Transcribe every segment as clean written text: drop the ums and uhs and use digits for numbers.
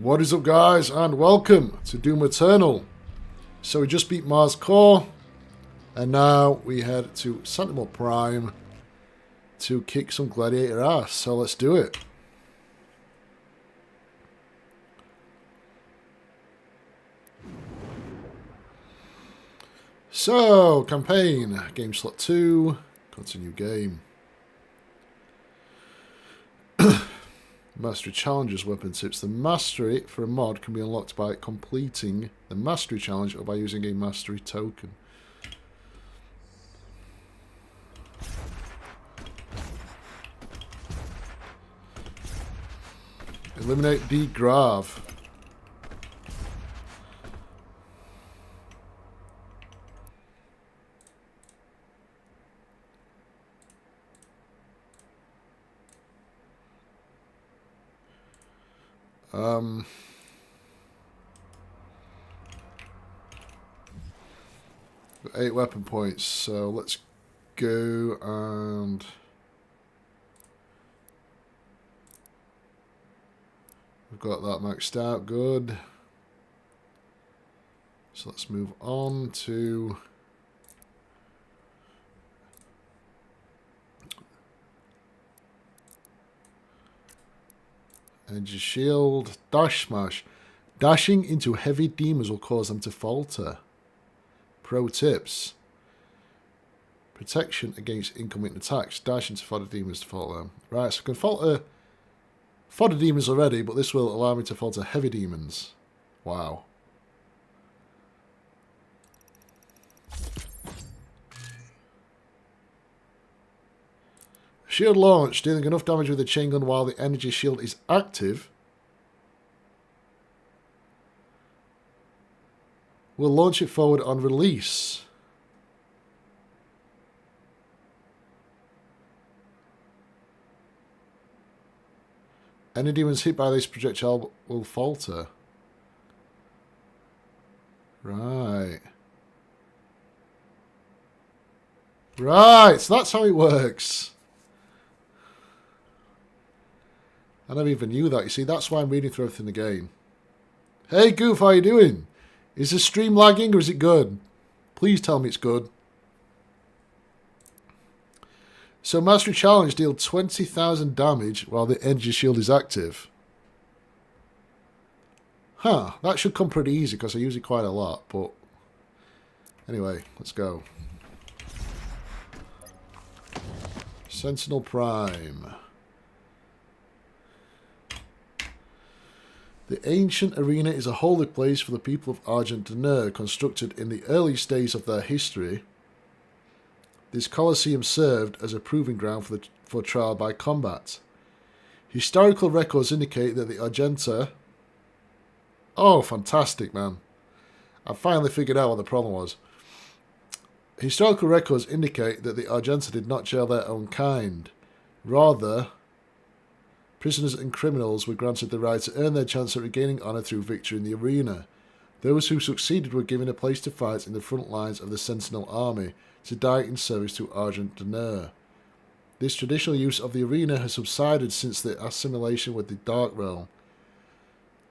What is up, guys, and welcome to Doom Eternal. So we just beat Mars Core, and now we head to Sentinel Prime to kick some gladiator ass, so let's do it. So, campaign, game slot 2, continue game. Mastery challenges, weapon tips. The mastery for a mod can be unlocked by completing the mastery challenge or by using a mastery token. Eliminate D Grav. Got 8 weapon points, so let's go and we've got that maxed out, good. So let's move on to Energy Shield, Dash Smash. Dashing into heavy demons will cause them to falter. Pro tips. Protection against incoming attacks. Dash into fodder demons to falter them. Right, so I can falter fodder demons already, but this will allow me to falter heavy demons. Wow. Shield launch, dealing enough damage with the chain gun while the energy shield is active. We'll launch it forward on release. Any demons hit by this projectile will falter. Right. Right, so that's how it works. I never even knew that. You see, that's why I'm reading through everything in the game. Hey, Goof, how you doing? Is the stream lagging or is it good? Please tell me it's good. So, Mastery Challenge deal 20,000 damage while the energy shield is active. Huh, that should come pretty easy because I use it quite a lot, but anyway, let's go. Sentinel Prime. The ancient arena is a holy place for the people of Argent Dener, constructed in the early days of their history. This Colosseum served as a proving ground for trial by combat. Historical records indicate that the Argenta... Oh, fantastic, man. I finally figured out what the problem was. Historical records indicate that the Argenta did not jail their own kind. Rather, prisoners and criminals were granted the right to earn their chance at regaining honour through victory in the arena. Those who succeeded were given a place to fight in the front lines of the Sentinel army, to die in service to Argent Dener. This traditional use of the arena has subsided since the assimilation with the Dark Realm.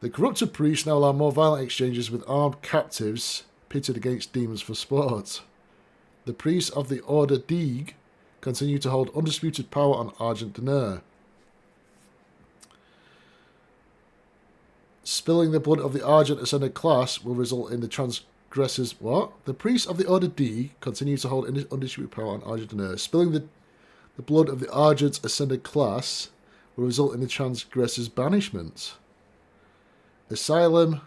The corrupted priests now allow more violent exchanges with armed captives pitted against demons for sport. The priests of the Order Deeg continue to hold undisputed power on Argent Dener. Spilling the blood of the Argent Ascended class will result in the transgressors... What? The priests of the Order D continue to hold undisputed power on Argent Dener. Spilling the blood of the Argent Ascended class will result in the transgressors' banishment. Asylum...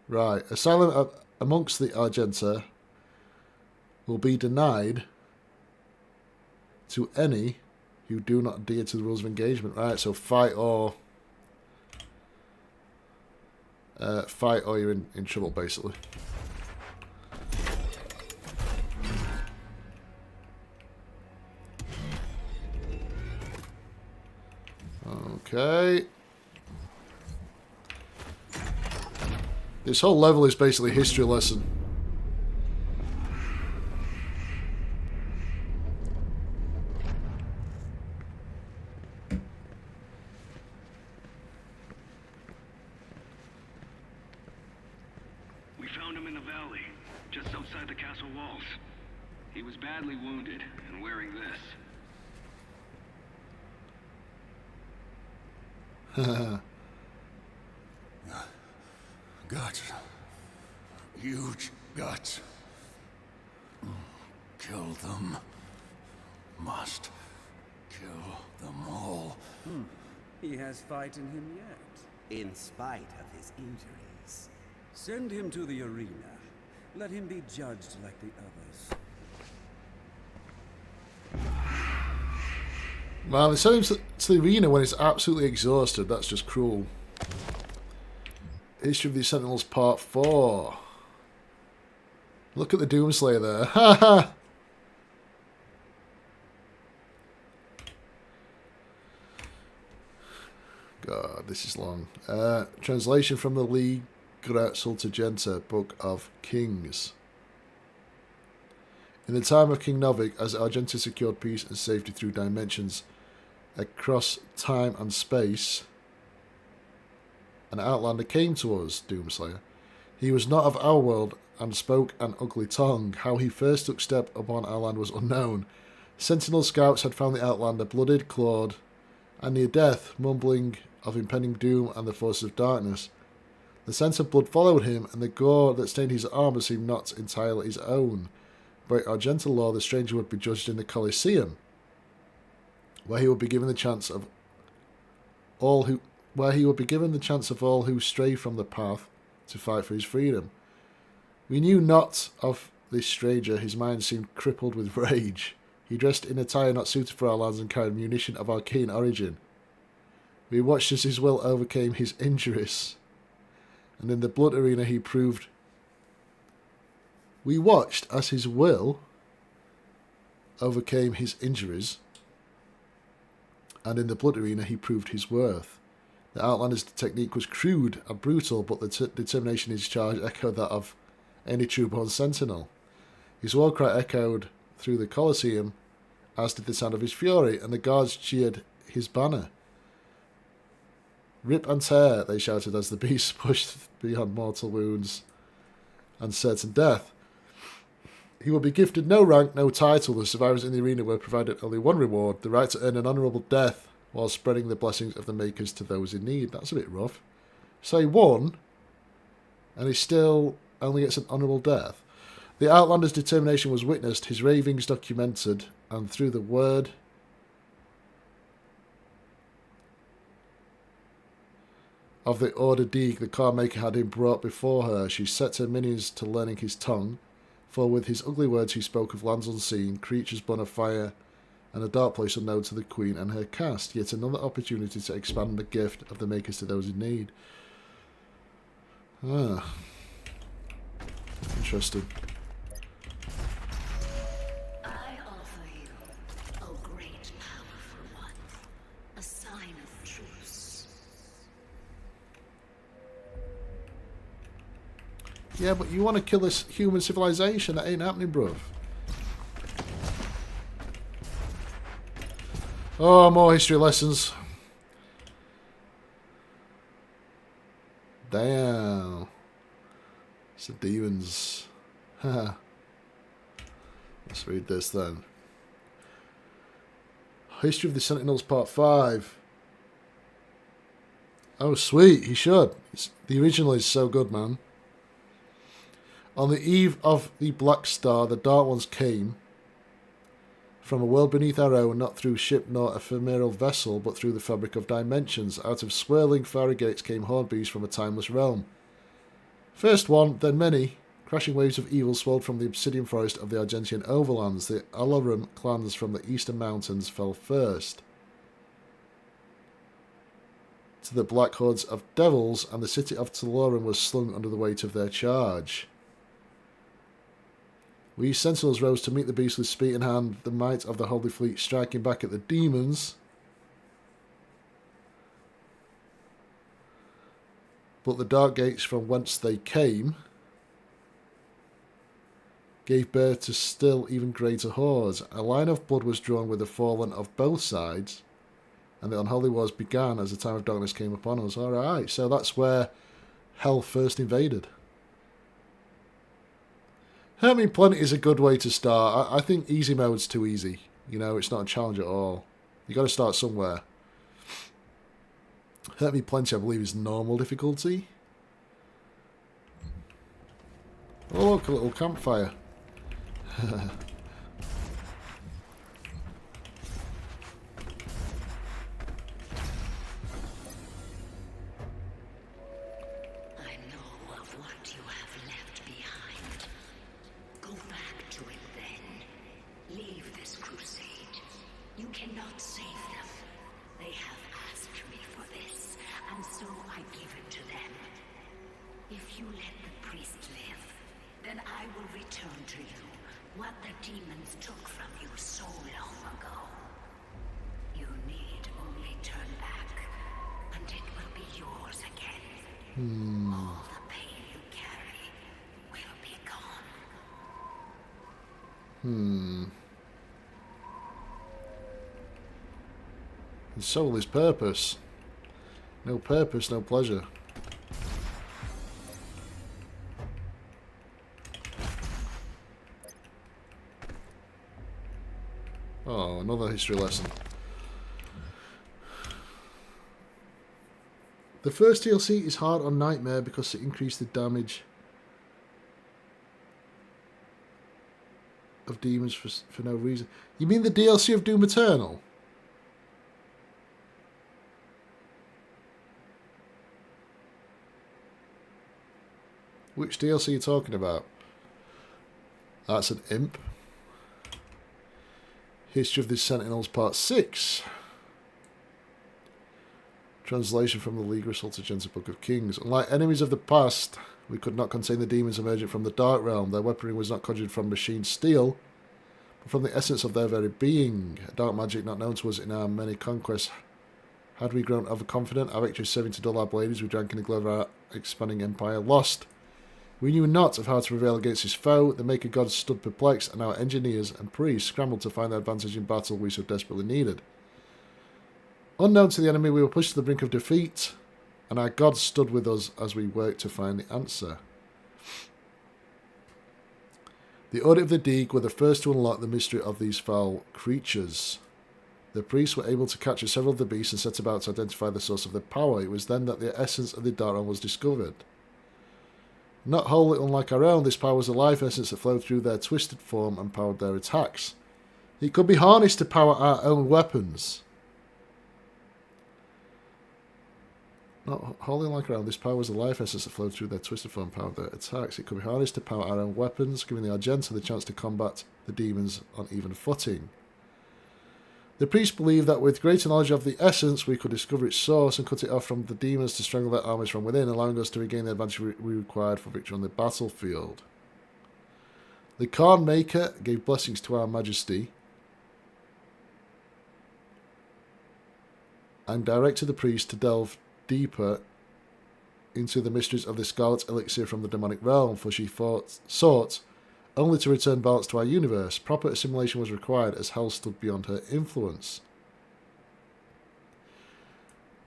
Right. Asylum amongst the Argenta will be denied to any who do not adhere to the rules of engagement. Right, so fight or you're in trouble, basically. Okay. This whole level is basically a history lesson. found him in the valley, just outside the castle walls. He was badly wounded and wearing this. Guts. Huge guts. Kill them. Must kill them all. He has fight in him yet, in spite of his injuries. Send him to the arena. Let him be judged like the others. Man, they send him to the arena when he's absolutely exhausted. That's just cruel. History of the Sentinels Part 4. Look at the Doomslayer there. Ha ha! God, this is long. Translation from the Liga Sultagenta, Book of Kings. In the time of King Novik, as Argenta secured peace and safety through dimensions across time and space, an outlander came to us, Doomslayer. He was not of our world and spoke an ugly tongue. How he first took step upon our land was unknown. Sentinel scouts had found the outlander blooded, clawed, and near death, mumbling of impending doom and the forces of darkness. The scent of blood followed him, and the gore that stained his armour seemed not entirely his own. By Argenta law, the stranger would be judged in the Colosseum, where he would be given the chance of all who stray from the path to fight for his freedom. We knew not of this stranger. His mind seemed crippled with rage. He dressed in attire not suited for our lands and carried munition of arcane origin. We watched as his will overcame his injuries, and in the blood arena he proved... We watched as his will overcame his injuries, and in the blood arena he proved his worth. The Outlander's technique was crude and brutal, but the determination in his charge echoed that of any true-born sentinel. His war cry echoed through the Colosseum, as did the sound of his fury, and the guards cheered his banner. Rip and tear, they shouted as the beast pushed beyond mortal wounds and certain death. He will be gifted no rank, no title. The survivors in the arena were provided only one reward, the right to earn an honourable death while spreading the blessings of the Makers to those in need. That's a bit rough. So he won, and he still only gets an honourable death. The Outlander's determination was witnessed, his ravings documented, and through the word of the Order Deeg, the car maker had him brought before her. She set her minions to learning his tongue, for with his ugly words he spoke of lands unseen, creatures born of fire, and a dark place unknown to the Queen and her caste. Yet another opportunity to expand the gift of the Makers to those in need. Ah. Interesting. I offer you, O great powerful one, a sign of truce. Yeah, but you want to kill this human civilization. That ain't happening, bruv. Oh, more history lessons. Damn. It's the demons. Haha. Let's read this then. History of the Sentinels Part 5. Oh, sweet. He should. The original is so good, man. On the eve of the Black Star, the Dark Ones came from a world beneath our own, not through ship nor ephemeral vessel, but through the fabric of dimensions. Out of swirling fiery gates came hornbees from a timeless realm. First one, then many. Crashing waves of evil swelled from the obsidian forest of the Argentian overlands. The Alarum clans from the eastern mountains fell first to the black hordes of devils, and the city of Talorum was slung under the weight of their charge. We sentinels rose to meet the beast with spear in hand, the might of the Holy Fleet striking back at the demons. But the dark gates from whence they came gave birth to still even greater hordes. A line of blood was drawn with the fallen of both sides, and the unholy wars began as the time of darkness came upon us. Alright, so that's where hell first invaded. Hurt Me Plenty is a good way to start. I think easy mode's too easy. You know, it's not a challenge at all. You got to start somewhere. Hurt Me Plenty, I believe, is normal difficulty. Oh, look, a little campfire. I know of what you have left behind. Go back to it then. Leave this crusade. You cannot save them. They have asked me for this, and so I give it to them. If you let the priest live, then I will return to you what the demons took from you so long ago. You need only turn back, and it will be yours again. All the pain you carry will be gone. The soul is purpose. No purpose, no pleasure. Oh, another history lesson. The first DLC is hard on Nightmare because it increased the damage of demons for no reason. You mean the DLC of Doom Eternal? Which DLC are you talking about? That's an imp. History of the Sentinels Part 6. Translation from the Liga Septuaginta Book of Kings. Unlike enemies of the past, we could not contain the demons emerging from the Dark Realm. Their weaponry was not conjured from machine steel, but from the essence of their very being. A dark magic not known to us in our many conquests. Had we grown overconfident, our victory serving to dull our blades, we drank in the glow of our expanding empire. Lost. We knew not of how to prevail against his foe. The Maker Gods stood perplexed, and our engineers and priests scrambled to find the advantage in battle we so desperately needed. Unknown to the enemy, we were pushed to the brink of defeat, and our gods stood with us as we worked to find the answer. The Audit of the Deeg were the first to unlock the mystery of these foul creatures. The priests were able to capture several of the beasts and set about to identify the source of their power. It was then that the essence of the Dark Realm was discovered. Not wholly unlike our own, this power was a life essence that flowed through their twisted form and powered their attacks. It could be harnessed to power our own weapons. Not wholly unlike our own, this power was a life essence that flowed through their twisted form and powered their attacks. It could be harnessed to power our own weapons, giving the Argenta the chance to combat the demons on even footing. The priests believed that with greater knowledge of the essence, we could discover its source and cut it off from the demons to strangle their armies from within, allowing us to regain the advantage we required for victory on the battlefield. The Khan Maker gave blessings to our majesty and directed the priests to delve deeper into the mysteries of the Scarlet Elixir from the demonic realm, for she sought only to return balance to our universe. Proper assimilation was required as hell stood beyond her influence.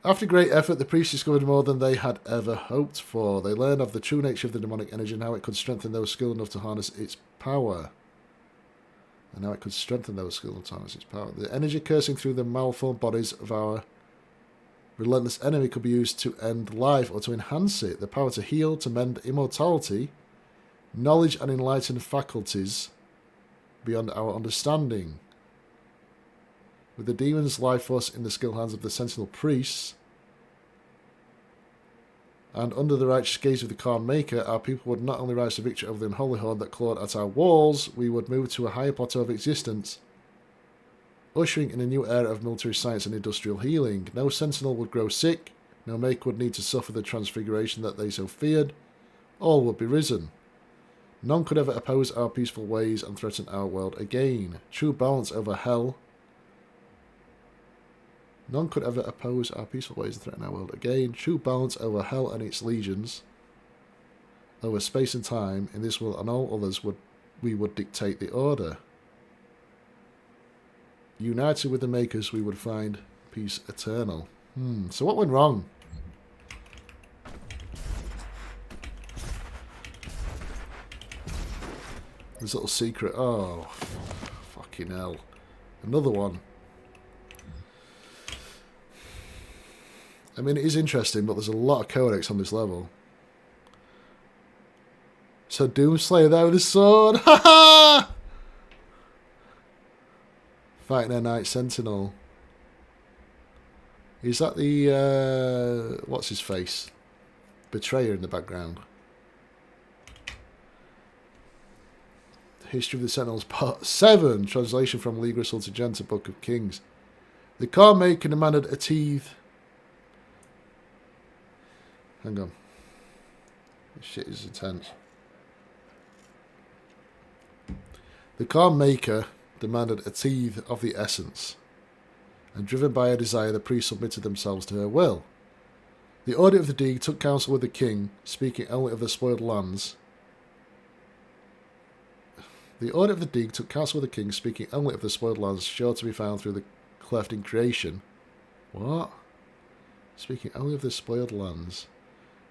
After great effort, the priests discovered more than they had ever hoped for. They learned of the true nature of the demonic energy and how it could strengthen those skilled enough to harness its power. The energy coursing through the malformed bodies of our relentless enemy could be used to end life or to enhance it. The power to heal, to mend immortality, knowledge and enlightened faculties beyond our understanding. With the demon's life force in the skilled hands of the sentinel priests, and under the righteous gaze of the Khan Maker, our people would not only rise to victory over the unholy horde that clawed at our walls, we would move to a higher plateau of existence, ushering in a new era of military science and industrial healing. No sentinel would grow sick, no Maker would need to suffer the transfiguration that they so feared. All would be risen. None could ever oppose our peaceful ways and threaten our world again. True balance over hell. None could ever oppose our peaceful ways and threaten our world again. True balance over hell and its legions. Over space and time, in this world and all others, we would dictate the order. United with the Makers, we would find peace eternal. So what went wrong? This little secret. Oh, fucking hell. Another one. I mean, it is interesting, but there's a lot of codex on this level. So Doomslayer there with his sword. Ha ha! Fighting a Knight Sentinel. Is that the, what's his face? Betrayer in the background. History of the Sentinels Part 7. Translation from Ligra Sultigenta, Book of Kings. The car maker demanded a teeth. Hang on. This shit is intense. The car maker demanded a tithe of the essence, and driven by a desire, the priests submitted themselves to her will. The audit of the Deed took counsel with the king, speaking only of the spoiled lands. The audit of the Deed took counsel with the king, speaking only of the spoiled lands, sure to be found through the cleft in creation. What? Speaking only of the spoiled lands,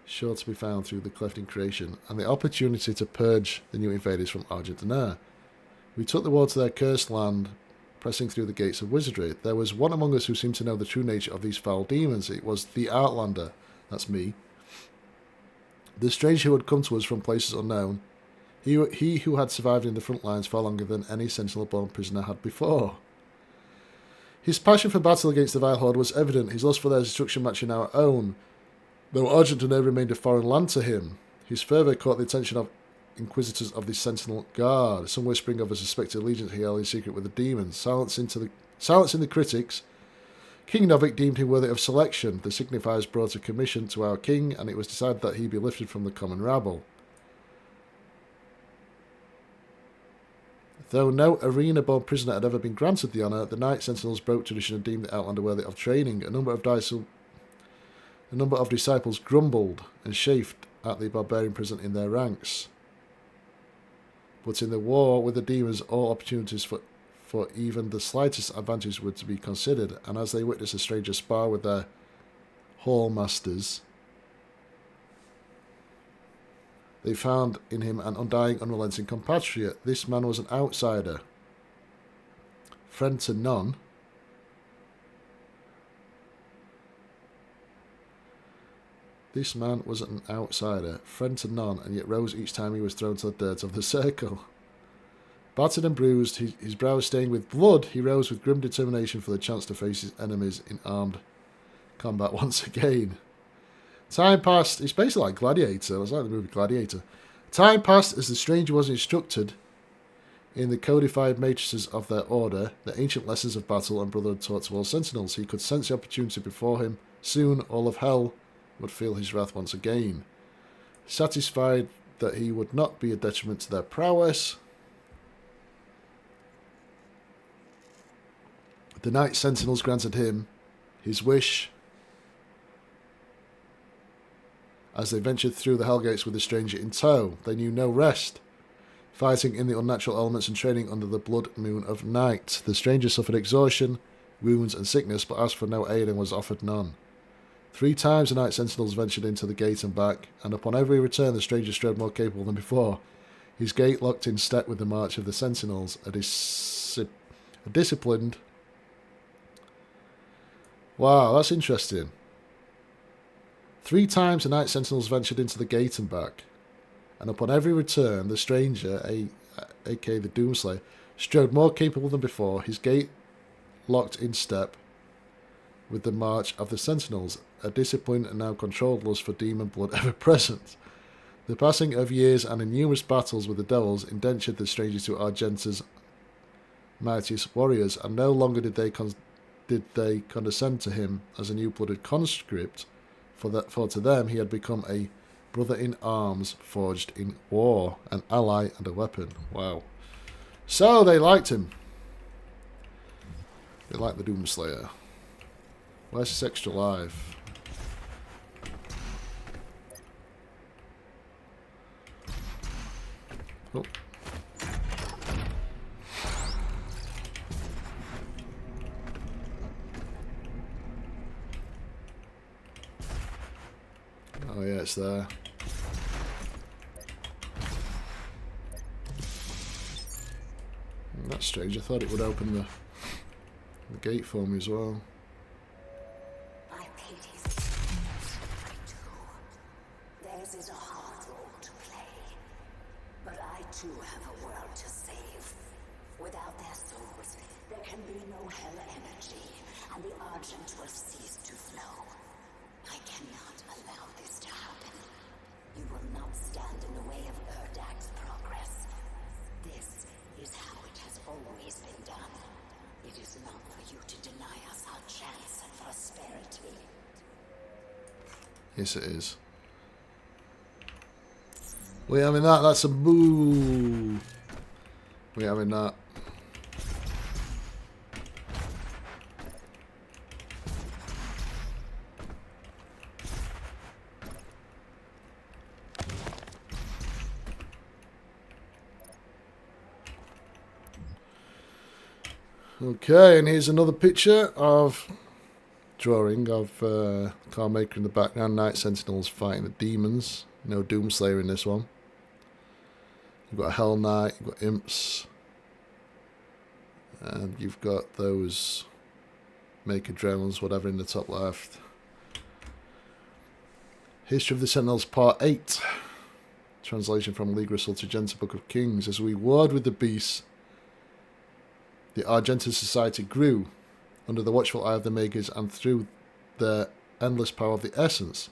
sure to be found through the cleft in creation, and the opportunity to purge the new invaders from Argentina. We took the war to their cursed land, pressing through the gates of wizardry. There was one among us who seemed to know the true nature of these foul demons. It was the Outlander. That's me. The stranger who had come to us from places unknown. He who had survived in the front lines far longer than any sentinel-born prisoner had before. His passion for battle against the vile horde was evident, his lust for their destruction matching our own, though Argentina remained a foreign land to him. His fervour caught the attention of inquisitors of the Sentinel Guard, some whispering of a suspected allegiance he held in secret with the demons. Silencing the critics, King Novik deemed him worthy of selection. The signifiers brought a commission to our king, and it was decided that he be lifted from the common rabble. Though no arena-born prisoner had ever been granted the honour, the Knight Sentinels broke tradition and deemed the Outlander worthy of training. A number of disciples grumbled and chafed at the barbarian present in their ranks. But in the war with the demons, all opportunities for even the slightest advantage were to be considered, and as they witnessed a stranger spar with their hall masters, they found in him an undying, unrelenting compatriot. This man was an outsider, friend to none. This man was an outsider, friend to none, and yet rose each time he was thrown to the dirt of the circle. Battered and bruised, his brow stained with blood, he rose with grim determination for the chance to face his enemies in armed combat once again. Time passed. It's basically like Gladiator. It was like the movie Gladiator. Time passed as the stranger was instructed in the codified matrices of their order, the ancient lessons of battle and brotherhood taught to all sentinels. He could sense the opportunity before him. Soon all of hell would feel his wrath once again. Satisfied that he would not be a detriment to their prowess, the Knight Sentinels granted him his wish as they ventured through the Hellgates with the stranger in tow. They knew no rest, fighting in the unnatural elements and training under the blood moon of night. The stranger suffered exhaustion, wounds and sickness, but asked for no aid and was offered none. 3 times the Knight Sentinels ventured into the gate and back, and upon every return the stranger strode more capable than before. His gait locked in step with the march of the Sentinels, a disciplined... Wow, that's interesting. 3 times the Knight Sentinels ventured into the gate and back, and upon every return the stranger, aka the Doomslayer, strode more capable than before, his gait locked in step with the march of the Sentinels, a disciplined and now controlled lust for demon blood ever present. The passing of years and in numerous battles with the devils indentured the stranger to Argenta's mightiest warriors, and no longer did they condescend to him as a new-blooded conscript, for to them he had become a brother in arms forged in war, an ally and a weapon. Wow. So they liked him. They liked the Doomslayer. Where's this extra life? Oh. Oh yeah, it's there. strange. I thought it would open the gate for me as well. I pity sinners, I do. Theirs is a hard role to play. But I too have a world to save. Without their souls, there can be no hell energy, and the Argent will cease to flow. I cannot allow this to happen. You will not stand in the way of Erdag's progress. This is how it has always been done. It is not for you to deny us our chance at prosperity. Yes, it is. We having that? That's a boo. We having that? Okay, and here's another picture of drawing of Carmaker in the background. Night Sentinels fighting the demons. No Doomslayer in this one. You've got a Hell Knight, you've got Imps, and you've got those Maker Drones, whatever, in the top left. History of the Sentinels Part 8. Translation from Liga Sultagenta Book of Kings. As we warred with the beasts, the Argenta society grew under the watchful eye of the Makers and through the endless power of the Essence.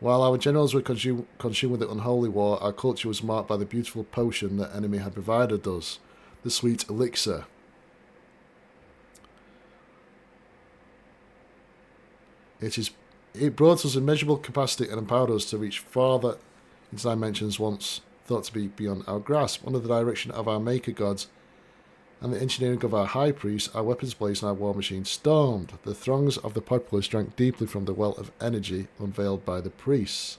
While our generals were consumed with the unholy war, our culture was marked by the beautiful potion the enemy had provided us, the sweet elixir. It brought us immeasurable capacity and empowered us to reach farther into dimensions once thought to be beyond our grasp. Under the direction of our Maker gods and the engineering of our High Priest, our weapons blazed and our war machine stormed. The throngs of the populace drank deeply from the well of energy unveiled by the priests.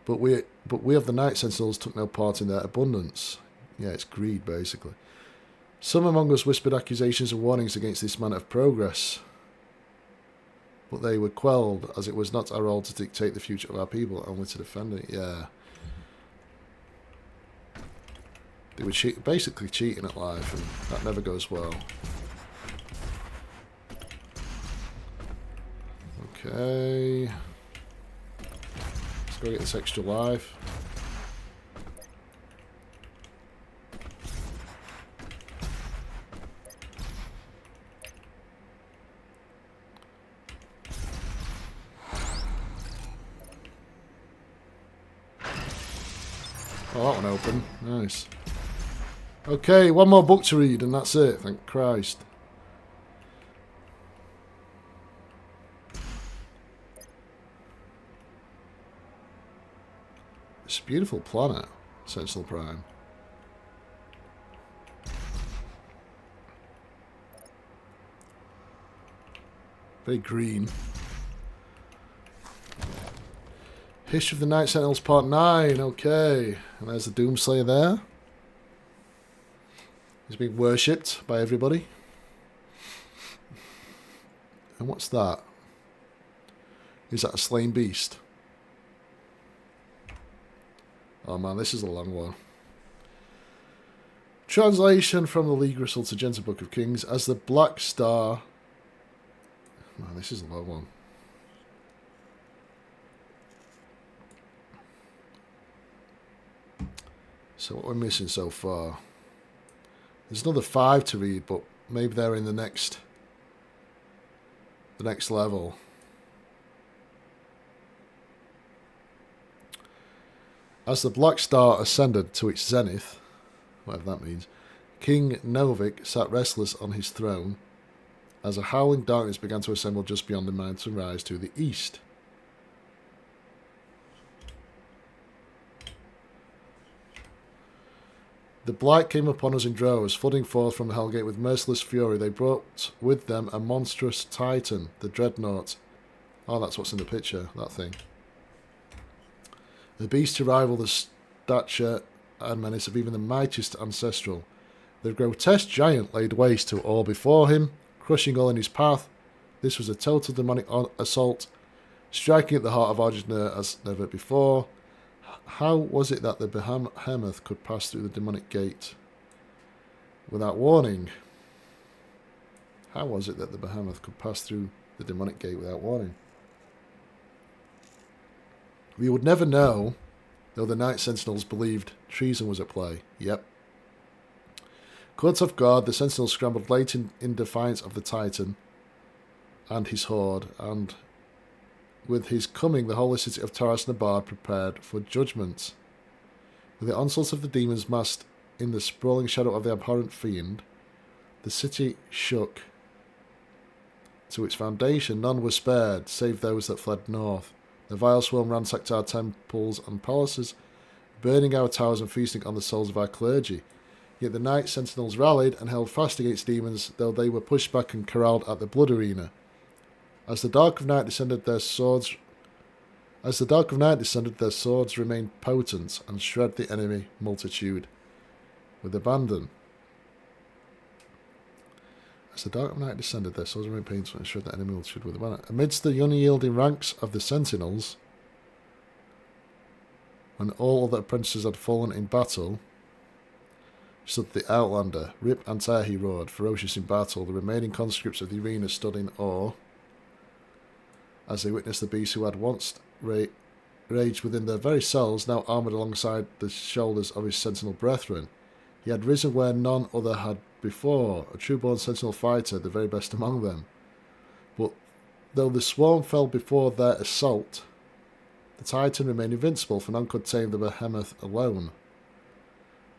But we of the Night Sentinels took no part in their abundance. Yeah, it's greed, basically. Some among us whispered accusations and warnings against this man of progress, but they were quelled, as it was not our role to dictate the future of our people, only to defend it. Yeah. They were basically cheating at life, and that never goes well. Okay. Let's go get this extra life. Oh, that one open. Nice. Okay, one more book to read and that's it. Thank Christ. It's a beautiful planet, Sentinel Prime. Very green. History of the Night Sentinels Part 9, okay. And there's the Doomslayer there. He's being worshipped by everybody. And what's that? Is that a slain beast? Oh man, this is a long one. Translation from the Liga Sultagenta Book of Kings. As the Black Star... Man, this is a long one. So what we're missing so far? There's another 5 to read, but maybe they're in the next level. As the Black Star ascended to its zenith, whatever that means, King Novik sat restless on his throne as a howling darkness began to assemble just beyond the mountain rise to the east. The blight came upon us in droves, flooding forth from the Hellgate with merciless fury. They brought with them a monstrous titan, the Dreadnought. Oh, that's what's in the picture, that thing. The beast to rival the stature and menace of even the mightiest ancestral. The grotesque giant laid waste to all before him, crushing all in his path. This was a total demonic assault, striking at the heart of Arjuna as never before. How was it that the behemoth could pass through the demonic gate without warning? How was it that the behemoth could pass through the demonic gate without warning? We would never know, though the Night Sentinels believed treason was at play. Yep. Caught off guard, the Sentinels scrambled late in defiance of the Titan and his horde, and with his coming, the holy city of Taras Nabad prepared for judgment. With the onslaught of the demons massed in the sprawling shadow of the abhorrent fiend, the city shook to its foundation. None were spared, save those that fled north. The vile swarm ransacked our temples and palaces, burning our towers and feasting on the souls of our clergy. Yet the Night Sentinels rallied and held fast against demons, though they were pushed back and corralled at the blood arena. As the dark of night descended, their swords remained potent and shred the enemy multitude with abandon. As the dark of night descended, their swords remained potent and shred the enemy multitude with abandon. Amidst the unyielding ranks of the Sentinels, when all other apprentices had fallen in battle, stood the Outlander. Rip and tear, he roared, ferocious in battle. The remaining conscripts of the arena stood in awe as they witnessed the beast who had once raged within their very cells, now armoured alongside the shoulders of his sentinel brethren. He had risen where none other had before, a true-born sentinel fighter, the very best among them. But though the swarm fell before their assault, the Titan remained invincible, for none could tame the behemoth alone.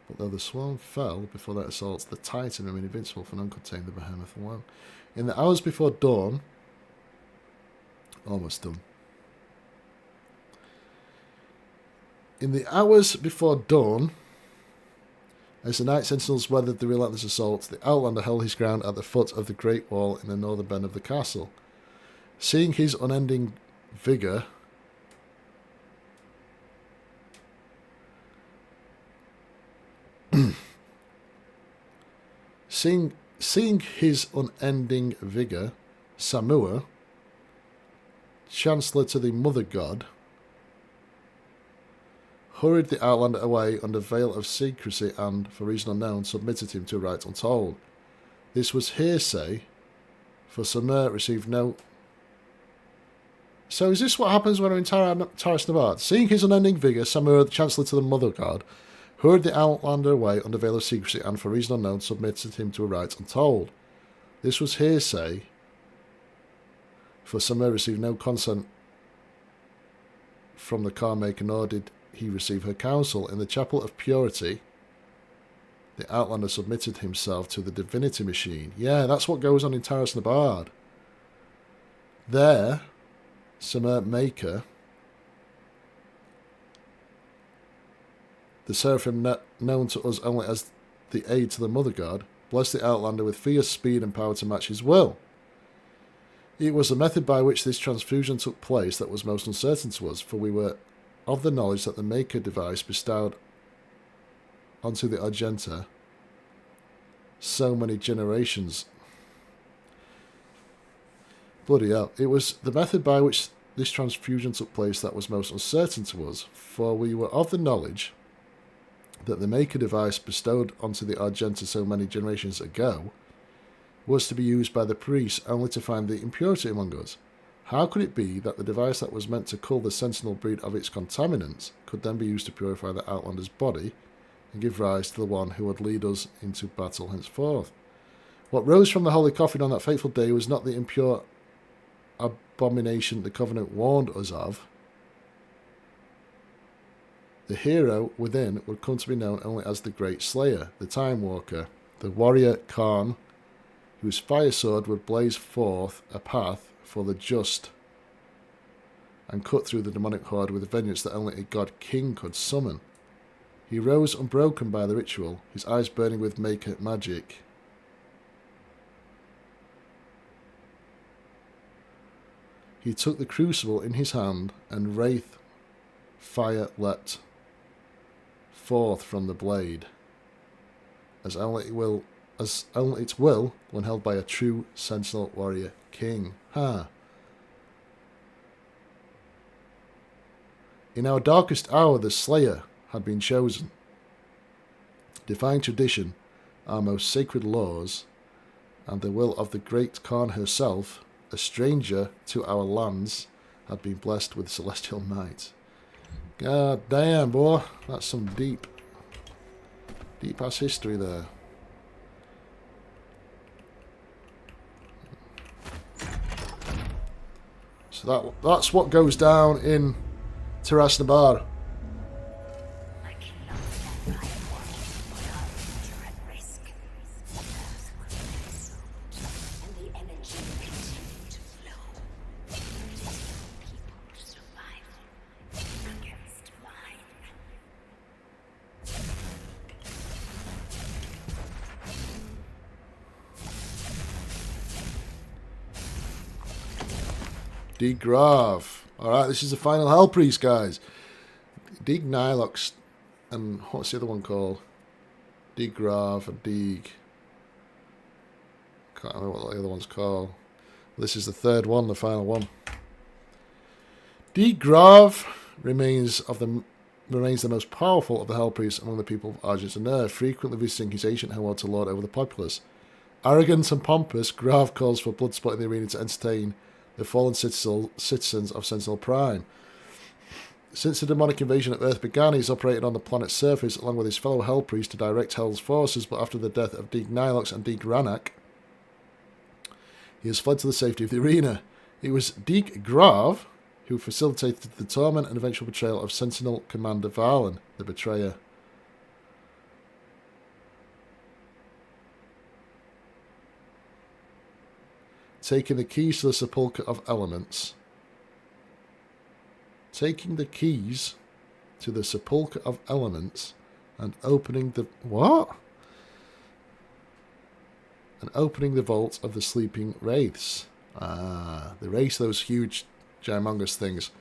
But though the swarm fell before their assaults, the Titan remained invincible, for none could tame the behemoth alone. In the hours before dawn, almost done. In the hours before dawn, as the Night Sentinels weathered the relentless assault, the Outlander held his ground at the foot of the Great Wall in the northern bend of the castle. Seeing his unending vigour, seeing his unending vigour, Samua, Chancellor to the Mother God, hurried the Outlander away under veil of secrecy and, for reason unknown, submitted him to a right untold. This was hearsay, for Samur received no... So is this what happens when we're in Taras Nabad? Seeing his unending vigour, Samur, the Chancellor to the Mother God, hurried the Outlander away under veil of secrecy and, for reason unknown, submitted him to a right untold. This was hearsay, for Samur received no consent from the car maker, nor did he receive her counsel. In the Chapel of Purity, the Outlander submitted himself to the divinity machine. Yeah, that's what goes on in Taras Nabad. There, Samur Maker, the seraphim known to us only as the aid to the Mother God, blessed the Outlander with fierce speed and power to match his will. It was the method by which this transfusion took place that was most uncertain to us, for we were of the knowledge that the Maker device bestowed onto the Argenta so many generations. Bloody hell. It was the method by which this transfusion took place that was most uncertain to us, for we were of the knowledge that the Maker device bestowed onto the Argenta so many generations ago was to be used by the priests only to find the impurity among us. How could it be that the device that was meant to cull the sentinel breed of its contaminants could then be used to purify the Outlander's body and give rise to the one who would lead us into battle henceforth? What rose from the holy coffin on that fateful day was not the impure abomination the Covenant warned us of. The hero within would come to be known only as the Great Slayer, the Time Walker, the warrior Khan, whose fire sword would blaze forth a path for the just and cut through the demonic horde with a vengeance that only a god king could summon. He rose unbroken by the ritual, his eyes burning with Maker magic. He took the crucible in his hand, and wraith fire leapt forth from the blade, as only it will when held by a true sentinel warrior king. Ha! In our darkest hour, the Slayer had been chosen. Defying tradition, our most sacred laws, and the will of the great Khan herself, a stranger to our lands, had been blessed with celestial might. God damn, boy. That's some deep ass history there. So that's what goes down in Teras Nabar. I cannot stand by and watch put our future at risk. The earth will be consumed, and the energy will continue to flow. It is your people's survival against mine. Degrav. Alright, this is the final Hell Priest, guys. Deeg Nilox and what's the other one called? Degrav and Deeg. Can't remember what the other one's called. This is the third one, the final one. Degrav remains the most powerful of the Hell Priests among the people of Argent and Earth, frequently visiting his ancient hellworld to lord over the populace. Arrogant and pompous, Grav calls for Bloodspot in the arena to entertain the fallen citizens of Sentinel Prime. Since the demonic invasion of Earth began, he's operated on the planet's surface along with his fellow Hell Priest to direct Hell's forces, but after the death of Deeg Nilox and Deeg Ranak, he has fled to the safety of the arena. It was Deeg Grav who facilitated the torment and eventual betrayal of Sentinel Commander Valen, the Betrayer. Taking the keys to the Sepulchre of Elements. Taking the keys to the Sepulchre of Elements and opening the... What? And opening the vault of the Sleeping Wraiths. Ah, the Wraiths, those huge, gymongous things.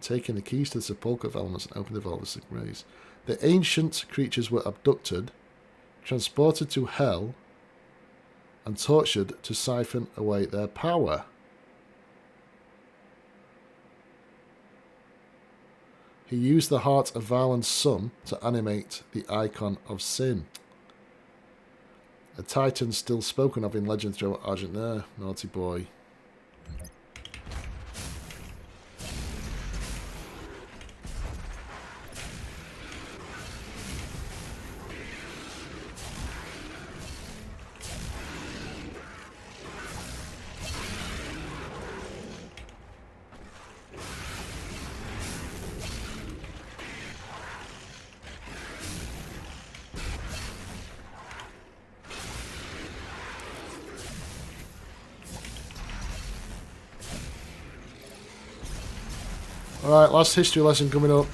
Taking the keys to the Sepulchre of Elements and opening the vault of the Sleeping Wraiths. The ancient creatures were abducted, transported to Hell, and tortured to siphon away their power. He used the heart of Valen's son to animate the icon of sin. A titan still spoken of in legend throughout Argent. Naughty boy. Alright, last history lesson coming up.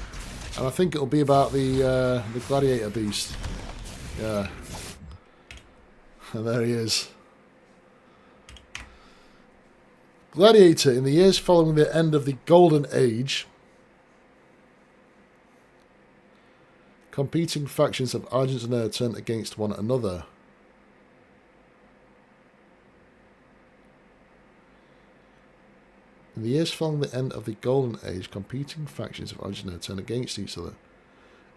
And I think it'll be about the gladiator beast. Yeah. And there he is. Gladiator, in the years following the end of the Golden Age, competing factions of Argentina turned against one another. In the years following the end of the Golden Age, competing factions of Argentina turned against each other.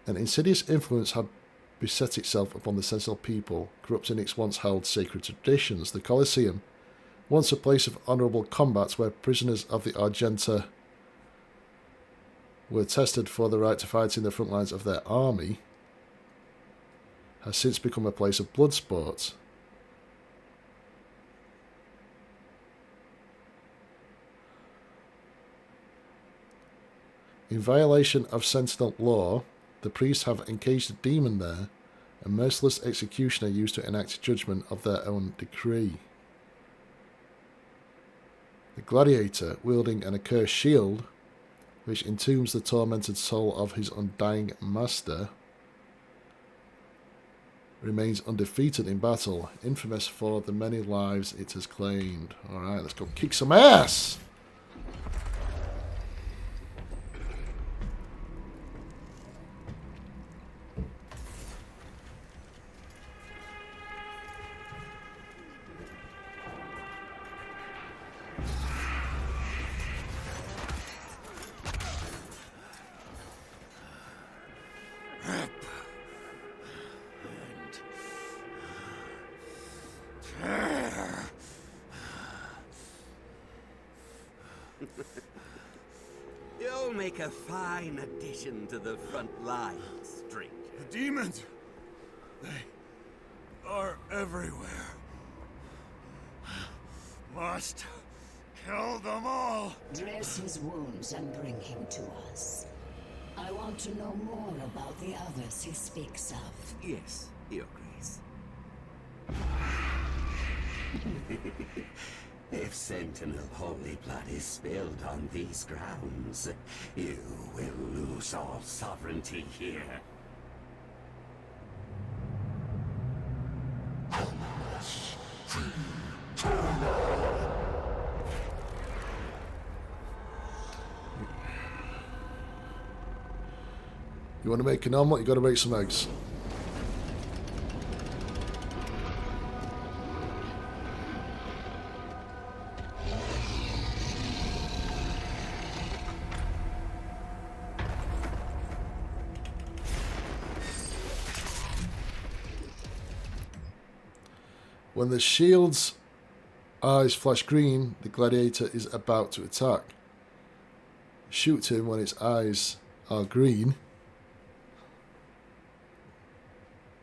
An insidious influence had beset itself upon the Sentinel people, corrupting its once held sacred traditions. The Colosseum, once a place of honourable combat where prisoners of the Argenta were tested for the right to fight in the front lines of their army, has since become a place of blood sport. In violation of Sentinel law, the priests have encaged a demon there, a merciless executioner used to enact judgment of their own decree. The gladiator, wielding an accursed shield, which entombs the tormented soul of his undying master, remains undefeated in battle, infamous for the many lives it has claimed. Alright, let's go kick some ass! You'll make a fine addition to the front line, stranger. The demons! They are everywhere. Must kill them all! Dress his wounds and bring him to us. I want to know more about the others he speaks of. Yes, Your Grace. If Sentinel holy blood is spilled on these grounds, you will lose all sovereignty here. You want to make an omelette, you got to make some eggs. When the shield's eyes flash green, the gladiator is about to attack. Shoot him when its eyes are green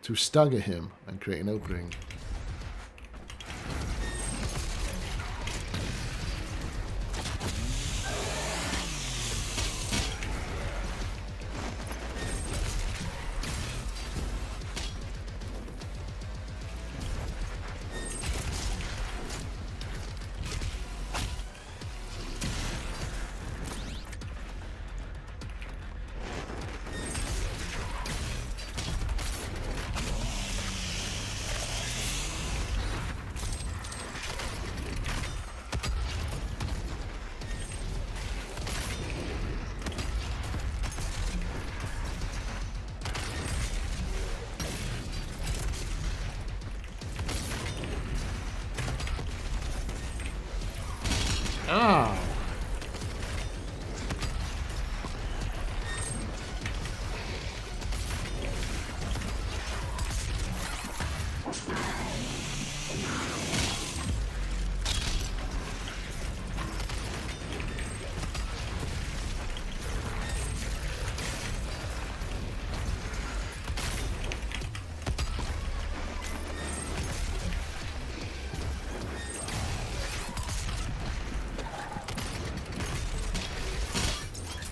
to stagger him and create an opening. Ow!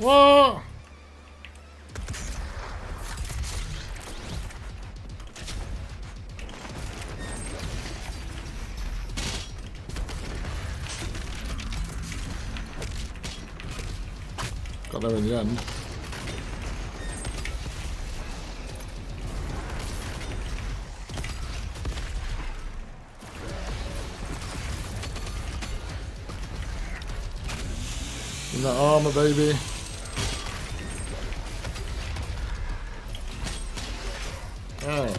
Whoa! Got there in the end. In that armor, baby. Oh.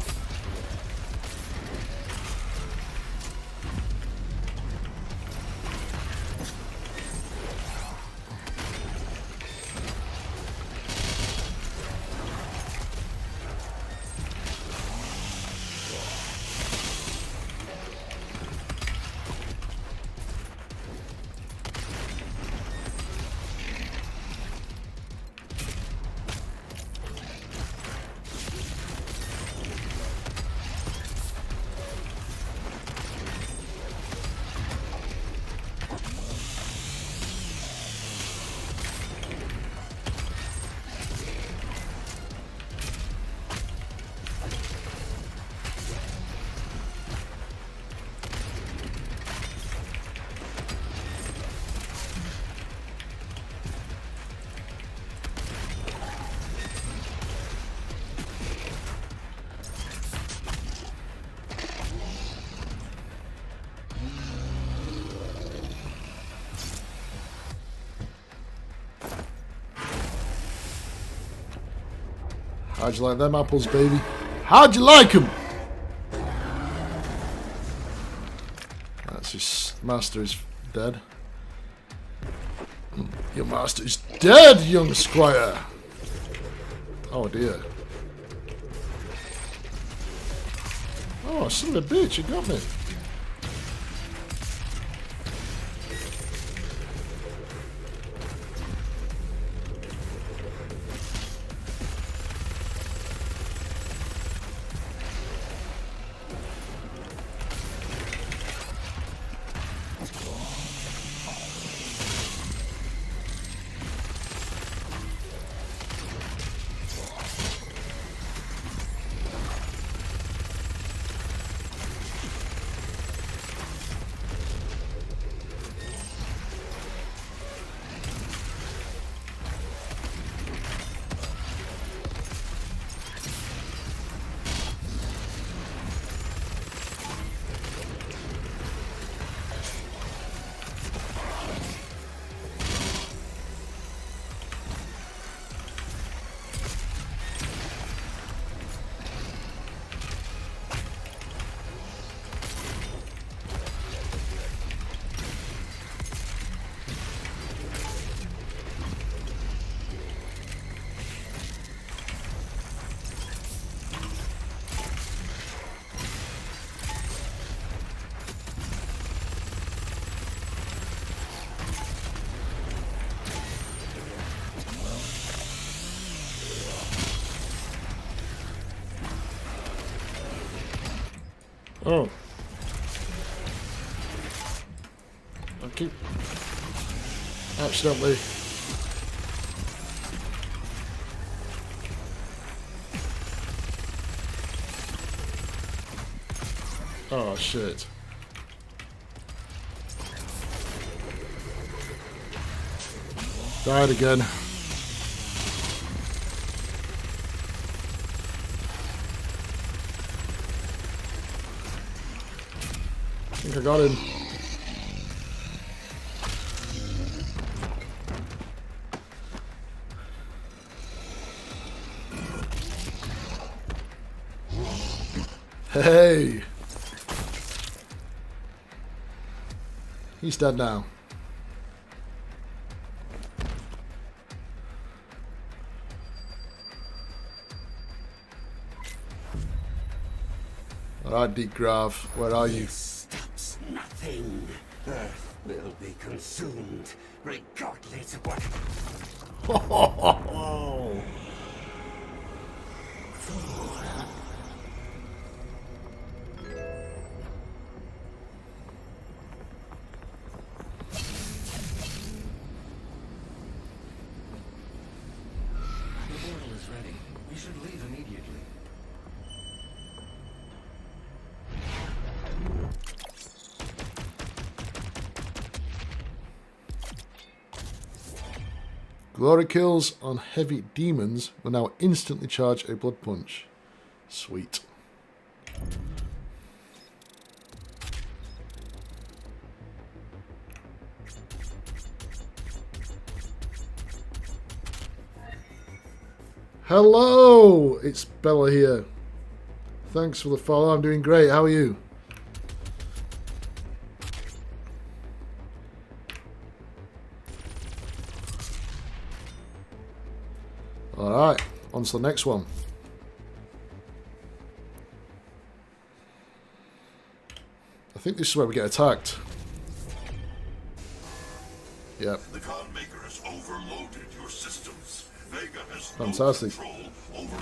How'd you like them apples, baby? How'd you like them? That's his master is dead. Your master is dead, young squire. Oh dear. Oh, son of a bitch, you got me. Oh. I keep accidentally. Oh shit. Died again. I think I got him. Hey! He's dead now. Alright, Deep Grav, where are you? This stops nothing. Earth will be consumed, regardless of what. The portal is ready. We should leave immediately. Glory kills on heavy demons will now instantly charge a blood punch. Sweet. Hello! It's Bella here. Thanks for the follow. I'm doing great. How are you? Alright, on to the next one. I think this is where we get attacked. Yep. The Khan Maker has overloaded your systems. Vega has Fantastic. no control over.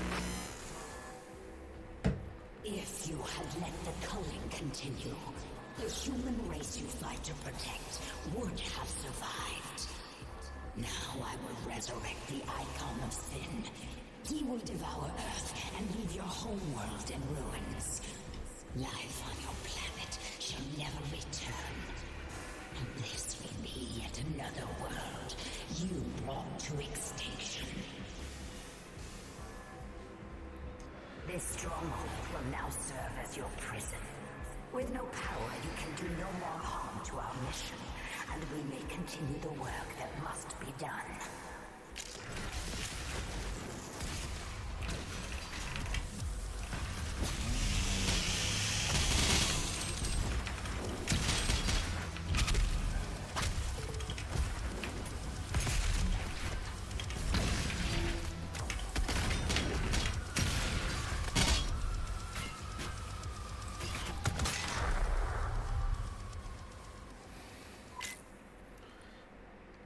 If you had let the culling continue, the human race you fight to protect would have survived. Now I will resurrect the icon of sin. He will devour Earth and leave your home world in ruins. Life on your planet shall never return. And this will be yet another world you brought to extinction. This stronghold will now serve as your prison. With no power, you can do no more harm to our mission, and we may continue the work that must be done.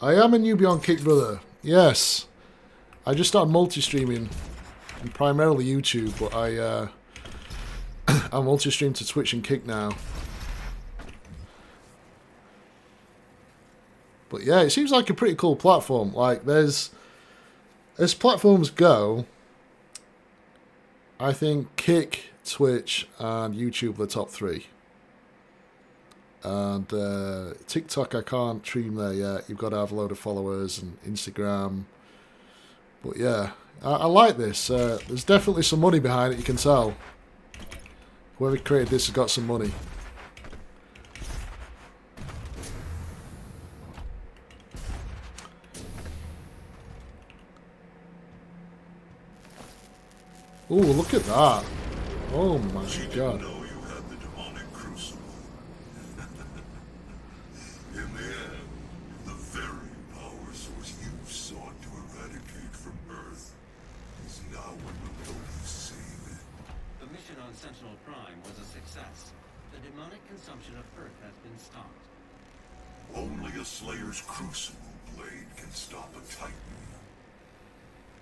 I am a newbie on Kick, brother. Yes. I just started multi-streaming on primarily YouTube, but I multi-stream to Twitch and Kick now. But yeah, it seems like a pretty cool platform. Like, as platforms go, I think Kick, Twitch, and YouTube are the top three. And TikTok, I can't stream there yet. You've got to have a load of followers, and Instagram. But yeah, I like this. There's definitely some money behind it, you can tell. Whoever created this has got some money. Ooh, look at that. Oh my god. Know you had the demonic crucible. In the end, the very power source you sought to eradicate from Earth is now in the Holy Seed. The mission on Sentinel Prime was a success. The demonic consumption of Earth has been stopped. Only a Slayer's crucible blade can stop a Titan.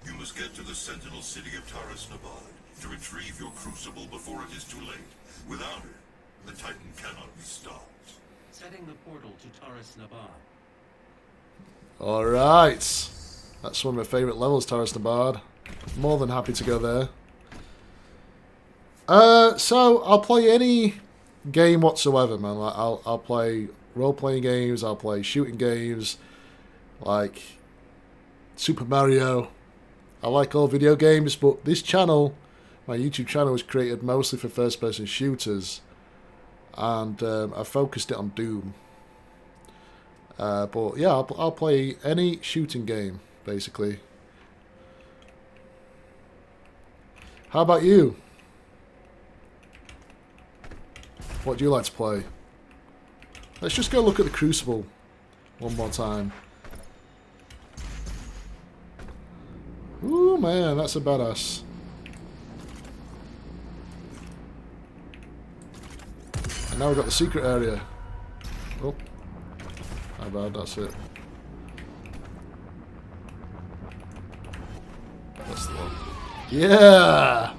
You must get to the Sentinel city of Taras Nabad to retrieve your crucible before it is too late. Without it, Titan cannot be stopped. Setting the portal to Taurus Nabar. Alright. That's one of my favourite levels, Taurus Nabard. More than happy to go there. So I'll play any game whatsoever, man. Like, I'll play role-playing games, I'll play shooting games, like Super Mario. I like all video games, but this channel, my YouTube channel, was created mostly for first-person shooters, and I focused it on Doom. But yeah, I'll play any shooting game, basically. How about you? What do you like to play? Let's just go look at the Crucible one more time. Ooh, man, that's a badass. And now we've got the secret area. Oh. How bad, that's it. That's the one. Yeah!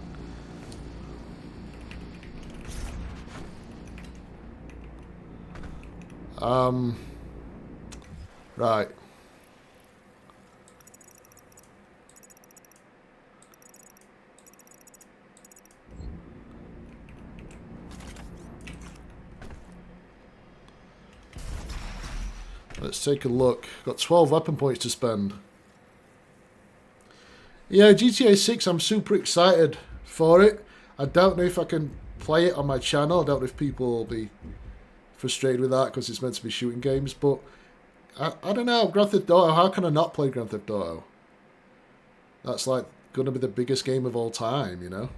Right. Let's take a look. Got 12 weapon points to spend. Yeah, GTA 6, I'm super excited for it. I don't know if I can play it on my channel. I don't know if people will be frustrated with that because it's meant to be shooting games, but I don't know. Grand Theft Auto, how can I not play Grand Theft Auto? That's like going to be the biggest game of all time, you know?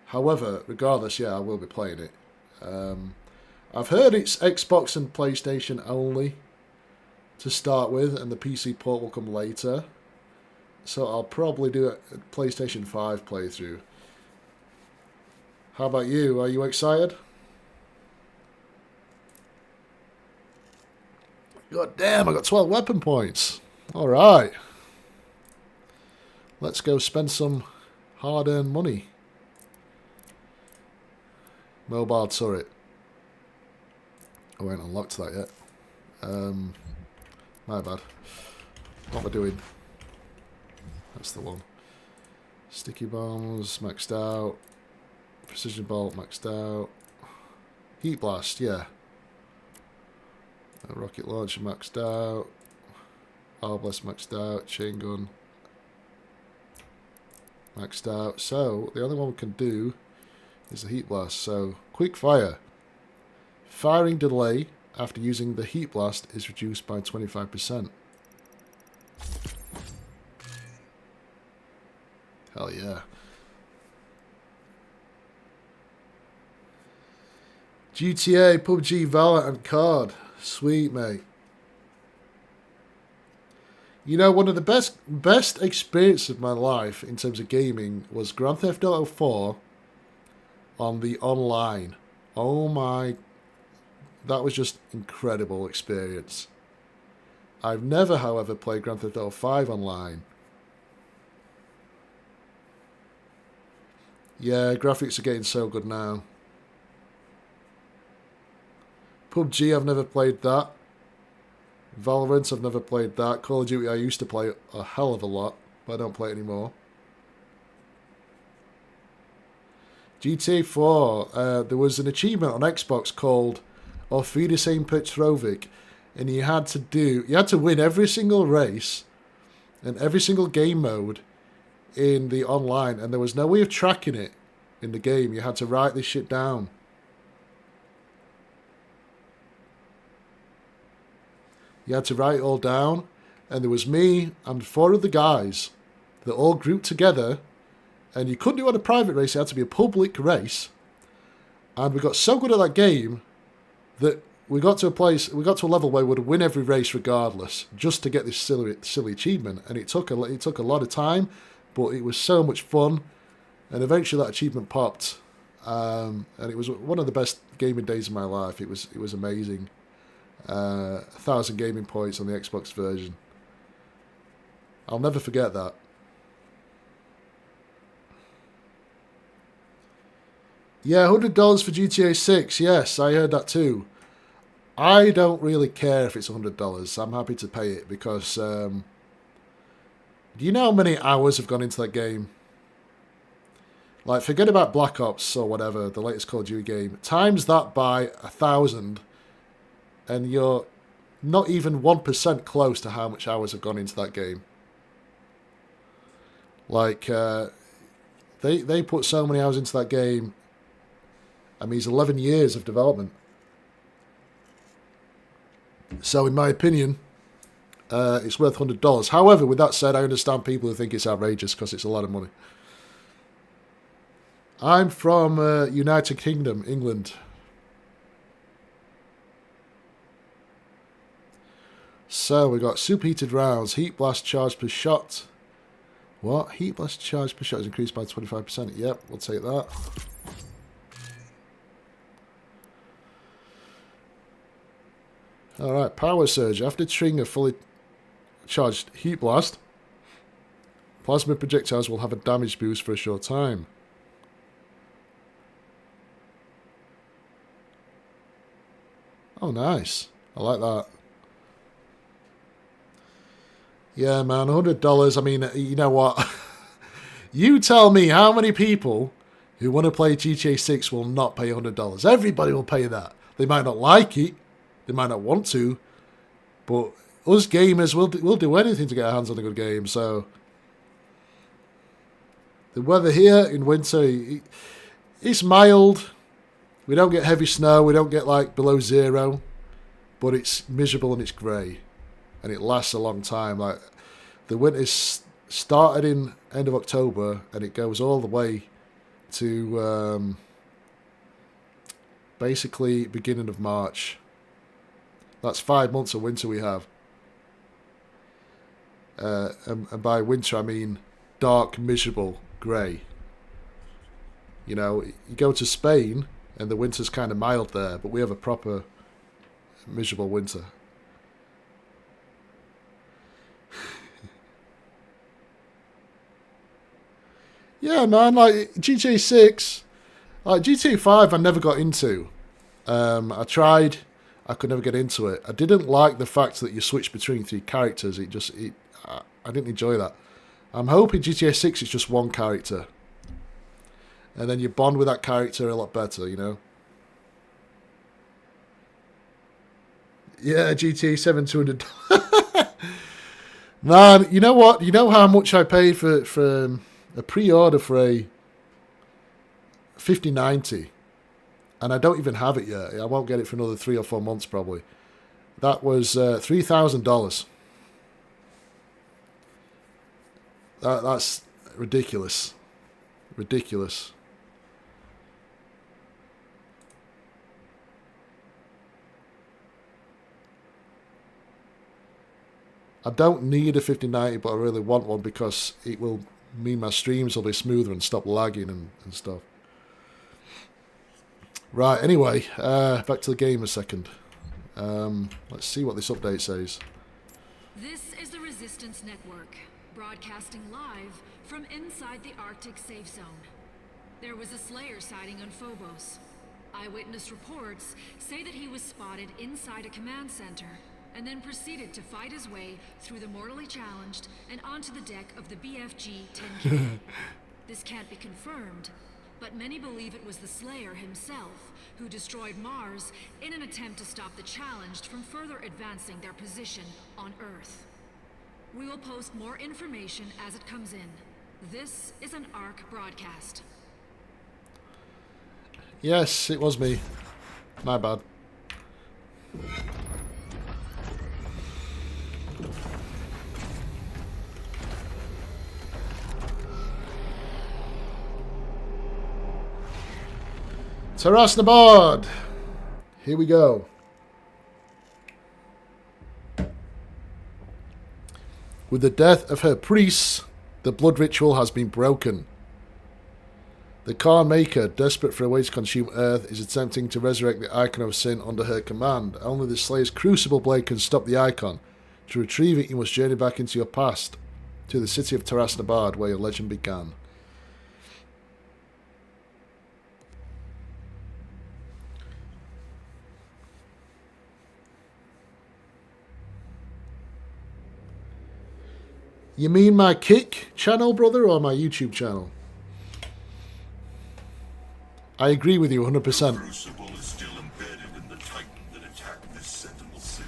However, regardless, yeah, I will be playing it. I've heard it's Xbox and PlayStation only to start with, and the PC port will come later. So I'll probably do a PlayStation 5 playthrough. How about you? Are you excited? God damn, I got 12 weapon points. Alright. Let's go spend some hard-earned money. Mobile turret. I ain't unlocked that yet. My bad. What am I doing? That's the one. Sticky bombs, maxed out. Precision bolt, maxed out. Heat blast, yeah. A rocket launcher, maxed out. Arbalest, maxed out. Chain gun, maxed out. So, the only one we can do is the heat blast. So, quick fire. Firing delay after using the heat blast is reduced by 25%. Hell yeah. GTA, PUBG, Valorant and COD. Sweet, mate. You know, one of the best experiences of my life in terms of gaming was Grand Theft Auto 4 on the online. Oh my, that was just incredible experience. I've never, however, played Grand Theft Auto 5 online. Yeah, graphics are getting so good now. PUBG, I've never played that. Valorant, I've never played that. Call of Duty, I used to play a hell of a lot, but I don't play it anymore. GTA 4, there was an achievement on Xbox called Ofidisem Petrovic, and you had to win every single race and every single game mode in the online, and there was no way of tracking it in the game. You had to write this shit down. You had to write it all down, and there was me and 4 other guys that all grouped together, and you couldn't do it on a private race, it had to be a public race, and we got so good at that game that we got to a level where we would win every race regardless, just to get this silly achievement, and it took a lot of time, but it was so much fun, and eventually that achievement popped, and it was one of the best gaming days of my life. It was amazing. 1,000 gaming points on the Xbox version. I'll never forget that. Yeah, $100 for GTA 6. Yes, I heard that too. I don't really care if it's $100. I'm happy to pay it because do you know how many hours have gone into that game? Like, forget about Black Ops or whatever, the latest Call of Duty game. Times that by 1,000 and you're not even 1% close to how much hours have gone into that game. Like, they put so many hours into that game. I mean, it's 11 years of development. So, in my opinion, it's worth $100. However, with that said, I understand people who think it's outrageous because it's a lot of money. I'm from United Kingdom, England. So, we got superheated rounds, heat blast charge per shot. What? Heat blast charge per shot is increased by 25%. Yep, we'll take that. Alright, power surge. After triggering a fully charged heat blast, plasma projectiles will have a damage boost for a short time. Oh, nice. I like that. Yeah, man, $100. I mean, you know what? You tell me how many people who want to play GTA 6 will not pay $100. Everybody will pay that. They might not like it. They might not want to. But us gamers will do anything to get our hands on a good game. So the weather here in winter, it's mild. We don't get heavy snow. We don't get like below zero. But it's miserable and it's grey. And it lasts a long time. Like the winter started in end of October and it goes all the way to basically beginning of March. That's 5 months of winter we have. And by winter I mean dark, miserable, grey. You know, you go to Spain and the winter's kind of mild there, but we have a proper miserable winter. Yeah, man, like GTA 6, like GTA 5 I never got into. I tried, I could never get into it. I didn't like the fact that you switch between 3 characters. I didn't enjoy that. I'm hoping GTA 6 is just one character. And then you bond with that character a lot better, you know? Yeah, GTA 7, $200. Man, you know what? You know how much I paid for a pre-order for a 5090, and I don't even have it yet. I won't get it for another 3 or 4 months probably. That was $3,000. That's ridiculous. Ridiculous. I don't need a 5090, but I really want one because it will mean my streams will be smoother and stop lagging and stuff. Right, anyway, back to the game a second. Let's see what this update says. This is the Resistance Network, broadcasting live from inside the Arctic safe zone. There was a Slayer sighting on Phobos. Eyewitness reports say that he was spotted inside a command center and then proceeded to fight his way through the mortally challenged and onto the deck of the BFG-10K. This can't be confirmed, but many believe it was the Slayer himself who destroyed Mars in an attempt to stop the challenged from further advancing their position on Earth. We will post more information as it comes in. This is an ARC broadcast. Yes, it was me. My bad. Tarasnabad! Here we go. With the death of her priests, the blood ritual has been broken. The Khan Maker, desperate for a way to consume Earth, is attempting to resurrect the Icon of Sin under her command. Only the Slayer's Crucible Blade can stop the Icon. To retrieve it, you must journey back into your past, to the city of Tarasnabad, where your legend began. You mean my Kick channel, brother, or my YouTube channel? I agree with you 100%. Crucible is still embedded in the Titan that attacked this Sentinel City.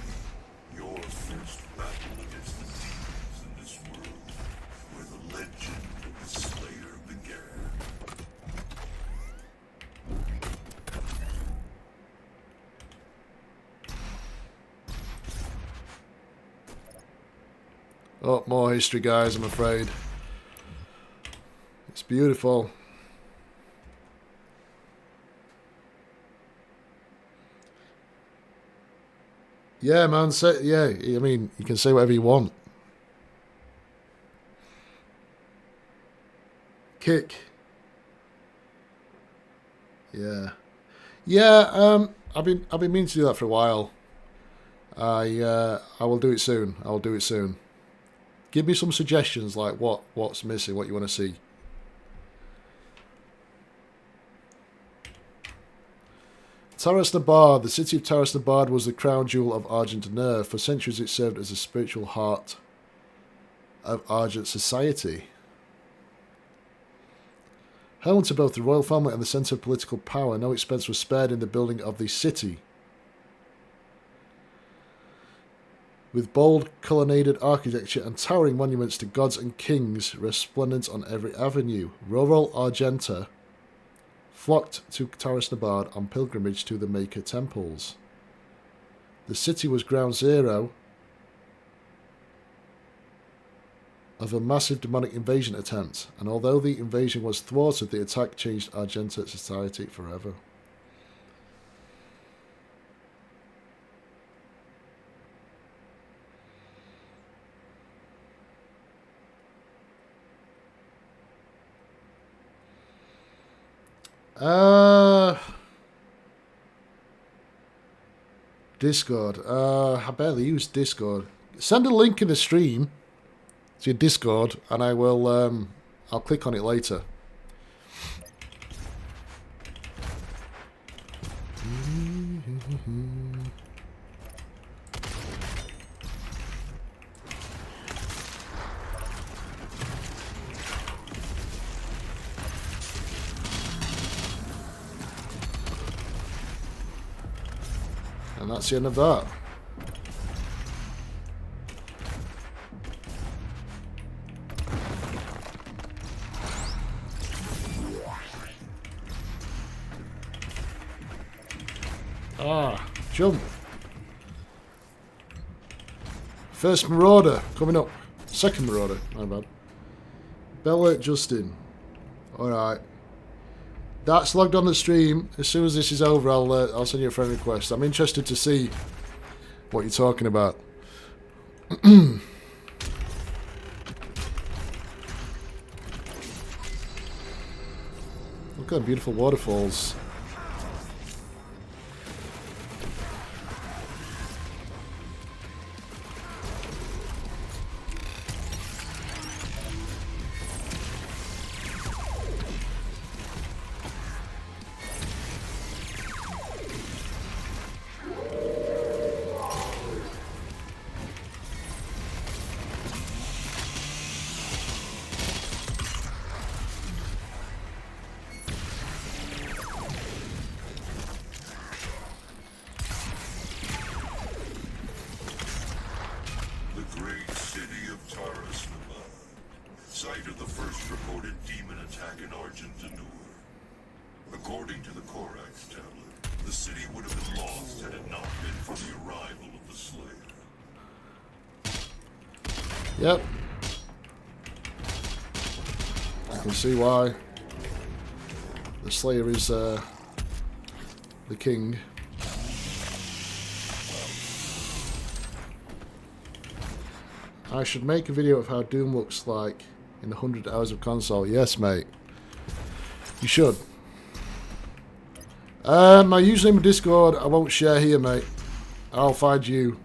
Your first battle against the demons in this world, where the legend of the Slayer began. Oh, more history, guys, I'm afraid. It's beautiful. Yeah, man. Yeah, I mean, you can say whatever you want. Kick. Yeah. Yeah, I've been meaning to do that for a while. I will do it soon. I'll do it soon. Give me some suggestions, like what's missing, what you want to see. Taras Nabard. The city of Taras Nabard was the crown jewel of Argent Nur. For centuries it served as a spiritual heart of Argent society. Home to both the royal family and the centre of political power, no expense was spared in the building of the city. With bold colonnaded architecture and towering monuments to gods and kings resplendent on every avenue, rural Argenta flocked to Taras Nabard on pilgrimage to the Maker temples. The city was ground zero of a massive demonic invasion attempt, and although the invasion was thwarted, the attack changed Argenta society forever. Discord. I barely use Discord. Send a link in the stream to your Discord, and I will. I'll click on it later. And that's the end of that. Jump. First Marauder coming up. Second Marauder, my bad. Bella Justin. Alright. That's logged on the stream. As soon as this is over, I'll send you a friend request. I'm interested to see what you're talking about. Look at beautiful waterfalls. Yep. I can see why. The Slayer is the king. I should make a video of how Doom looks like in 100 hours of console. Yes, mate. You should. My username in Discord, I won't share here, mate. I'll find you.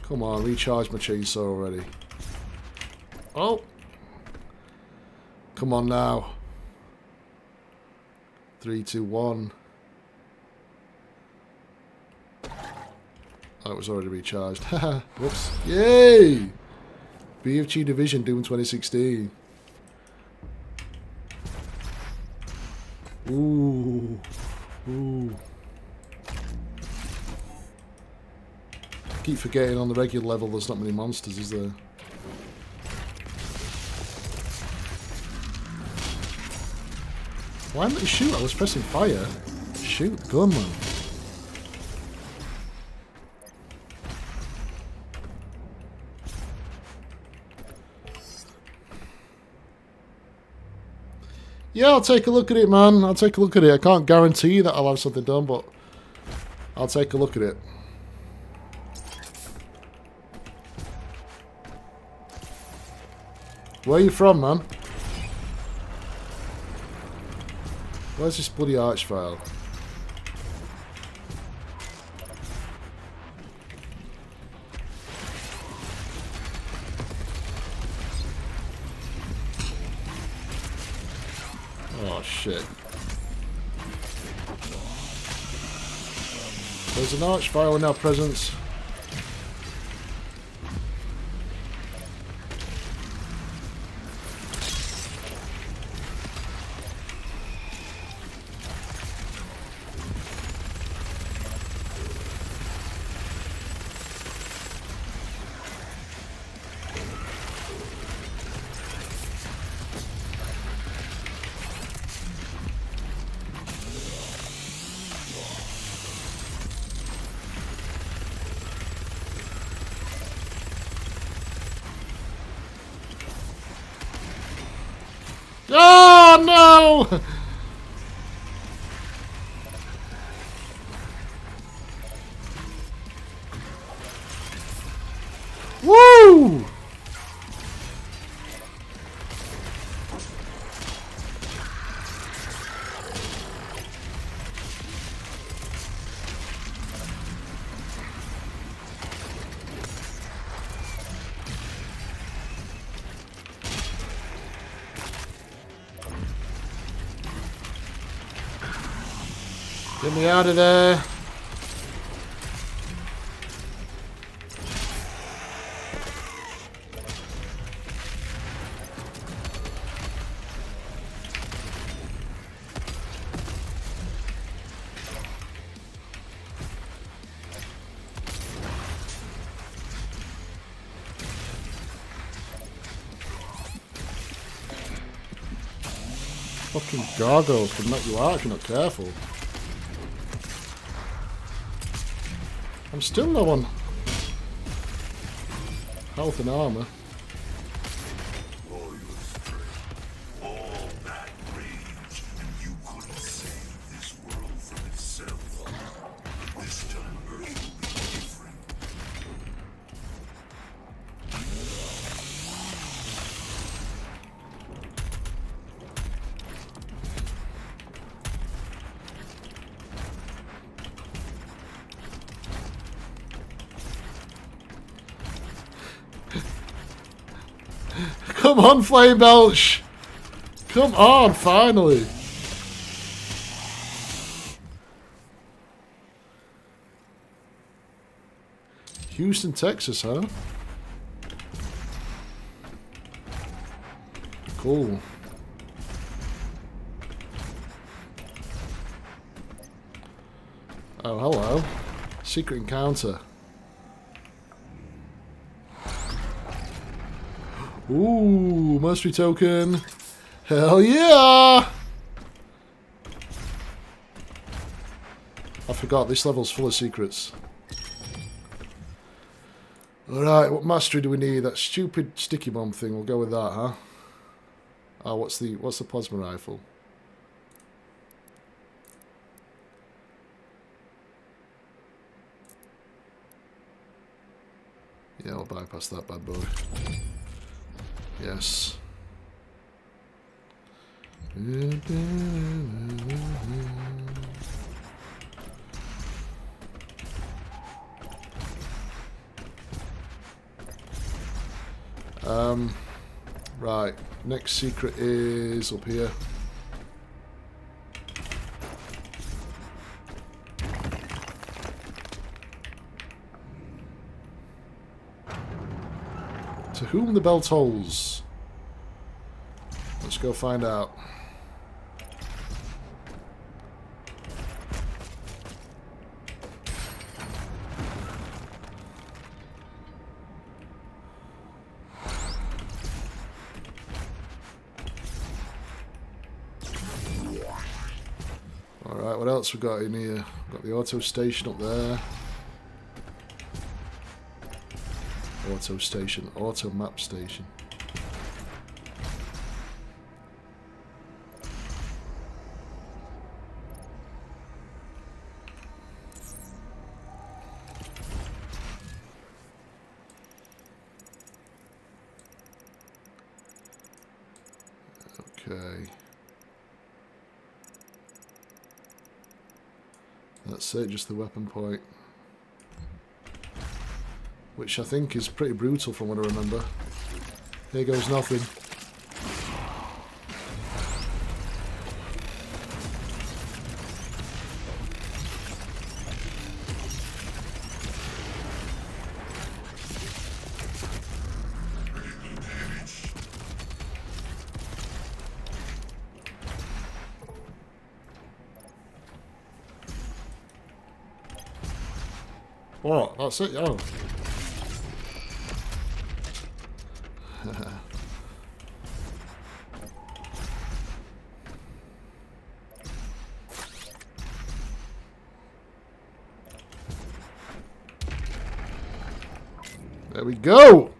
Come on, recharge my chainsaw already. Oh! Come on now. 3, 2, 1. Oh, it was already recharged. Haha. Whoops. Yay! BFG Division Doom 2016. Ooh. Ooh. I keep forgetting on the regular level there's not many monsters, is there? Why didn't he shoot? I was pressing fire. Shoot the gun, man. Yeah, I'll take a look at it, man. I'll take a look at it. I can't guarantee that I'll have something done, but I'll take a look at it. Where are you from, man? Where's this bloody arch file? Oh shit. There's an arch file in our presence. Oh no! Woo! Get me out of there. Fucking gargoyles can knock you out if you're not careful. I'm still low on health and armor. All your strength, all that rage, and you couldn't save this world from itself. But this time Earth will be different. Come on, Flame Belch! Come on, finally! Houston, Texas, huh? Cool. Oh, hello. Secret encounter. Ooh, mastery token. Hell yeah! I forgot this level's full of secrets. Alright, what mastery do we need? That stupid sticky bomb thing, we'll go with that, huh? Oh, what's the plasma rifle? Yeah, I'll bypass that bad boy. Yes. Right. Next secret is up here. To whom the bell tolls? Let's go find out. Alright, what else we got in here? Got the auto station up there. Auto station, auto map station. Okay. That's it, just the weapon point. Which I think is pretty brutal from what I remember. Here goes nothing. What? That's it? Oh. There we go!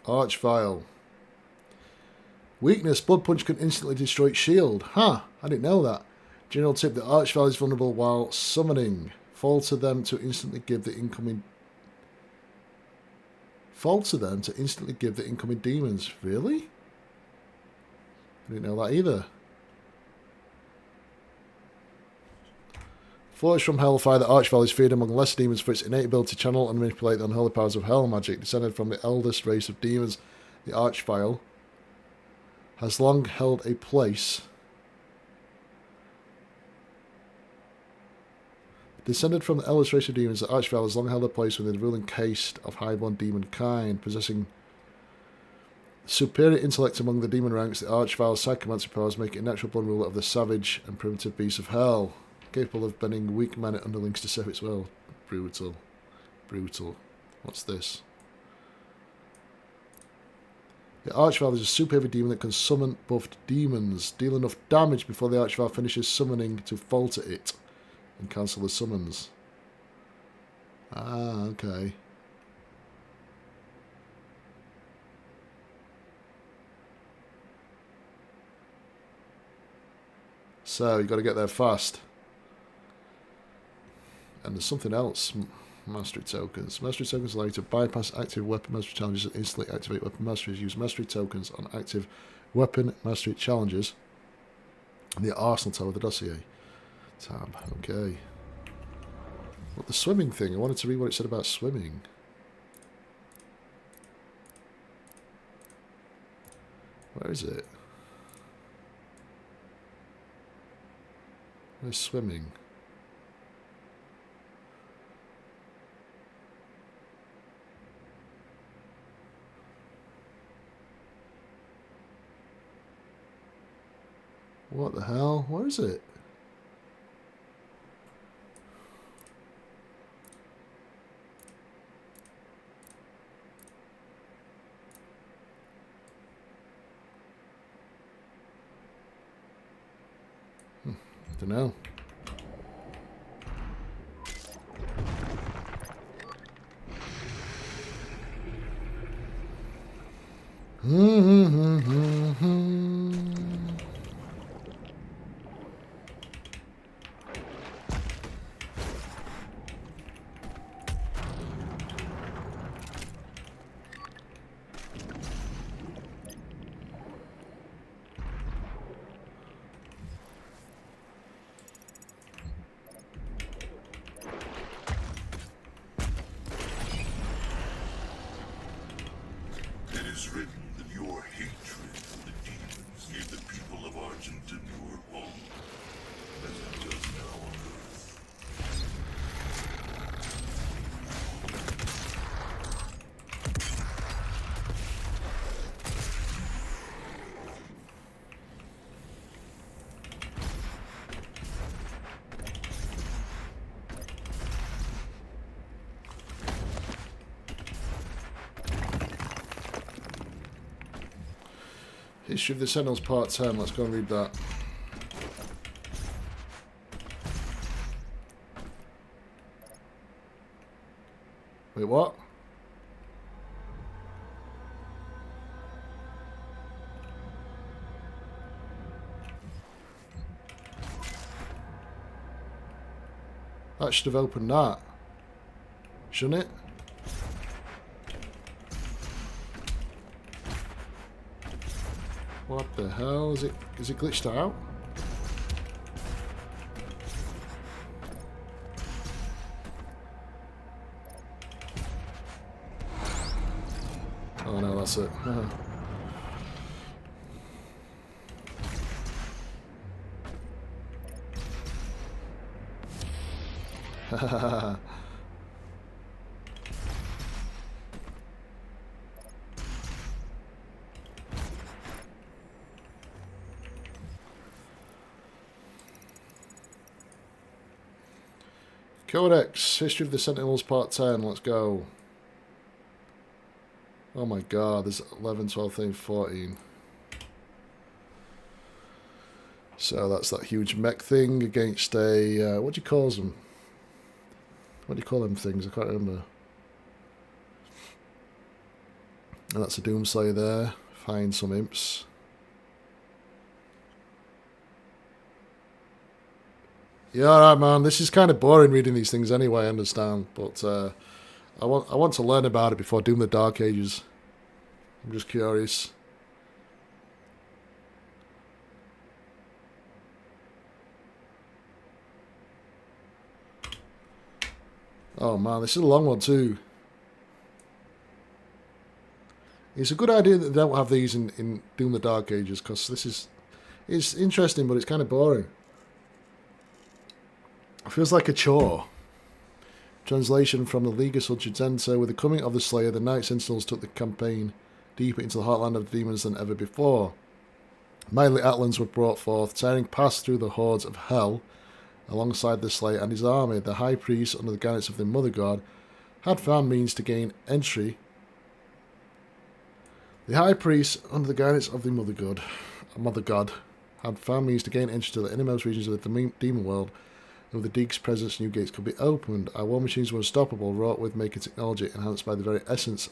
Archvile. Weakness. Blood Punch can instantly destroy its shield. Huh, I didn't know that. General tip, the Archvile is vulnerable while summoning. Falter them to instantly give the incoming demons. Really? I didn't know that either. Flourish from Hellfire, the Archvile is feared among lesser demons for its innate ability to channel and manipulate the unholy powers of hell magic. Descended from the eldest race of demons, the Archvile has long held a place. Descended from the eldest race of demons, the Archvile has long held a place within the ruling caste of highborn demon kind, possessing superior intellect among the demon ranks. The Archvile's psychomancy powers make it a natural born ruler of the savage and primitive beasts of hell, capable of bending weak men and underlings to serve its will. Brutal. Brutal. What's this? The Archvile is a super heavy demon that can summon buffed demons. Deal enough damage before the Archvile finishes summoning to falter it and cancel the summons. Ah, okay. So, you got to get there fast. And there's something else. Mastery tokens. Mastery tokens allow you to bypass active weapon mastery challenges and instantly activate weapon masteries. Use mastery tokens on active weapon mastery challenges in the Arsenal tab of the dossier tab. Okay. What, the swimming thing? I wanted to read what it said about swimming. Where is it? Where's swimming? What the hell? Where is it? Don't know. History of the Sentinels Part 10. Let's go and read that. Wait, what? That should have opened that. Shouldn't it? What the hell? Is it glitched out? Oh no, that's it. Codex, History of the Sentinels Part 10, let's go. Oh my god, there's 11, 12, 13, 14. So that's that huge mech thing against a, what do you call them? What do you call them things? I can't remember. And that's a Doomslayer there. Find some imps. Yeah, alright man, this is kind of boring reading these things anyway, I understand. But I want to learn about it before Doom the Dark Ages. I'm just curious. Oh man, this is a long one too. It's a good idea that they don't have these in Doom the Dark Ages, because it's interesting, but it's kind of boring. It feels like a chore. Translation from the Liga Sulcitenta. With the coming of the Slayer, the Night Sentinels took the campaign deeper into the heartland of the demons than ever before. Mighty Atlands were brought forth, tearing past through the hordes of hell. Alongside the Slayer and his army, the High Priest, under the guidance of the Mother God, had found means to gain entry. The High Priest, under the guidance of the Mother God, had found means to gain entry to the innermost regions of the demon world. And with the Deek's presence, new gates could be opened. Our war machines were unstoppable, wrought with maker technology, enhanced by the very essence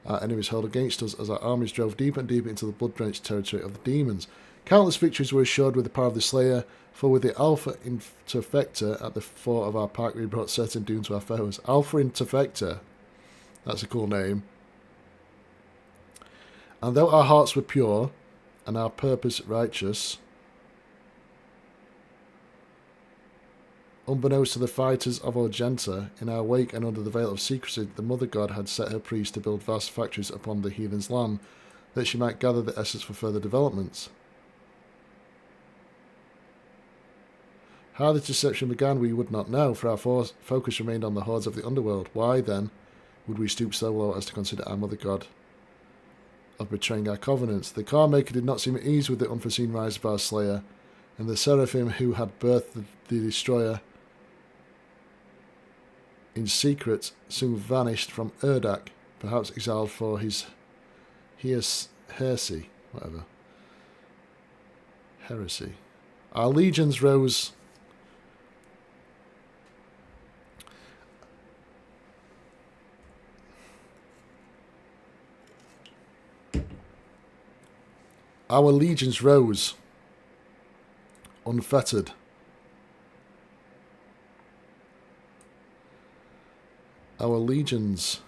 our enemies held against us as our armies drove deeper and deeper into the blood-drenched territory of the demons. Countless victories were assured with the power of the Slayer, for with the Alpha Interfector at the fore of our pack, we brought certain doom to our foes. Alpha Interfector, that's a cool name. And though our hearts were pure, and our purpose righteous, unbeknownst to the fighters of Argenta, in our wake and under the veil of secrecy, the Mother God had set her priests to build vast factories upon the heathen's land, that she might gather the essence for further developments. How this deception began we would not know, for our focus remained on the hordes of the underworld. Why, then, would we stoop so low as to consider our Mother God of betraying our covenants? The Car Maker did not seem at ease with the unforeseen rise of our Slayer, and the Seraphim who had birthed the Destroyer in secret soon vanished from Urdak, perhaps exiled for his heresy. Heresy. Our legions rose. Our legions rose, unfettered. Our legions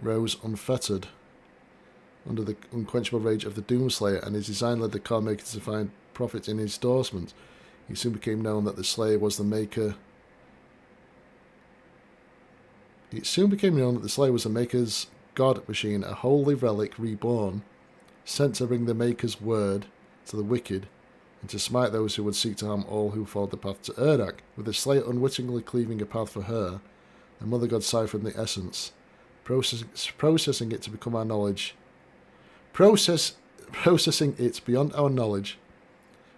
rose unfettered under the unquenchable rage of the Doomslayer, and his design led the Car Maker to find profit in his endorsement. It soon became known that the Slayer was the Maker's God machine, a holy relic reborn, sent to bring the Maker's word to the wicked, and to smite those who would seek to harm all who followed the path to Urdak. With the Slayer unwittingly cleaving a path for her, the Mother God ciphered the essence, processing it to become our knowledge, processing it beyond our knowledge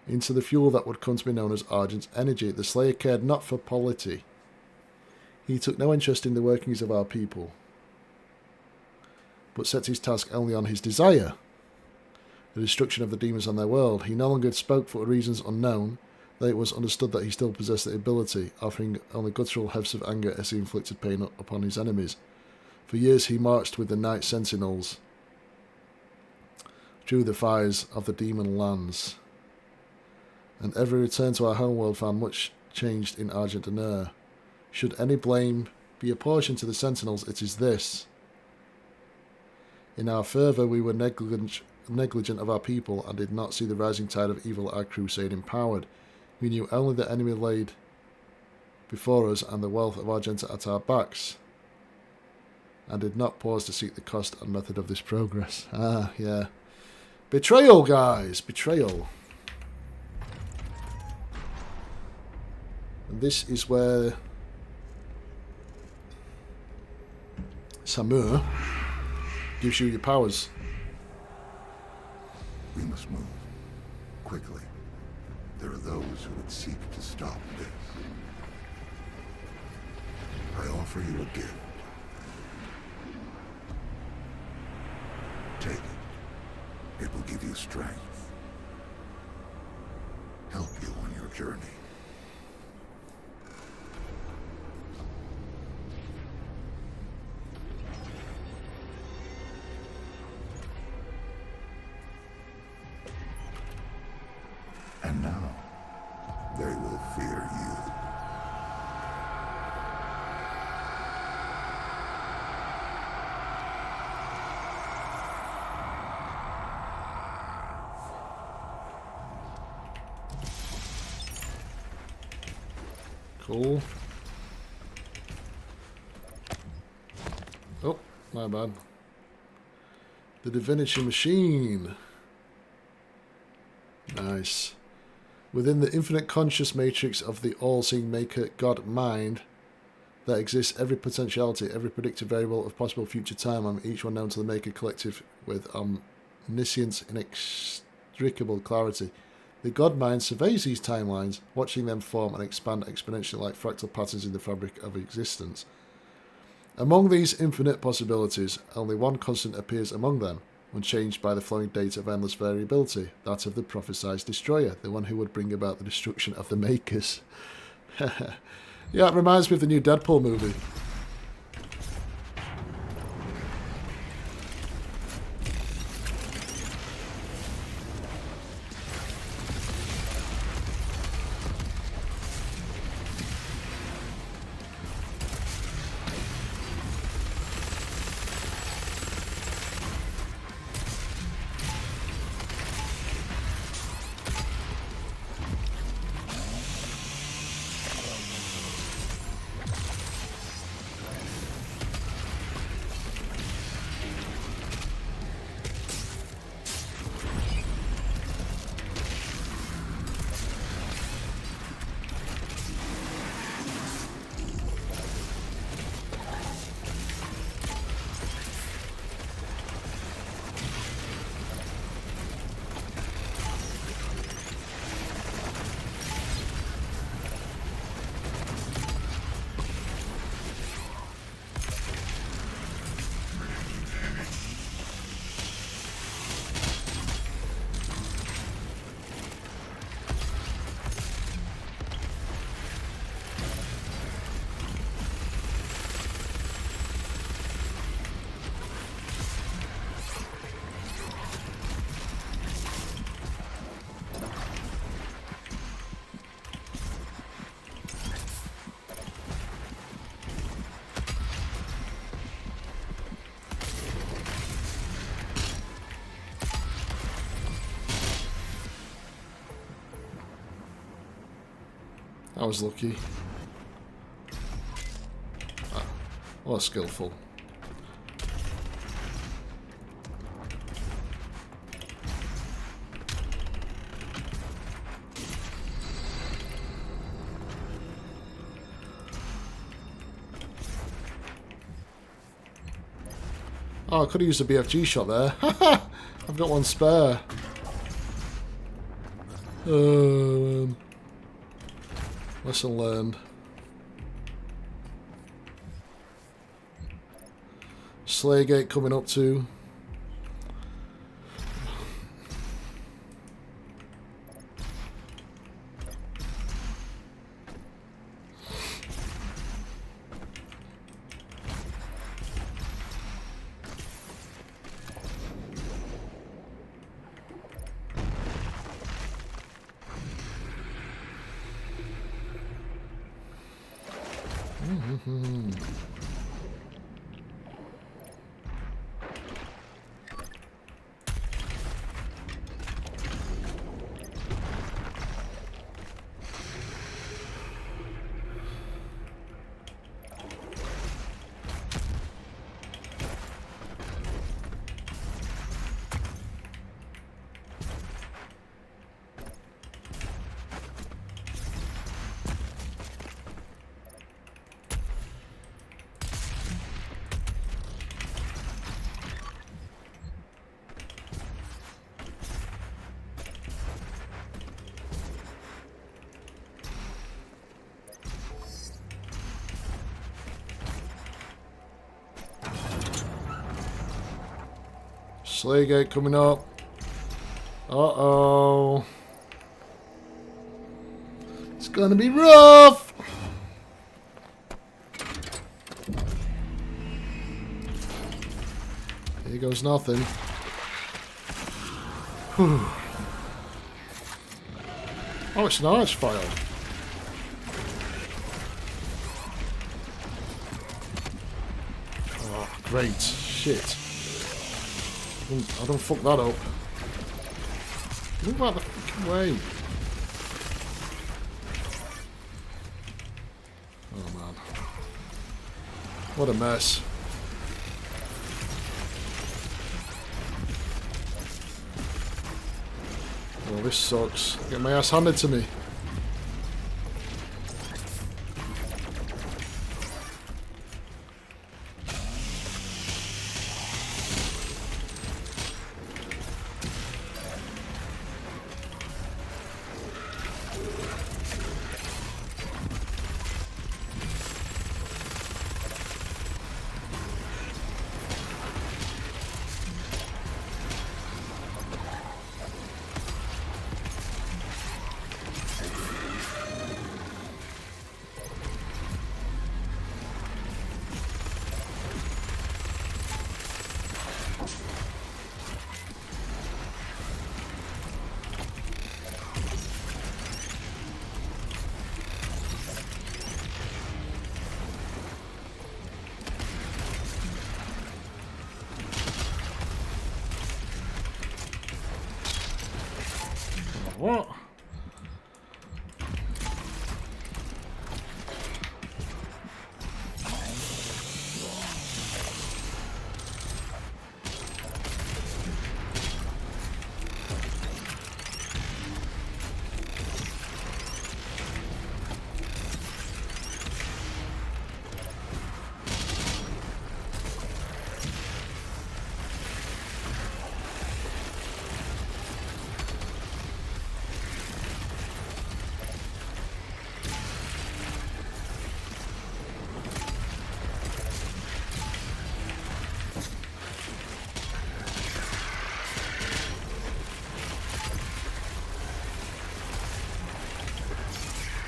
into the fuel that would come to be known as Argent's energy. The Slayer cared not for polity. He took no interest in the workings of our people, but set his task only on his desire, the destruction of the demons on their world. He no longer spoke for reasons unknown, though it was understood that he still possessed the ability, offering only guttural hefts of anger as he inflicted pain upon his enemies. For years he marched with the night sentinels through the fires of the demon lands, and every return to our homeworld found much changed in Argent Nur. Should any blame be apportioned to the sentinels, it is this. In our fervour we were negligent of our people, and did not see the rising tide of evil our crusade empowered. We knew only the enemy laid before us and the wealth of Argenta at our backs, and did not pause to seek the cost and method of this progress. Ah, yeah. Betrayal, guys! Betrayal. And this is where Samur gives you your powers. We must move. Quickly. There are those who would seek to stop this. I offer you a gift. Take it. It will give you strength. Help you on your journey. And now, they will fear you. Cool. Oh, my bad. The Divinity Machine. Nice. Within the infinite conscious matrix of the all-seeing maker God mind, there exists every potentiality, every predicted variable of possible future time, and each one known to the maker collective with omniscience inextricable clarity. The God mind surveys these timelines, watching them form and expand exponentially like fractal patterns in the fabric of existence. Among these infinite possibilities, only one constant appears among them, unchanged by the flowing data of endless variability, that of the prophesied destroyer, the one who would bring about the destruction of the makers. Yeah, it reminds me of the new Deadpool movie. I was lucky. Ah, well, skillful. Oh, I could have used a BFG shot there. I've got one spare. Lesson learned. Slaygate coming up too. Slaygate coming up. Uh-oh. It's gonna be rough. Here goes nothing. Whew. Oh, it's an archvile. Oh, great. Shit. I don't fuck that up. Move out the fucking way. Oh man. What a mess. Oh, this sucks. Get my ass handed to me. What?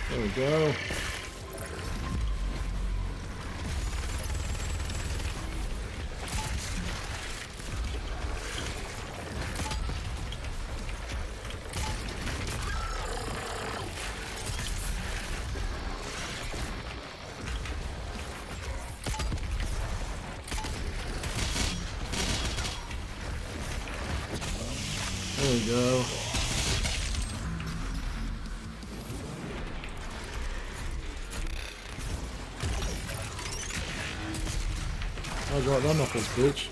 There we go. There we go. I got that knuckles, bitch.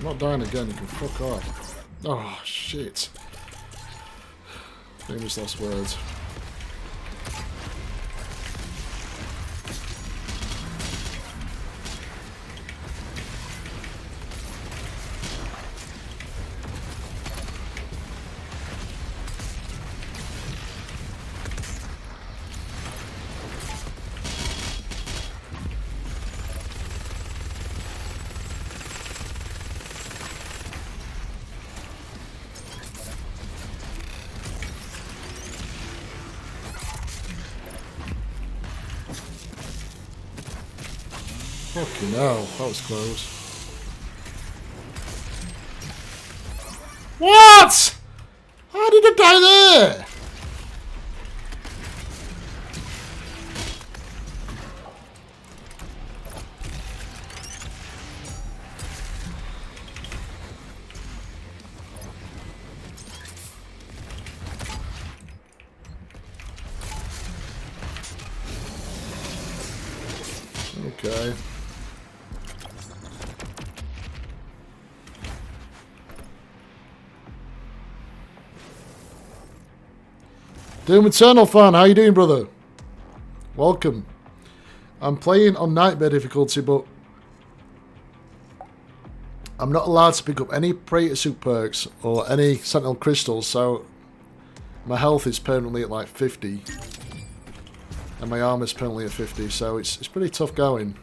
I'm not dying again, you can fuck off. Oh, shit. Famous last words. Fucking hell, that was close. What? How did I die there? Okay. Doom Eternal fan, how you doing, brother? Welcome. I'm playing on nightmare difficulty, but I'm not allowed to pick up any Praetor Suit perks or any Sentinel crystals, so my health is permanently at like 50, and my armor's permanently at 50, so it's pretty tough going.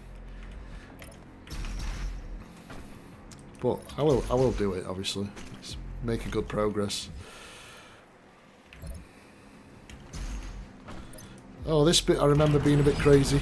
But I will do it, obviously. It's making good progress. Oh, this bit I remember being a bit crazy.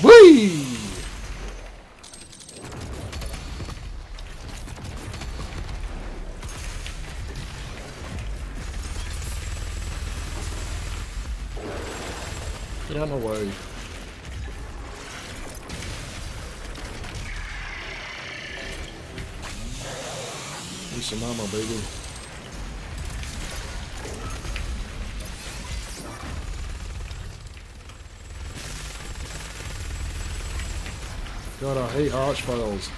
Whee! Get out of my way. Need some ammo, baby. God, I hate archviles.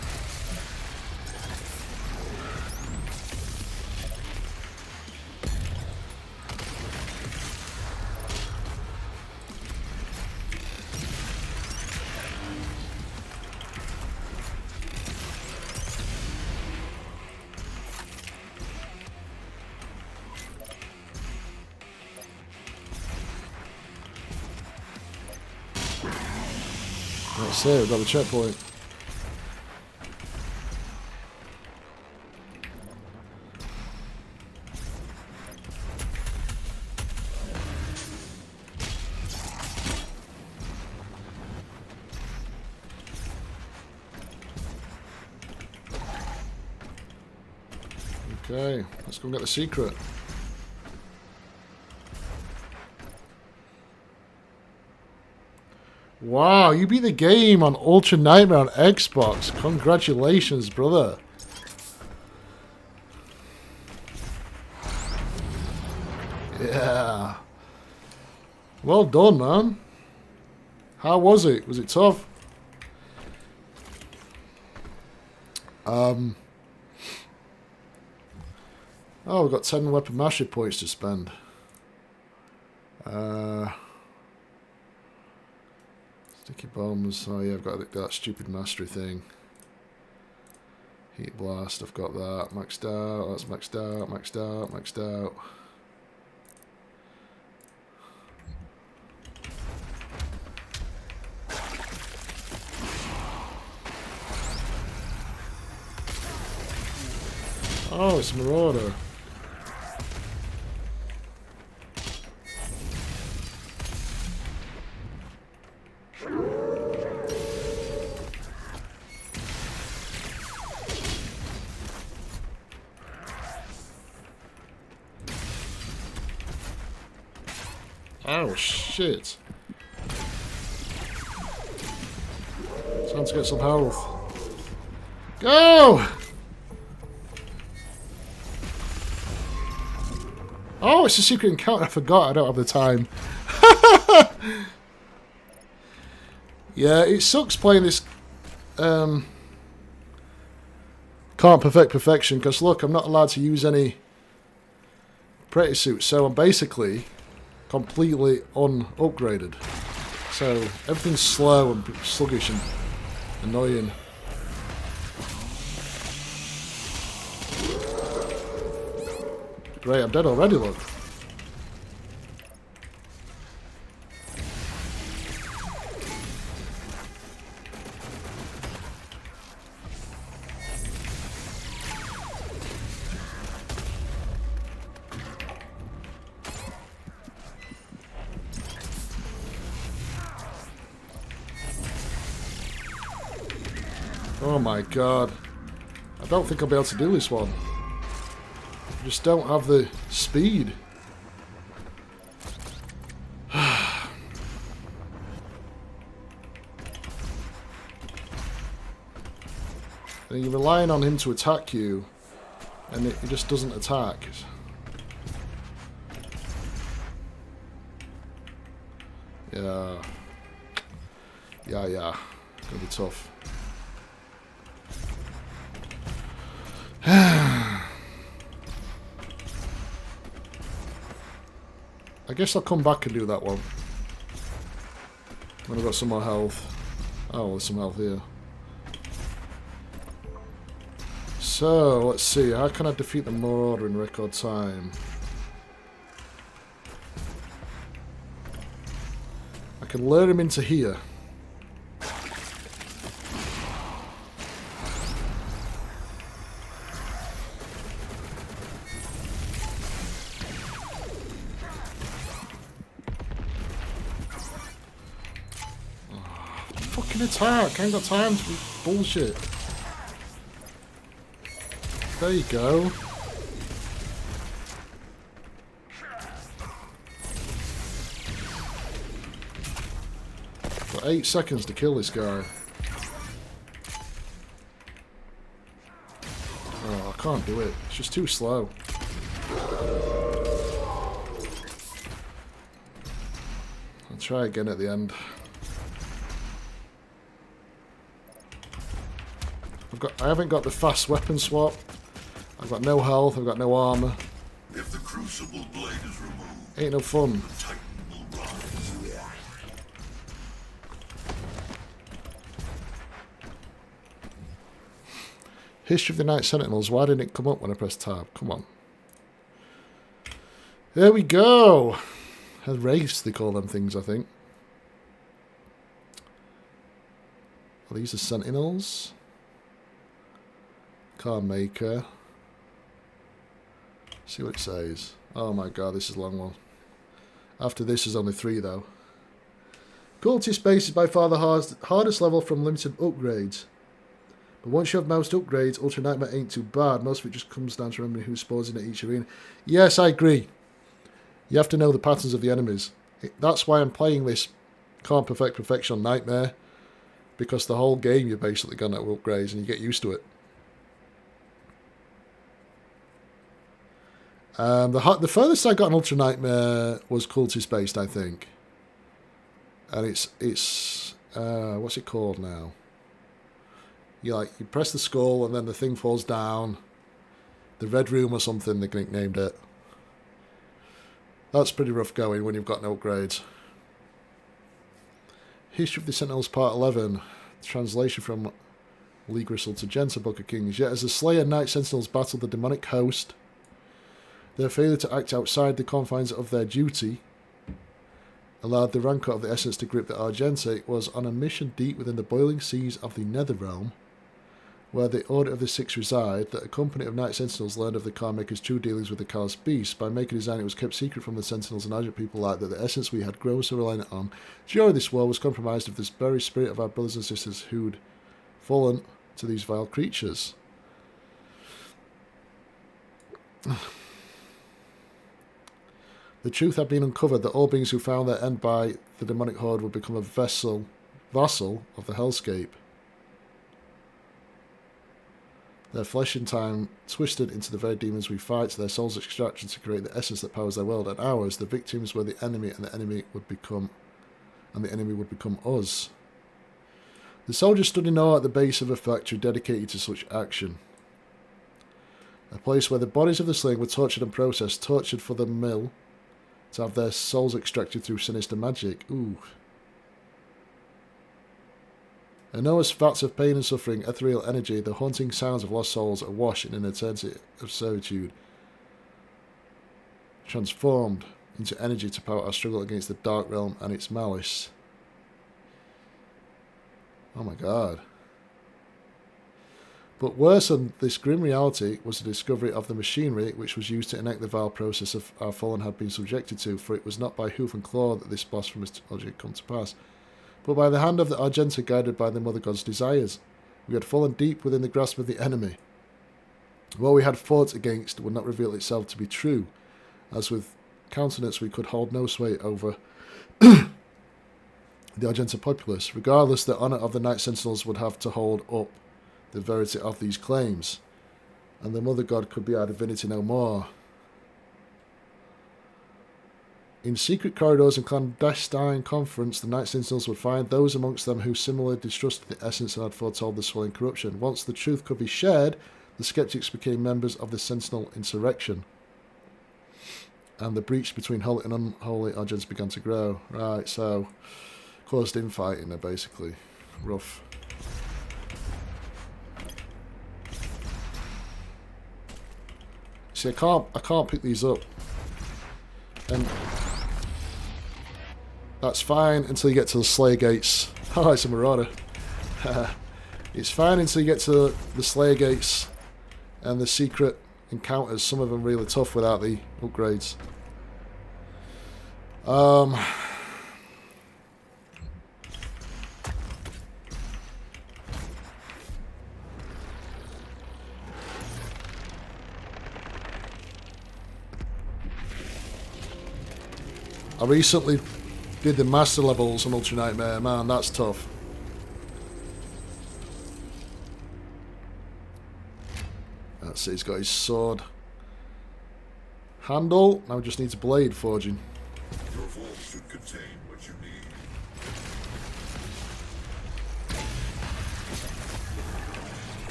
That's it, we've got the checkpoint. Okay, let's go and get the secret. Wow, you beat the game on Ultra Nightmare on Xbox. Congratulations, brother. Yeah. Well done, man. How was it? Was it tough? Oh, we've got 10 weapon mastery points to spend. Sticky bombs. Oh yeah, I've got that stupid mastery thing. Heat blast. I've got that maxed out. That's maxed out. Maxed out. Maxed out. Oh, it's Marauder. Oh, shit. Time to get some health. Go! Oh, it's a secret encounter. I forgot. I don't have the time. Yeah, it sucks playing this. Can't perfect perfection because look, I'm not allowed to use any pretty suits, so I'm basically completely unupgraded. So everything's slow and sluggish and annoying. Great, I'm dead already, look. Oh my god. I don't think I'll be able to do this one. I just don't have the speed. And you're relying on him to attack you, and it just doesn't attack. Yeah. Yeah. It's gonna be tough. I guess I'll come back and do that one. When I've got some more health. Oh, there's some health here. So, let's see. How can I defeat the Marauder in record time? I can lure him into here. Fucking attack! I ain't got time to be bullshit. There you go. Got 8 seconds to kill this guy. Oh, I can't do it. It's just too slow. I'll try again at the end. I haven't got the fast weapon swap. I've got no health, I've got no armor. If the crucible blade is removed, ain't no fun. the Titan will rise. History of the Night Sentinels. Why didn't it come up when I pressed tab? Come on. There we go. A race, they call them things, I think. Are these the Sentinels? Car maker. See what it says. Oh my god, this is a long one. After this is only 3 though. Cruelty Space is by far the hardest level from limited upgrades. But once you have most upgrades, Ultra Nightmare ain't too bad. Most of it just comes down to remembering who spawns in at each arena. Yes, I agree. You have to know the patterns of the enemies. That's why I'm playing this Can't Perfect Perfection on Nightmare. Because the whole game you're basically going to upgrades and you get used to it. The furthest I got in Ultra Nightmare was Cultist based, I think. And it's what's it called now? You press the skull and then the thing falls down. The Red Room or something they named it. That's pretty rough going when you've got no upgrades. History of the Sentinels Part 11. Translation from Lee Gristle to Genta Book of Kings. Yet as the Slayer Night Sentinels battled the demonic host, their failure to act outside the confines of their duty allowed the rancor of the Essence to grip the Argenta. Was on a mission deep within the boiling seas of the Netherrealm, where the Order of the Six reside, that a company of Night Sentinels learned of the Carmaker's true dealings with the Callous Beast. By making design, it was kept secret from the Sentinels and Argent people like that the Essence we had grown so reliant on during this war was compromised of this very spirit of our brothers and sisters who'd fallen to these vile creatures. The truth had been uncovered that all beings who found their end by the demonic horde would become a vassal of the hellscape. Their flesh in time twisted into the very demons we fight, their souls extracted to create the essence that powers their world and ours. The victims were the enemy, and the enemy would become us. The soldiers stood in awe at the base of a factory dedicated to such action. A place where the bodies of the slain were tortured and processed, tortured for the mill, to have their souls extracted through sinister magic. Ooh. Enormous vats of pain and suffering, ethereal energy, the haunting sounds of lost souls awash in an eternity of servitude. Transformed into energy to power our struggle against the dark realm and its malice. Oh my god. But worse than this grim reality was the discovery of the machinery which was used to enact the vile process of our fallen had been subjected to, for it was not by hoof and claw that this blasphemous technology had come to pass, but by the hand of the Argenta guided by the Mother God's desires. We had fallen deep within the grasp of the enemy. What we had fought against would not reveal itself to be true, as with countenance we could hold no sway over the Argenta populace. Regardless, the honour of the Night Sentinels would have to hold up the verity of these claims, and the Mother God could be our divinity no more. In secret corridors and clandestine conference, the Night Sentinels would find those amongst them who similarly distrusted the essence and had foretold the swelling corruption. Once the truth could be shared, the skeptics became members of the Sentinel insurrection, and the breach between holy and unholy Argents began to grow. Right, so closed in fighting there, basically. Rough. See, I can't pick these up, and that's fine until you get to the Slayer Gates. Oh, it's a Marauder. It's fine until you get to the Slayer Gates and the secret encounters. Some of them really tough without the upgrades. I recently did the master levels on Ultra Nightmare. Man, that's tough. That's it, he's got his sword handle. Now we just need blade forging. Your vault should contain what you need.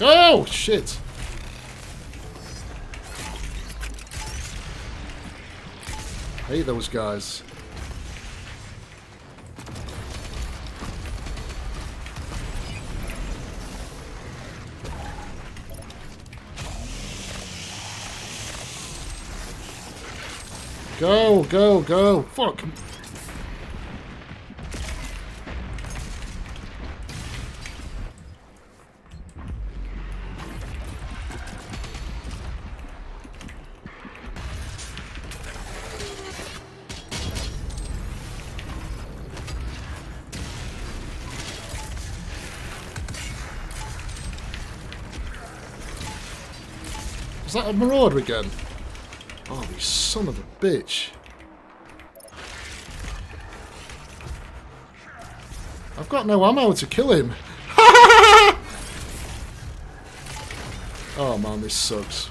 Oh, shit! I hate those guys. Go, go, go! Fuck! Is that a Marauder again? Oh, you son of a bitch. I've got no ammo to kill him. Oh man, this sucks.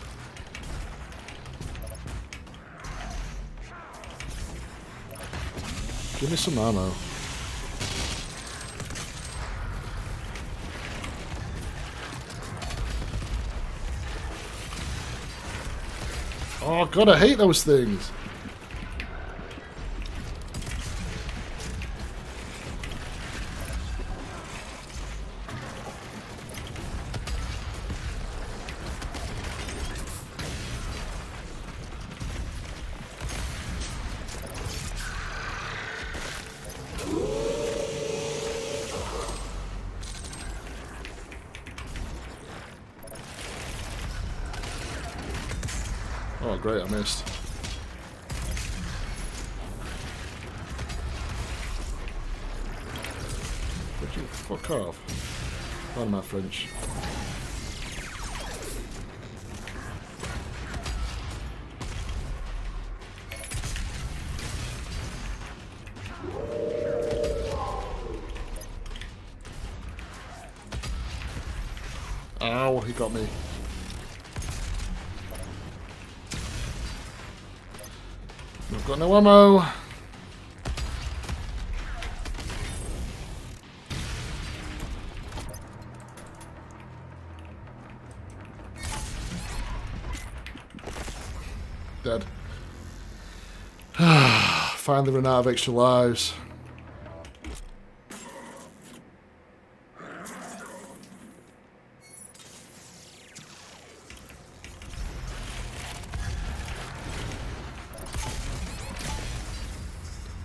Give me some ammo. Oh god, I hate those things. Oh great, I missed. Would you fuck off? Pardon my French. Ow, he got me. I've got no ammo. Dead. Finally run out of extra lives.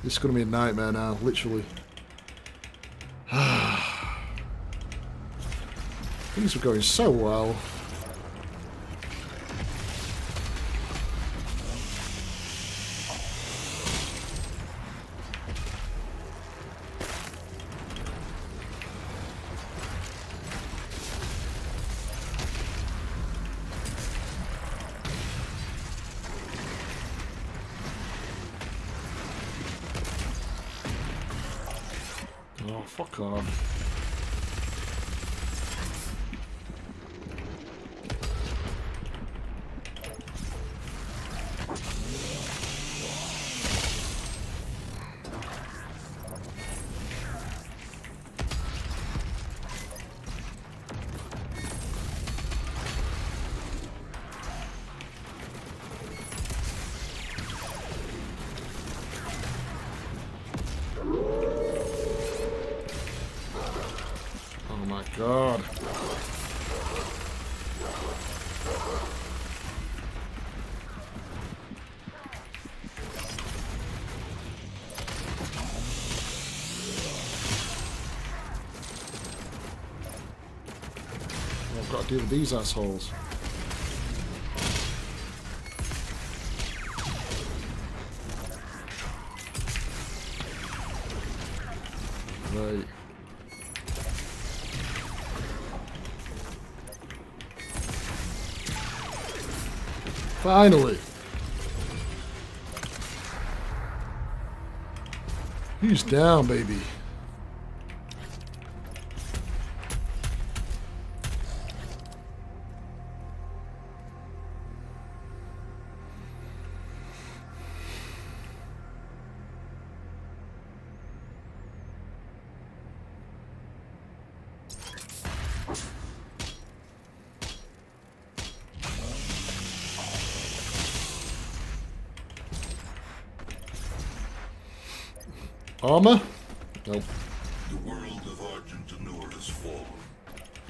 This is going to be a nightmare now, literally. Things were going so well. Oh, fuck off. Oh my god. I've got to deal with these assholes. Right. Finally. He's down, baby. Armor? Nope. The world of Argentanur has fallen.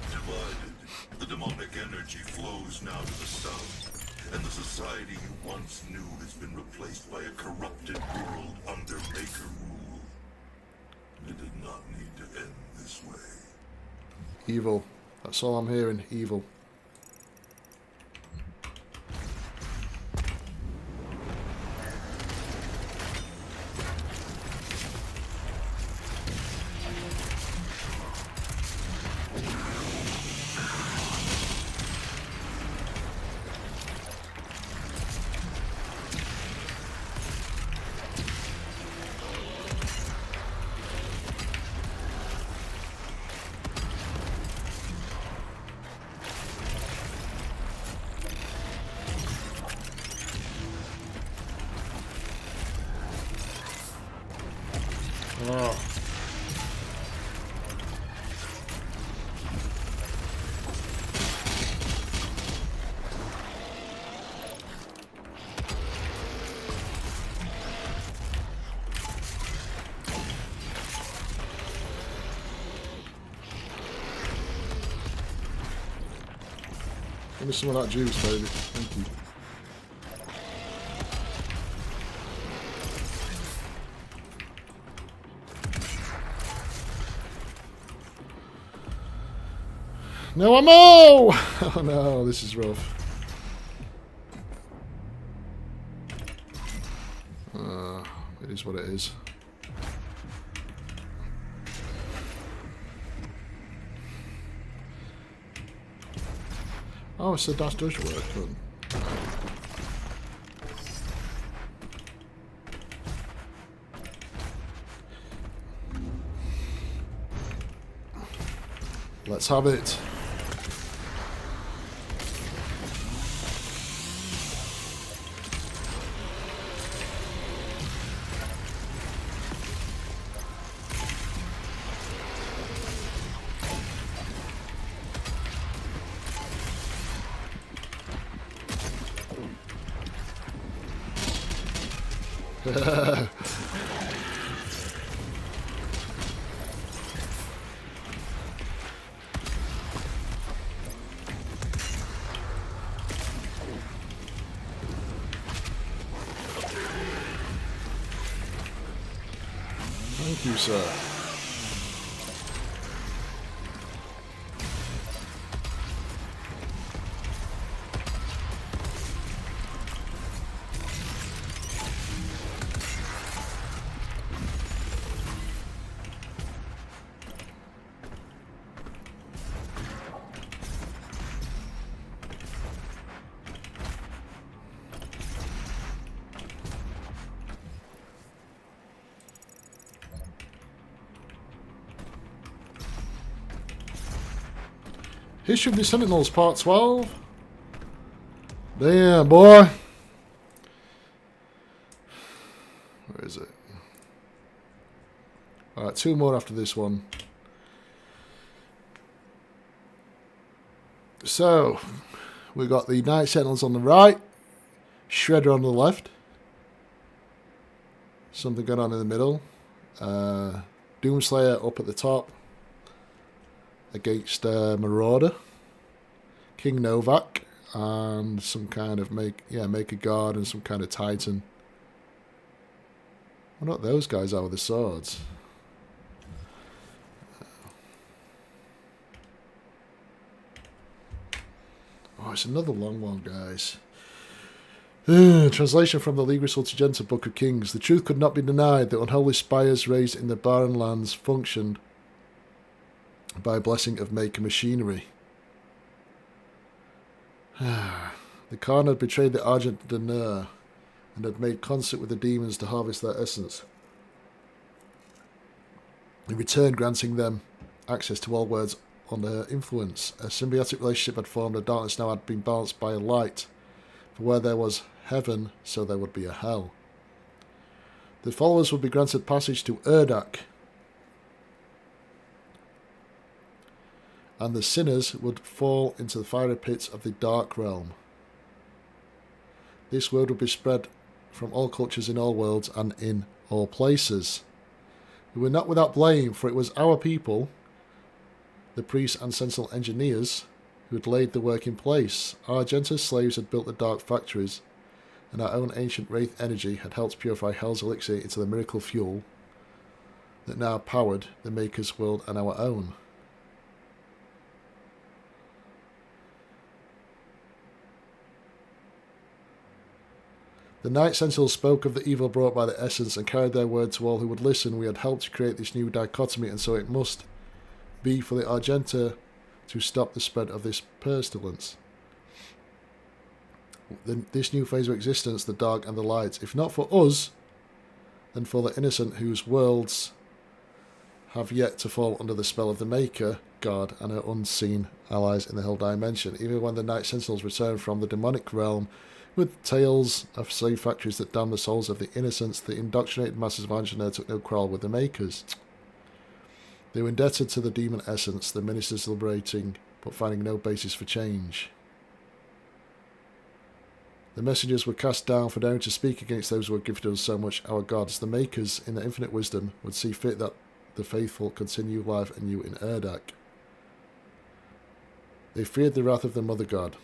Divided, the demonic energy flows now to the south, and the society you once knew has been replaced by a corrupted world under Maker rule. It did not need to end this way. Evil. That's all I'm hearing. Evil. Oh. Give me some of that juice, baby. Thank you. No ammo! Oh no, this is rough. It is what it is. Oh, so that does work. Good. Let's have it. Thank you, sir. History of the Sentinels, Part 12. Damn, boy. Where is it? Alright, 2 more after this one. So, we got the Night Sentinels on the right, Shredder on the left. Something going on in the middle. Doomslayer up at the top against Marauder, King Novak, and some kind of make a guard and some kind of Titan. What about those guys are with the swords? Oh, it's another long one, guys. Translation from the Liga Septuaginta Book of Kings. The truth could not be denied that unholy spires raised in the barren lands functioned by a blessing of maker machinery. The Khan had betrayed the Argent de Nur and had made concert with the demons to harvest their essence, in return granting them access to all worlds under her influence. A symbiotic relationship had formed, and darkness now had been balanced by a light. For where there was heaven, so there would be a hell. The followers would be granted passage to Urdak, and the sinners would fall into the fiery pits of the dark realm. This word would be spread from all cultures in all worlds and in all places. We were not without blame, for it was our people, the priests and sentinel engineers, who had laid the work in place. Our Argenta slaves had built the dark factories, and our own ancient wraith energy had helped purify Hell's elixir into the miracle fuel that now powered the Maker's world and our own. The Night Sentinels spoke of the evil brought by the essence and carried their word to all who would listen. We had helped to create this new dichotomy, and so it must be for the Argenta to stop the spread of this pestilence. This new phase of existence, the dark and the light, if not for us, then for the innocent whose worlds have yet to fall under the spell of the Maker, God, and her unseen allies in the Hell Dimension. Even when the Night Sentinels return from the demonic realm with tales of slave factories that damn the souls of the innocents, the indoctrinated masses of Argentina took no quarrel with the Makers. They were indebted to the demon essence, the ministers liberating, but finding no basis for change. The messengers were cast down for daring to speak against those who had gifted us so much, our gods. The Makers, in their infinite wisdom, would see fit that the faithful continue life anew in Urdak. They feared the wrath of the Mother God.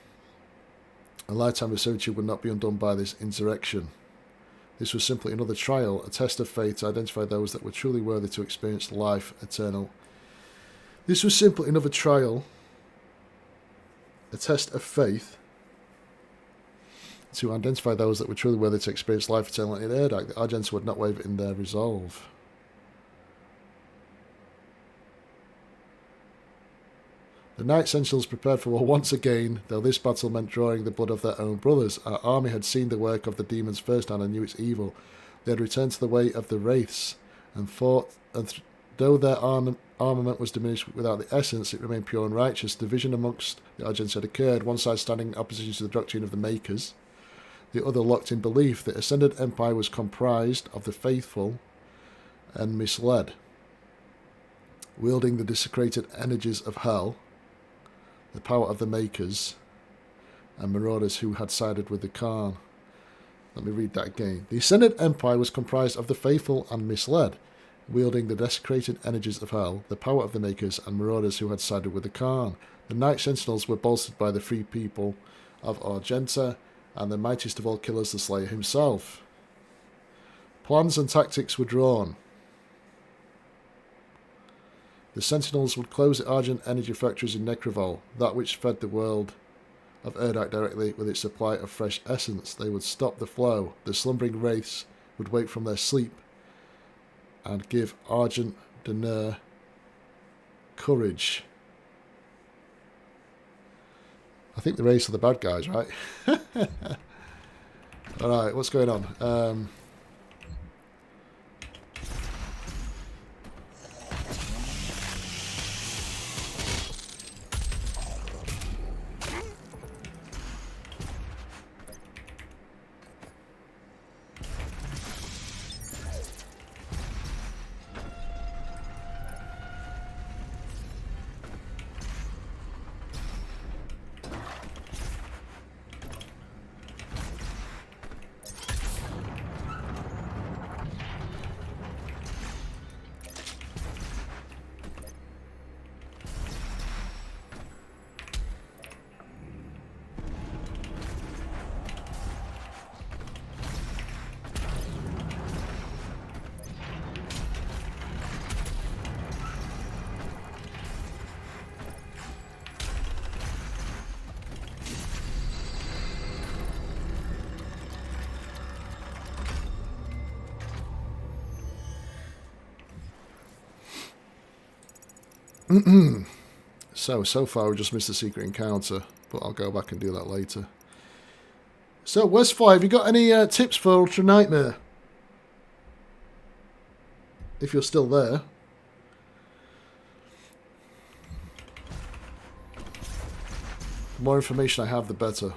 A lifetime of servitude would not be undone by this insurrection. This was simply another trial, a test of faith to identify those that were truly worthy to experience life eternal. This was simply another trial, a test of faith to identify those that were truly worthy to experience life eternal in Urdak. The Argents would not waver in their resolve. The Night Sentinels prepared for war once again, though this battle meant drawing the blood of their own brothers. Our army had seen the work of the demons firsthand and knew its evil. They had returned to the way of the wraiths, and fought, though their armament was diminished without the essence, it remained pure and righteous. Division amongst the Argents had occurred, one side standing in opposition to the doctrine of the Makers, the other locked in belief. The Ascended Empire was comprised of the faithful and misled, wielding the desecrated energies of hell, the power of the Makers, and marauders who had sided with the Khan. Let me read that again. The Ascended Empire was comprised of the faithful and misled, wielding the desecrated energies of hell, the power of the Makers, and marauders who had sided with the Khan. The Night Sentinels were bolstered by the free people of Argenta, and the mightiest of all killers, the Slayer himself. Plans and tactics were drawn. The Sentinels would close the Argent energy factories in Necrovol, that which fed the world of Urdak directly with its supply of fresh essence. They would stop the flow. The slumbering wraiths would wake from their sleep and give Argent Daner courage. I think the wraiths are the bad guys, right? Alright, what's going on? So far we just missed the secret encounter, but I'll go back and do that later. So, Westfly, have you got any tips for Ultra Nightmare? If you're still there. The more information I have, the better.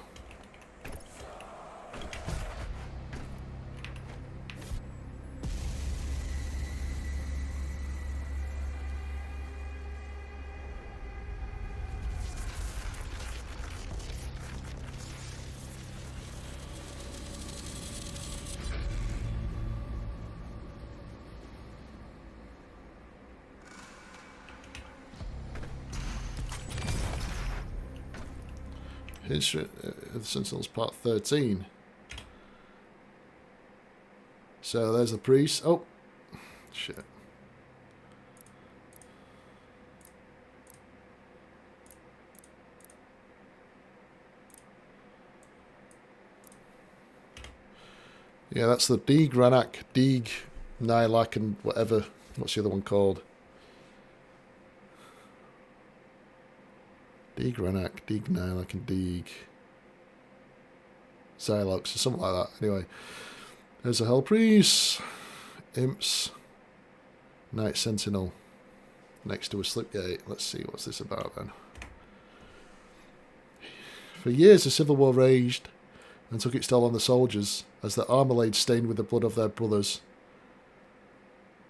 History of the Sentinels Part 13. So there's the priest. Oh, shit. Yeah, that's the Deeg Ranak, Deeg Nylak, and whatever. What's the other one called? Deeg Ranak, Deeg Nylak, and Deeg Xylox, or something like that. Anyway, there's a Hell Priest, Imps, Night Sentinel, next to a Slipgate. Let's see, what's this about then? For years, the Civil War raged and took its toll on the soldiers as their armour laid stained with the blood of their brothers.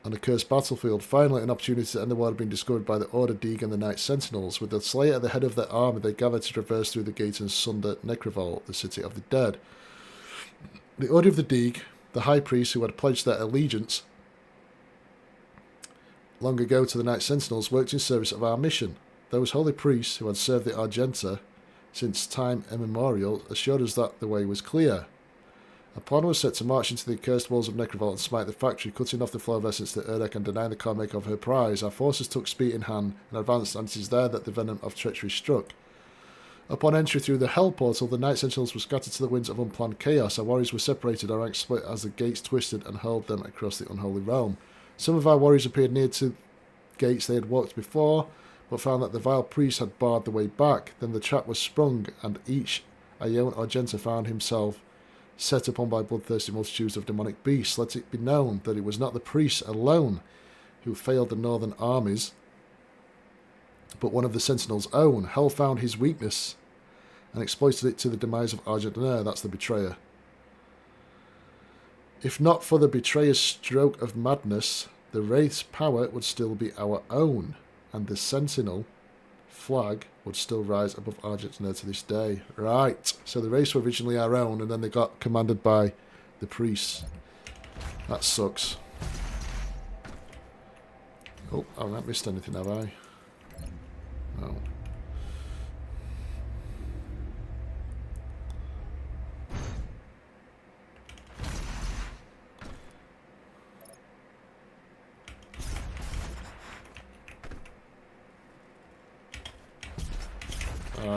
On a cursed battlefield, finally an opportunity to end the war had been discovered by the Order Deeg and the Night Sentinels. With the Slayer at the head of their army, they gathered to traverse through the gate and sunder Necrovol, the city of the dead. The Order of the Deeg, the High Priest who had pledged their allegiance long ago to the Night Sentinels, worked in service of our mission. Those holy priests who had served the Argenta since time immemorial assured us that the way was clear. A plan was set to march into the accursed walls of Necrovol and smite the factory, cutting off the flow of essence to Urdak and denying the carmaker of her prize. Our forces took speed in hand and advanced, and it is there that the venom of treachery struck. Upon entry through the Hell Portal, the Night Sentinels were scattered to the winds of unplanned chaos. Our warriors were separated, our ranks split as the gates twisted and hurled them across the unholy realm. Some of our warriors appeared near to gates they had walked before, but found that the vile priest had barred the way back. Then the trap was sprung, and each Ion Argenta found himself set upon by bloodthirsty multitudes of demonic beasts. Let it be known that it was not the priests alone who failed the northern armies, but one of the Sentinels' own. Hell found his weakness and exploited it to the demise of Argent Daner. That's the betrayer. If not for the betrayer's stroke of madness, the Wraith's power would still be our own, and the Sentinel flag would still rise above Argent Daner to this day. Right, so the Wraiths were originally our own, and then they got commanded by the priests. That sucks. Oh, I haven't missed anything, have I? No.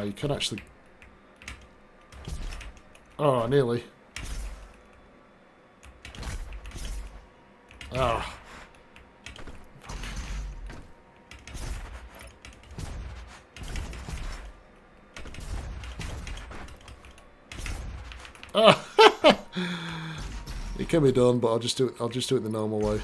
You can actually... Oh, nearly. Ah. Ah. It can be done, but I'll just do it. I'll just do it the normal way.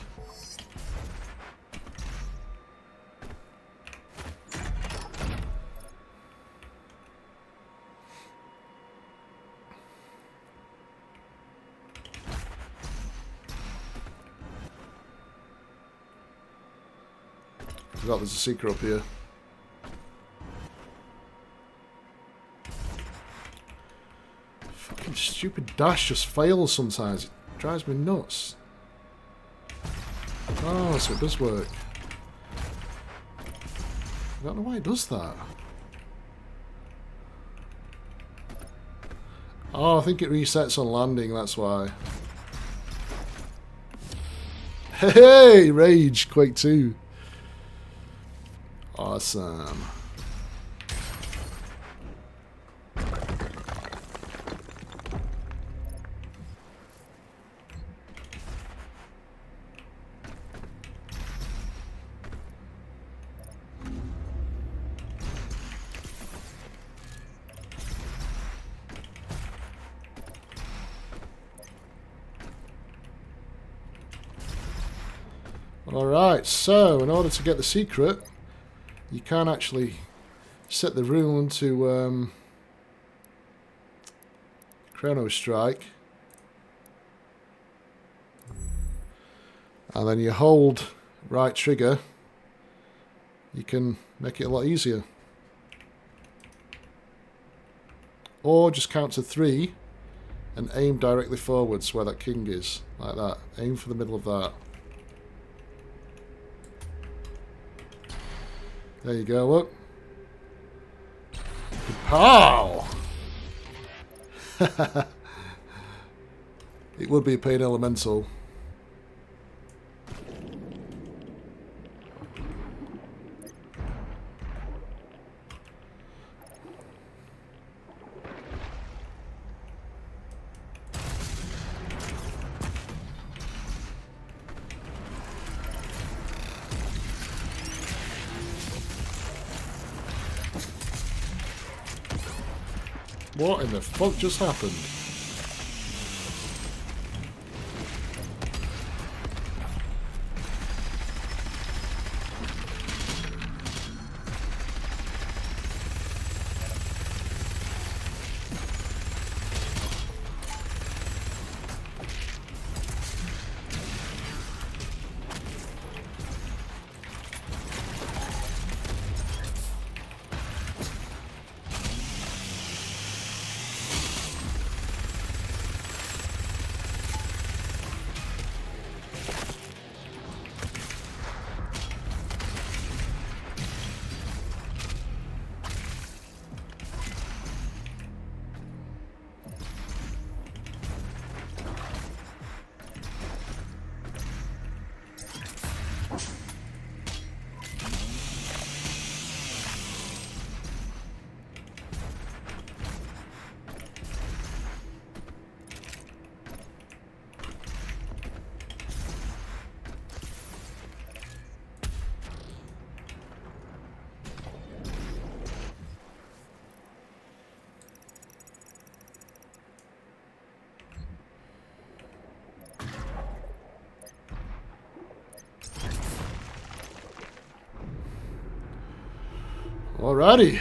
I forgot there's a secret up here. Fucking stupid dash just fails sometimes. It drives me nuts. Oh, so it does work. I don't know why it does that. Oh, I think it resets on landing, that's why. Hey! Rage! Quake 2. Awesome. Alright, so in order to get the secret, you can actually set the rune to Chrono Strike, and then you hold right trigger. You can make it a lot easier, or just count to 3 and aim directly forwards where that king is, like that. Aim for the middle of that. There you go, look. Pow! It would be a pain elemental. What in the fuck just happened? Alrighty.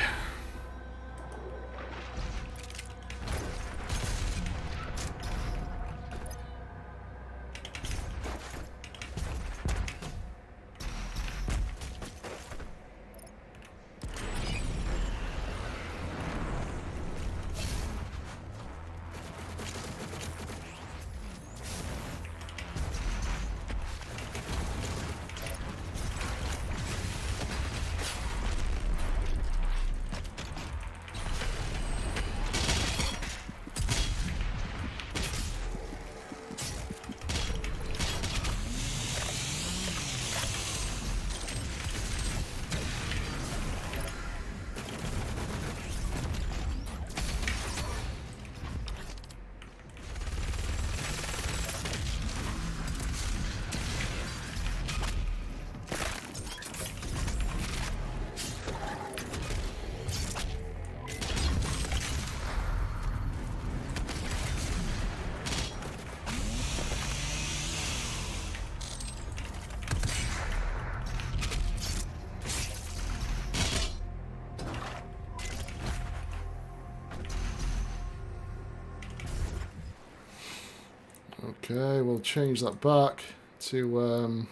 Okay, we'll change that back to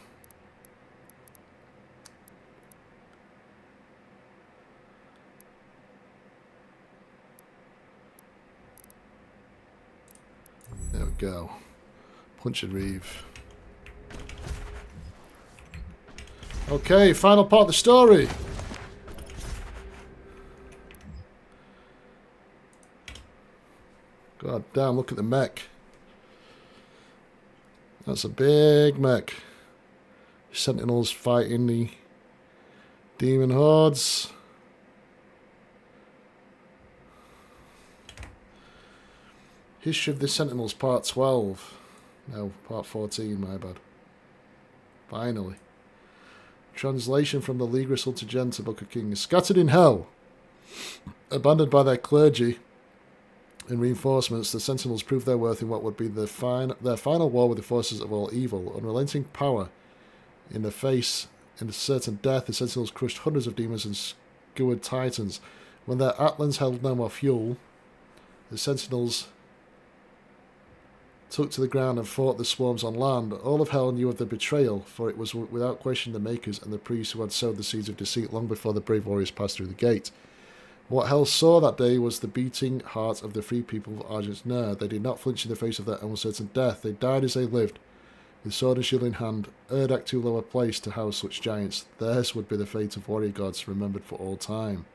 there we go. Punch and Reeve. Okay, final part of the story. God damn, look at the mech. That's a big mech. Sentinels fighting the demon hordes. History of the Sentinels, Part 12. No, Part 14, my bad. Finally. Translation from the Liga Sultagenta, Book of Kings. Scattered in hell, abandoned by their clergy and reinforcements, the Sentinels proved their worth in what would be their final war with the forces of all evil. Unrelenting power in the face, in certain death, the Sentinels crushed hundreds of demons and skewered titans. When their Atlans held no more fuel, the Sentinels took to the ground and fought the swarms on land. All of hell knew of the betrayal, for it was without question the makers and the priests who had sowed the seeds of deceit long before the brave warriors passed through the gate. What hell saw that day was the beating heart of the free people of Argent Ner. They did not flinch in the face of their own certain death. They died as they lived, with sword and shield in hand. Urdak too low a place to house such giants. Theirs would be the fate of warrior gods, remembered for all time.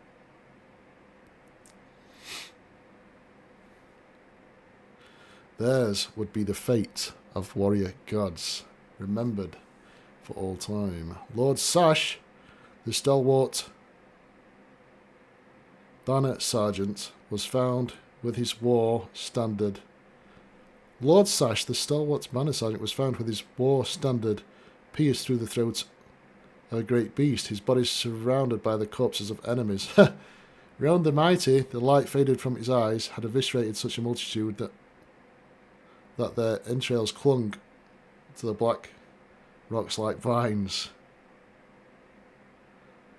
Theirs would be the fate of warrior gods, remembered for all time. Lord Sash, the stalwart banner sergeant, was found with his war standard. Lord Sash, the stalwart banner sergeant, was found with his war standard pierced through the throat of a great beast, his body surrounded by the corpses of enemies. Round the mighty, the light faded from his eyes, had eviscerated such a multitude that their entrails clung to the black rocks like vines.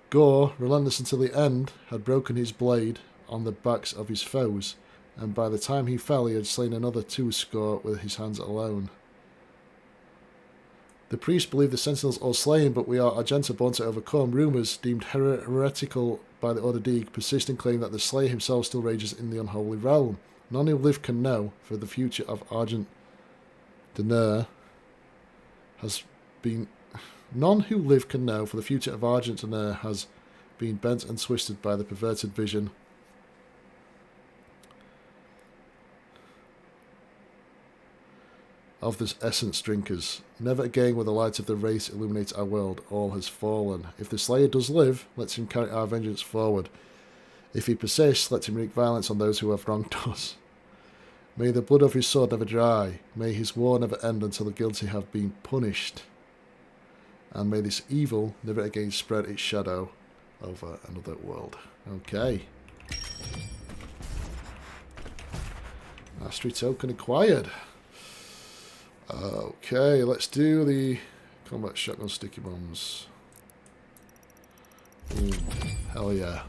Gore, relentless until the end, had broken his blade on the backs of his foes, and by the time he fell he had slain another 200 with his hands alone. The priests believe the Sentinels all slain, but we are Argenta born to overcome. Rumours, deemed heretical by the Order Dig, persist in claim that the Slayer himself still rages in the unholy realm. None who live can know, for the future of Argent Ner has been... None who live can know, for the future of Argent Ner has been bent and twisted by the perverted vision of the essence drinkers. Never again will the light of the race illuminate our world. All has fallen. If the Slayer does live, let him carry our vengeance forward. If he persists, let him wreak violence on those who have wronged us. May the blood of his sword never dry. May his war never end until the guilty have been punished. And may this evil never again spread its shadow over another world. Okay. Mastery token acquired. Okay, let's do the combat shotgun sticky bombs. Ooh, hell yeah.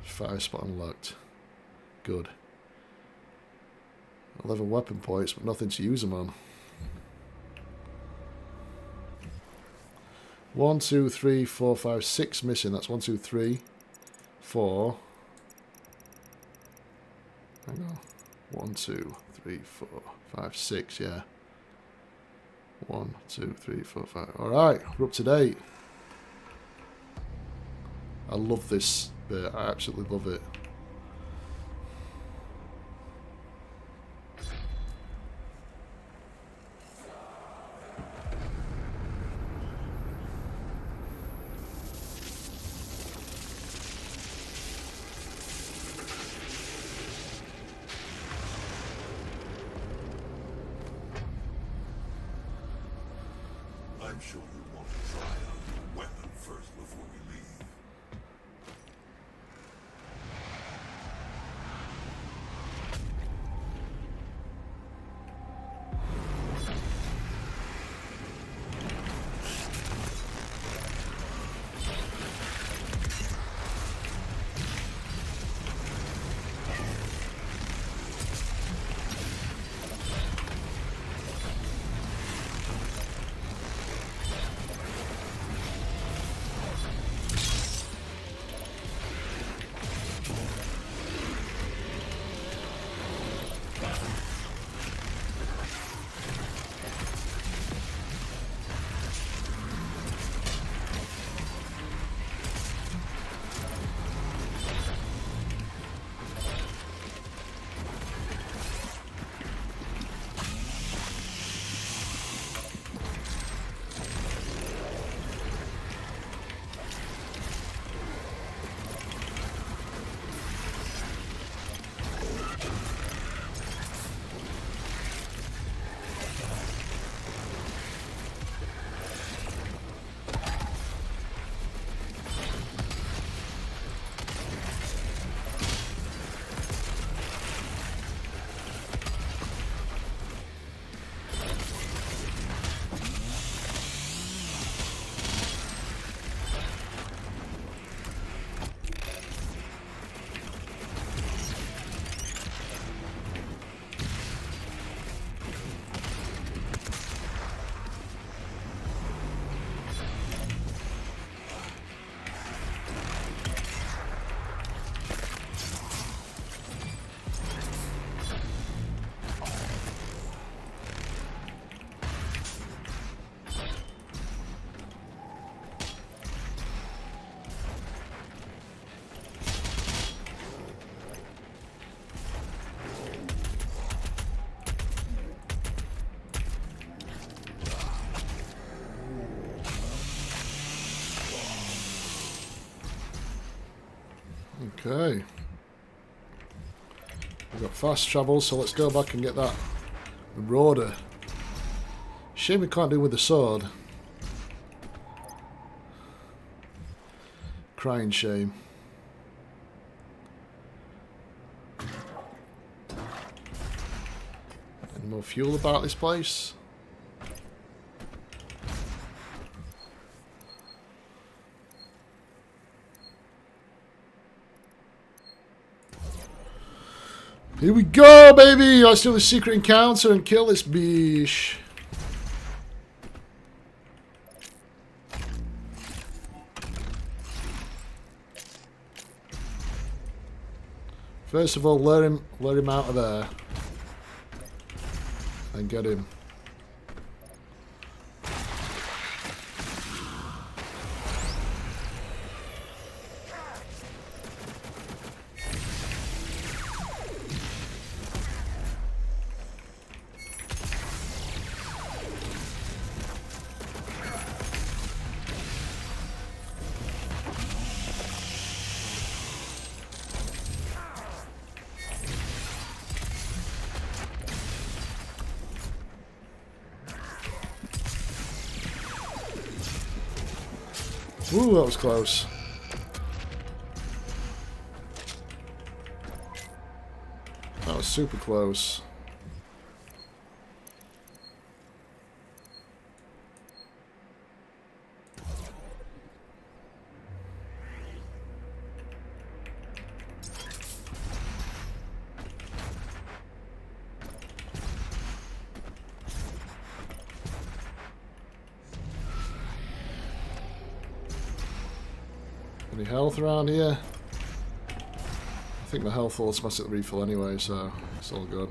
Fire spot unlocked. Good. 11 weapon points, but nothing to use them on. 1, 2, 3, 4, 5, 6 missing. That's 1, 2, 3, 4. Hang on. 1, 2, 3, 4, 5, 6, yeah. 1, 2, 3, 4, 5. Alright, we're up to date. I love this bit. I absolutely love it. I'm sure you want to try out your weapon first before we leave. Okay. We've got fast travel, so let's go back and get that marauder. Shame we can't do with the sword. Crying shame. Any more fuel about this place? Here we go, baby! Let's do the secret encounter and kill this beesh. First of all, let him out of there. And get him. Ooh, that was close. That was super close. Any health around here? I think my health will automatically refill anyway, so it's all good.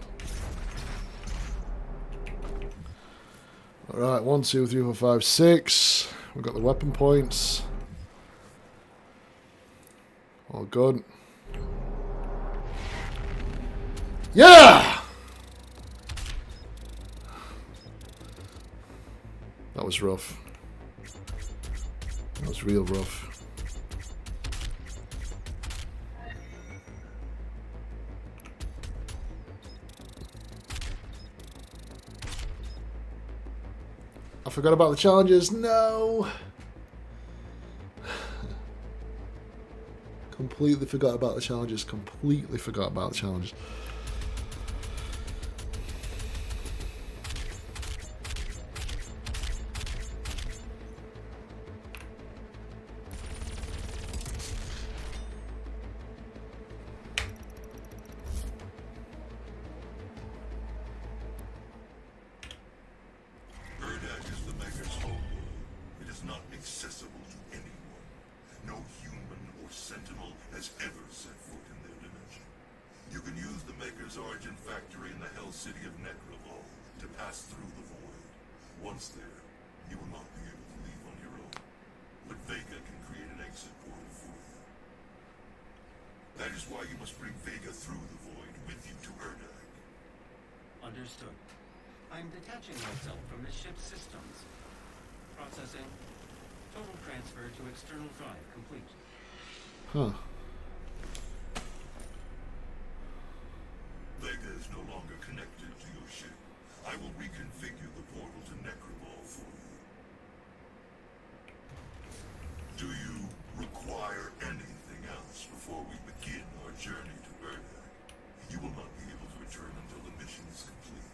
Alright, 1, 2, 3, 4, 5, 6. We've got the weapon points. All good. Yeah! That was rough. That was real rough. I forgot about the challenges. No! Completely forgot about the challenges. Completely forgot about the challenges. Accessible to anyone. No human or sentinel has ever set foot in their dimension. You can use the Maker's Origin Factory in the Hell City of Necravol to pass through the void. Once there, you will not be able to leave on your own. But Vega can create an exit portal for you. That is why you must bring Vega through the void with you to Erdag. Understood. I'm detaching myself from the ship's systems. Processing. Total transfer to external drive complete. Huh. Vega is no longer connected to your ship. I will reconfigure the portal to Necravol for you. Do you require anything else before we begin our journey to Erdag? You will not be able to return until the mission is complete.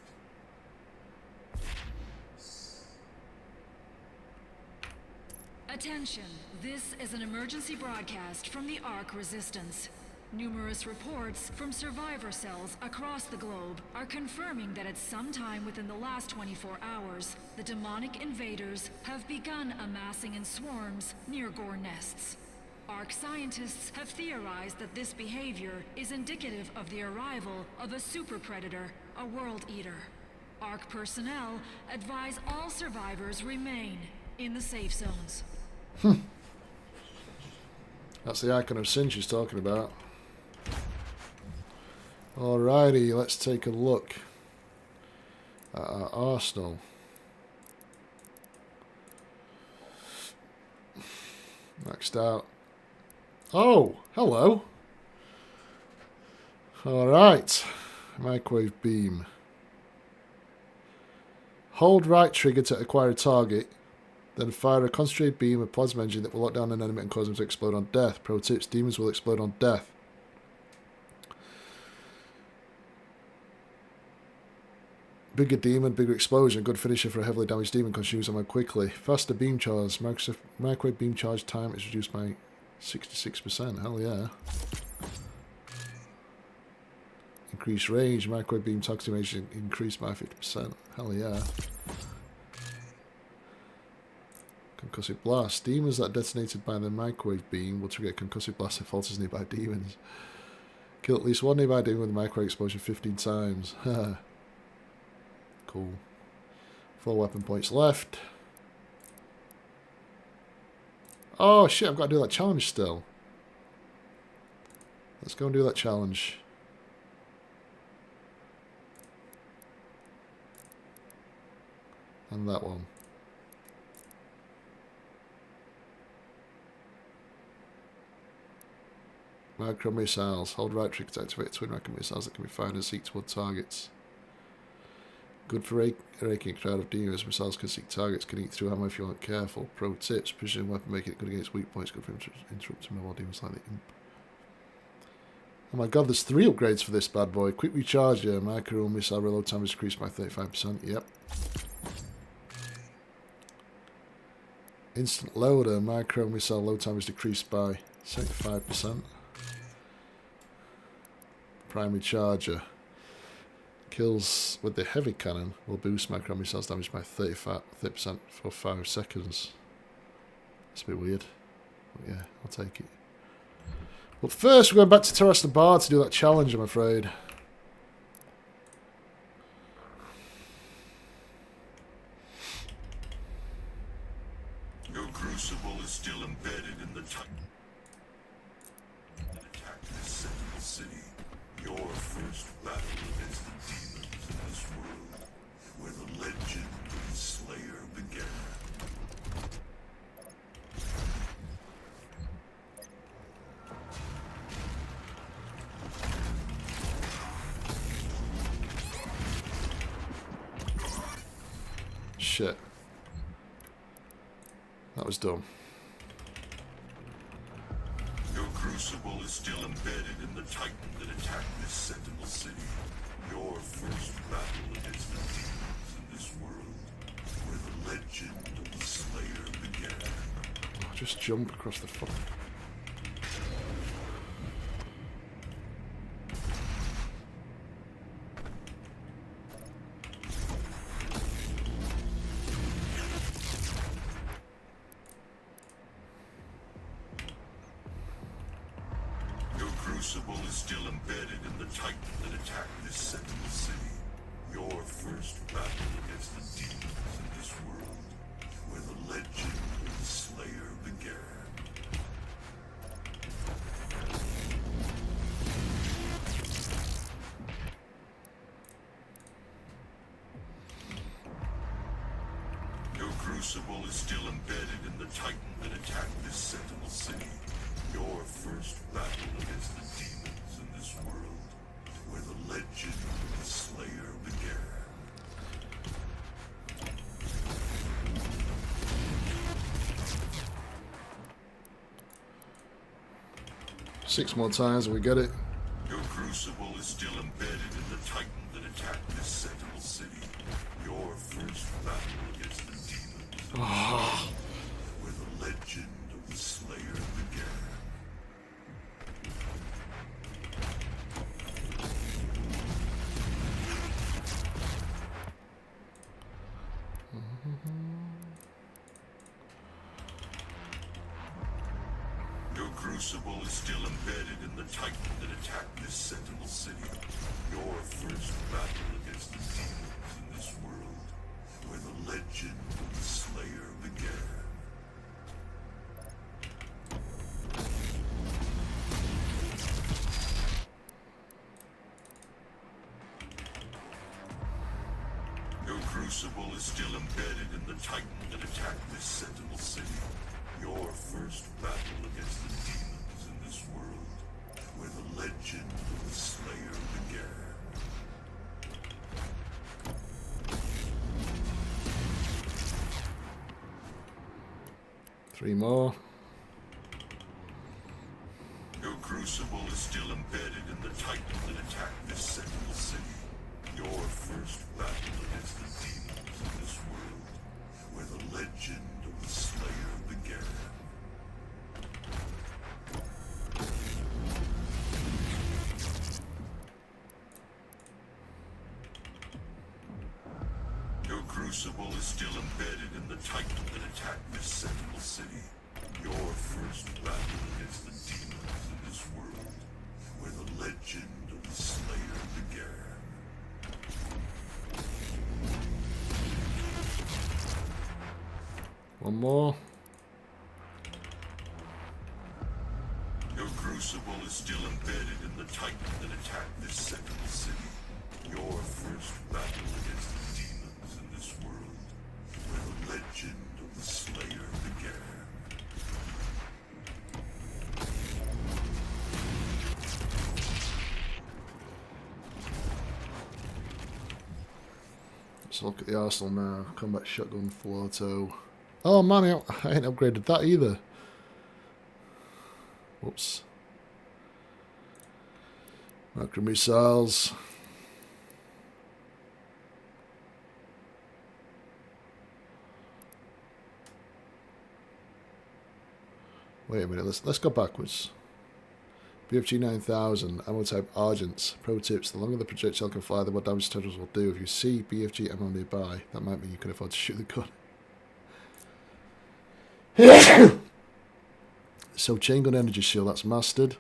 Attention, this is an emergency broadcast from the Ark Resistance. Numerous reports from survivor cells across the globe are confirming that at some time within the last 24 hours, the demonic invaders have begun amassing in swarms near Gore nests. Ark scientists have theorized that this behavior is indicative of the arrival of a super predator, a world eater. Ark personnel advise all survivors remain in the safe zones. That's the icon of sin she's talking about. Alrighty, let's take a look at our arsenal. Maxed out. Oh, hello. Alright. Microwave beam. Hold right trigger to acquire a target. Then fire a concentrated beam of plasma engine that will lock down an enemy and cause them to explode on death. Pro tips, demons will explode on death. Bigger demon, bigger explosion. Good finisher for a heavily damaged demon. Consumes ammo quickly. Faster beam charge. Microwave beam charge time is reduced by 66%. Hell yeah. Increased range. Microwave beam targeting range increased by 50%. Hell yeah. Concussive blast. Demons that are detonated by the microwave beam will trigger a concussive blast if falters nearby demons. Kill at least one nearby demon with a microwave explosion 15 times. Cool. 4 weapon points left. Oh shit, I've got to do that challenge still. Let's go and do that challenge. And that one. Micro missiles. Hold right trigger to activate twin rocket missiles that can be fired and seek toward targets. Good for raking a crowd of demons. Missiles can seek targets, can eat through ammo if you aren't careful. Pro tips. Precision weapon making it good against weak points. Good for interrupting mobile demons like the imp. Oh my god, there's 3 upgrades for this bad boy. Quick recharger. Micro missile reload time is decreased by 35%. Yep. Instant loader. Micro missile load time is decreased by 75%. Primary charger. Kills with the heavy cannon will boost micro missiles damage by 30% for 5 seconds. It's a bit weird. But yeah, I'll take it. But first we're going back to Terrace the Bar to do that challenge, I'm afraid. Your crucible is still embedded in the Titan. Attack this Sentinel City. Your first battle against the demons in this world, where the legend of the Slayer began. Shit. That was dumb. Your crucible is still embedded in the Titan that attacked this Sentinel City. Your first battle against the demons in this world, where the legend of the Slayer began. I'll just jump across the fuck. Crucible is still embedded in the Titan that attacked this Sentinel City. Your first battle against the demons in this world, where the legend of the Slayer began. Your crucible is still embedded in the Titan that attacked this Sentinel City. Your first battle against the demons in this world, where the legend of the Slayer began. Six more times and we get it. Your crucible is still embedded in the Titan that attacked this Sentinel City. Your first battle against the demons, where the legend of the Slayer began. Your crucible is still embedded in the Titan that attacked this Sentinel City. Your first battle against the demons in this world, where the legend of the Slayer began. Your crucible is still embedded in the Titan that attacked this Sentinel City. Your first battle against the demons in this world, where the legend of the Slayer 3 more. Your crucible is still embedded in the titans that attacked this Sentinel City. Your first battle against the demons in this world, where the legend of the Slayer began. Your crucible is still embedded in the titan that attacked this Sentinel City. Your first battle against the demons in this world, where the legend of the Slayer began. One more. Your crucible is still embedded in the titan that attacked this Sentinel City. Your first battle against the demons in this world, where the legend of the Slayer began. Let's look at the arsenal now. Combat shotgun, full auto. Oh man, I ain't upgraded that either. Whoops. Macro missiles. Wait a minute, let's go backwards. BFG 9000, ammo type Argents. Pro tips, the longer the projectile can fly, the more damage totals will do. If you see BFG ammo nearby, that might mean you can afford to shoot the gun. So chain gun energy shield, that's mastered.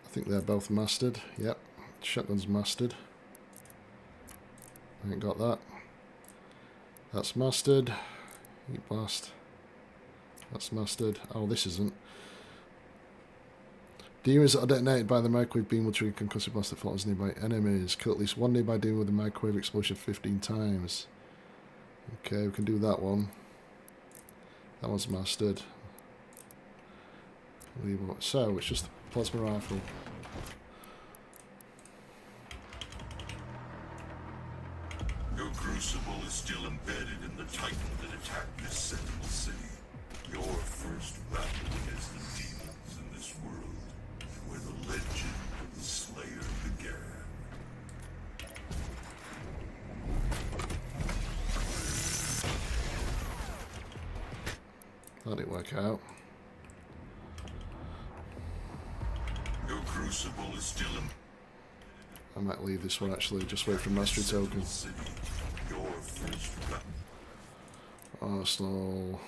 I think they're both mastered. Yep. Shotgun's mastered. I ain't got that. That's mastered. Heat blast. That's mastered. Oh, this isn't. Demons that are detonated by the microwave beam will trigger concussive blast that follows nearby enemies. Kill at least one nearby demon with a microwave explosion 15 times. Okay, we can do that one. That one's mastered. So, it's just the plasma rifle. Your crucible is still embedded in the titan that attacked this Sentinel City. Your first battle against the demons in this world, where the legend of the Slayer began. That didn't work out. Your crucible is still in I might leave this one actually, just wait for mastery token. City. Your first battle. Arsenal.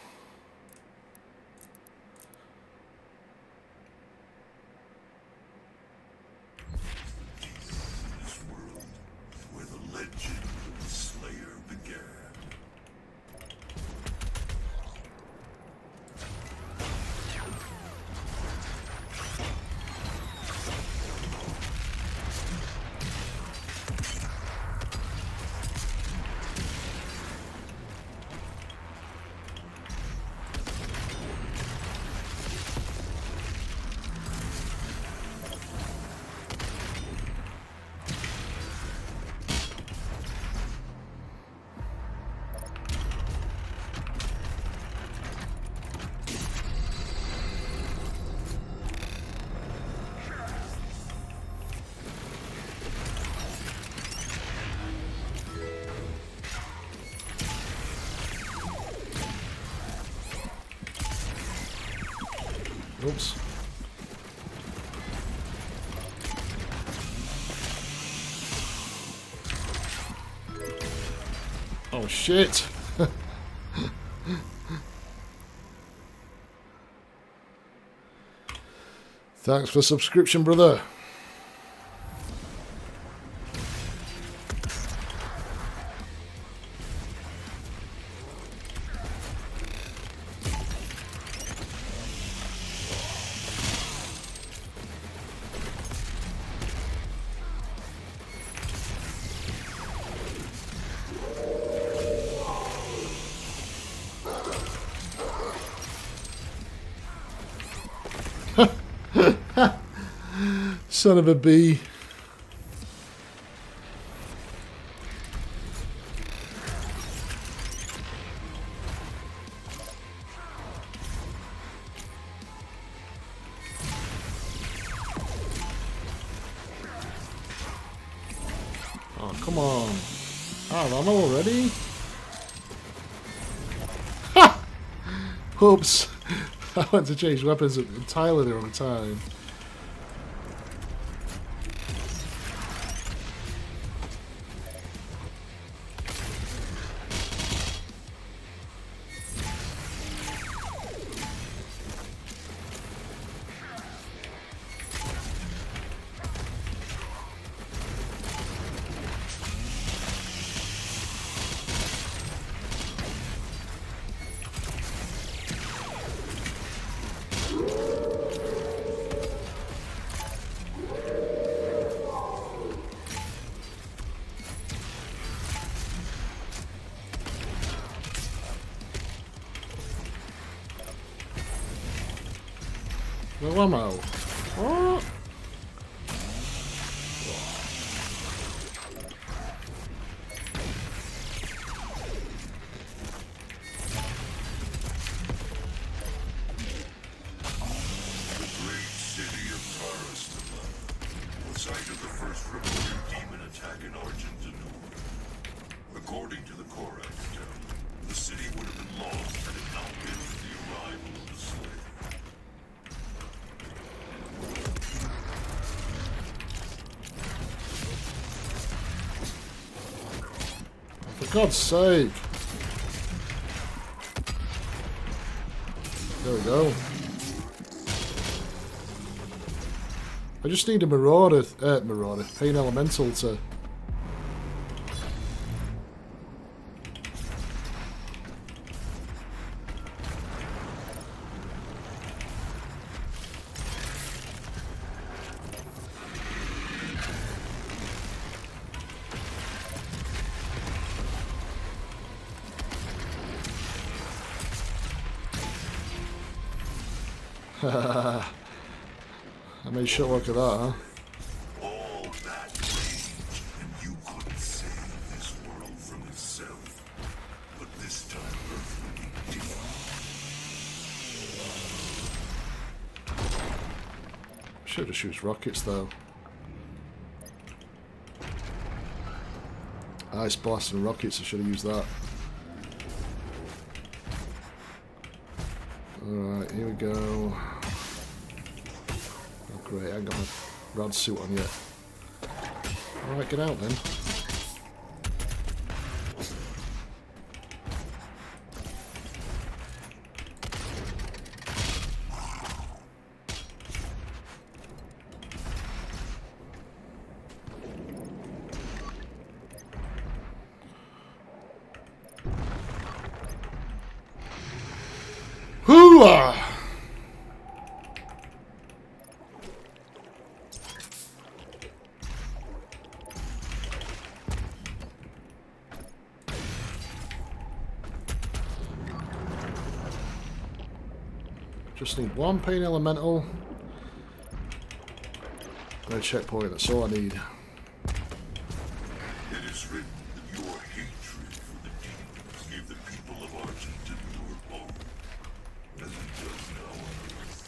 In this world, where the legend of the Slayer began. Oops. Oh shit! Thanks for subscription, brother. Son of a bee. come on. Ah, ammo already? Ha! Oops. I went to change weapons at entirely the wrong time. No ammo. What? According to the Korax Town, the city would have been lost had it not been for the arrival of the Slayer. For God's sake. There we go. I just need a Marauder, Pain Elemental to... I made shit work of that, huh? All that rage, and you couldn't save this world from itself. But this time, Earth will be different. Should have shoots rockets though. Ice blast and rockets, I should have used that. Alright, here we go. Oh great, I ain't got my rad suit on yet. Alright, get out then. Hooah! Just need one Pain Elemental and a checkpoint, that's all I need. It is written that your hatred for the demons gave the people of Argent your hope, as it does now on Earth.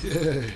Yay.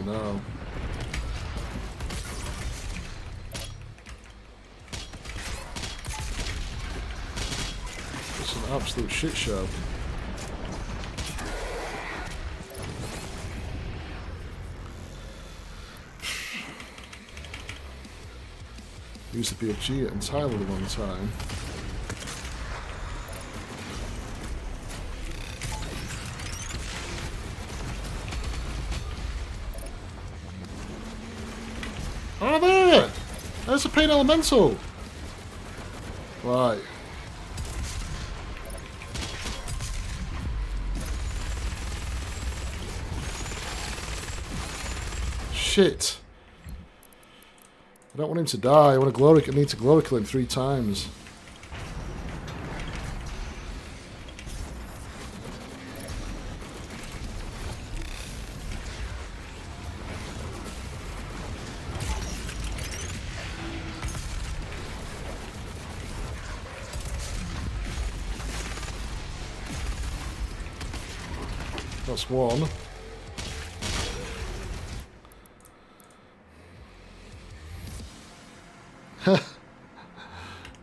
no. It's an absolute shit show. Used the BFG at entirely the wrong time. Oh, there! There's a pain elemental! Right. Shit. I don't want him to die. I want to glory. I need to glory kill him 3 times. That's one.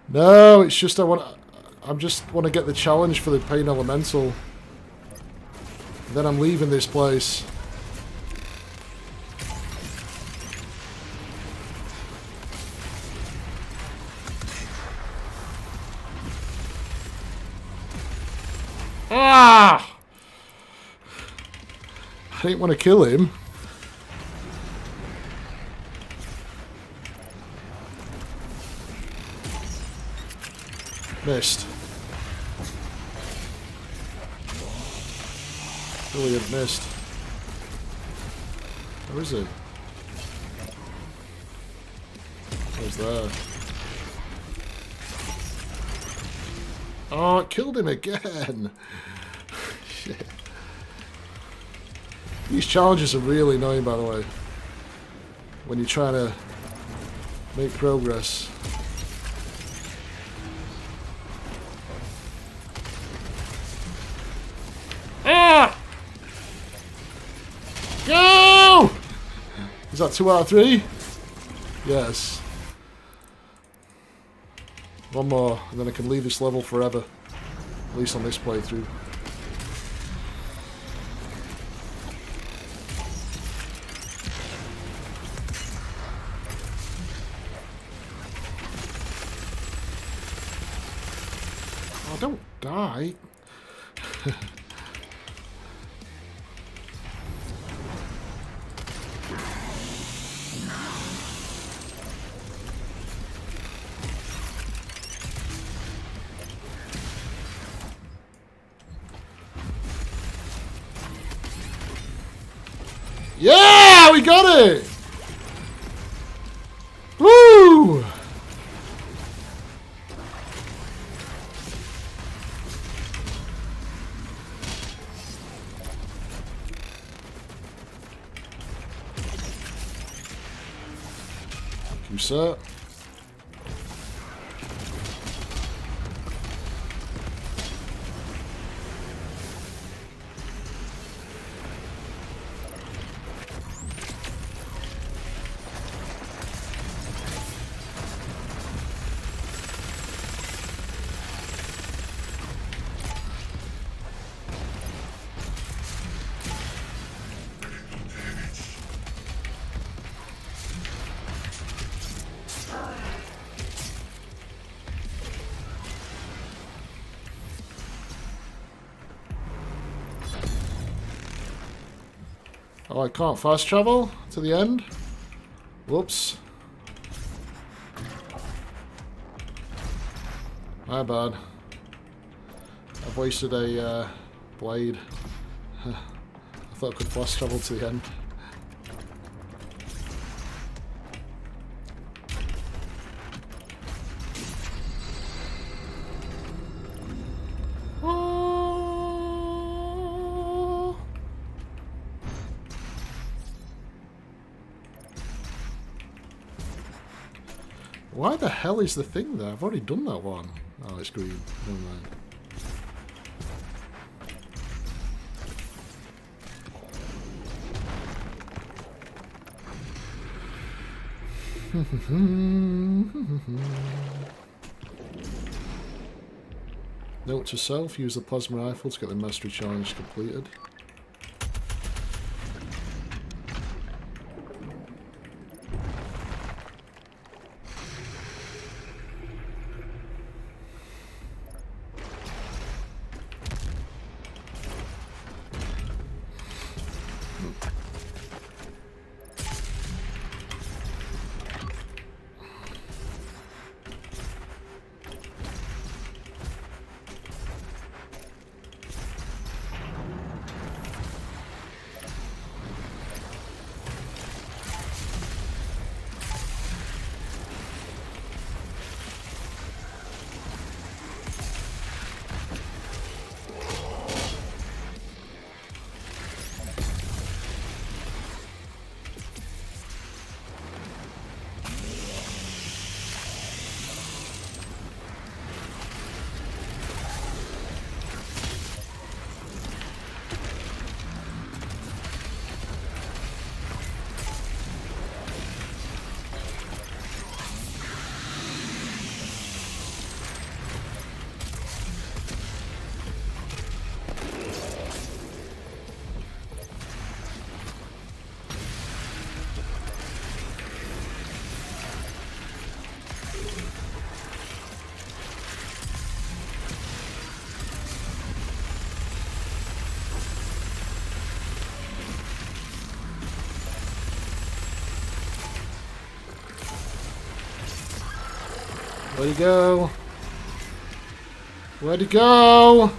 No, it's just I just want to get the challenge for the pain elemental. And then I'm leaving this place. Ah! I didn't want to kill him. Missed. Brilliant, missed. Where is it? Where's there? Oh, it killed him again! Shit. These challenges are really annoying, by the way. When you're trying to make progress. Ah! Go! Is that 2 out of 3? Yes. One more, and then I can leave this level forever. At least on this playthrough. Oh, don't die. Yeah, we got it! Woo! Thank you, sir. Oh, I can't fast travel to the end? Whoops. My bad. I've wasted a blade. I thought I could fast travel to the end. Why the hell is the thing there? I've already done that one. Oh, it's green. Never mind. Note to self, use the plasma rifle to get the mastery challenge completed. Where'd he go? Where'd he go?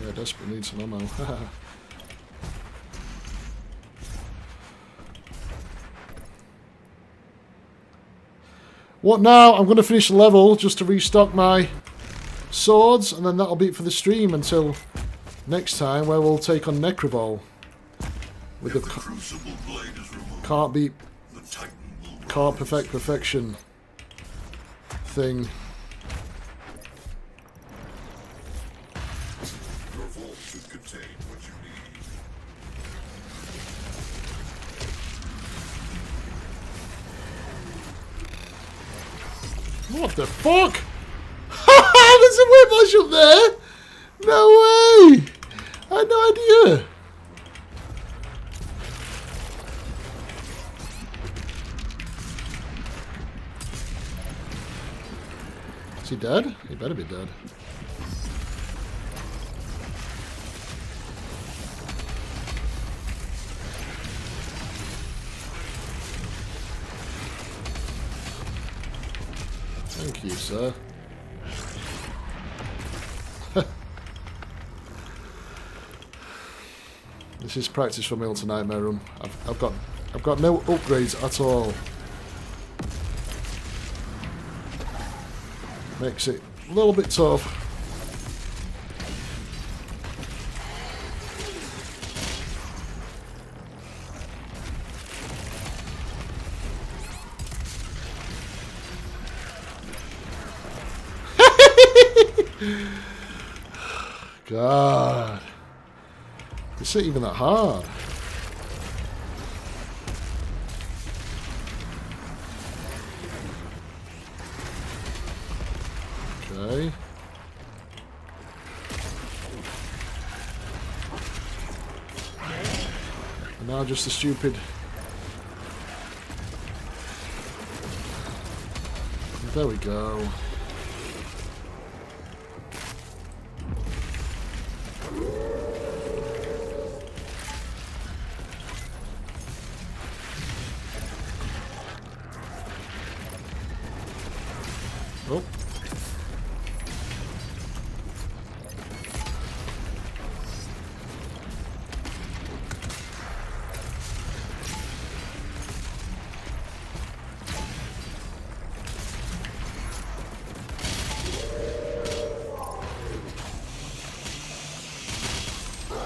Yeah, desperately need some ammo. What now? I'm going to finish the level just to restock my swords, and then that'll be it for the stream until next time, where we'll take on Necrovol. With the Crucible blade is removed. can't beat, The Titan will can't perfect perfection thing. Your vault should contain what you need. What the fuck? There's a whiplash up there! No way! I had no idea. Is he dead? He better be dead. Thank you, sir. This is practice for me on Nightmare Run. I've got no upgrades at all. Makes it a little bit tough. God. It's not even that hard. Okay. And now just the stupid. There we go. Oh.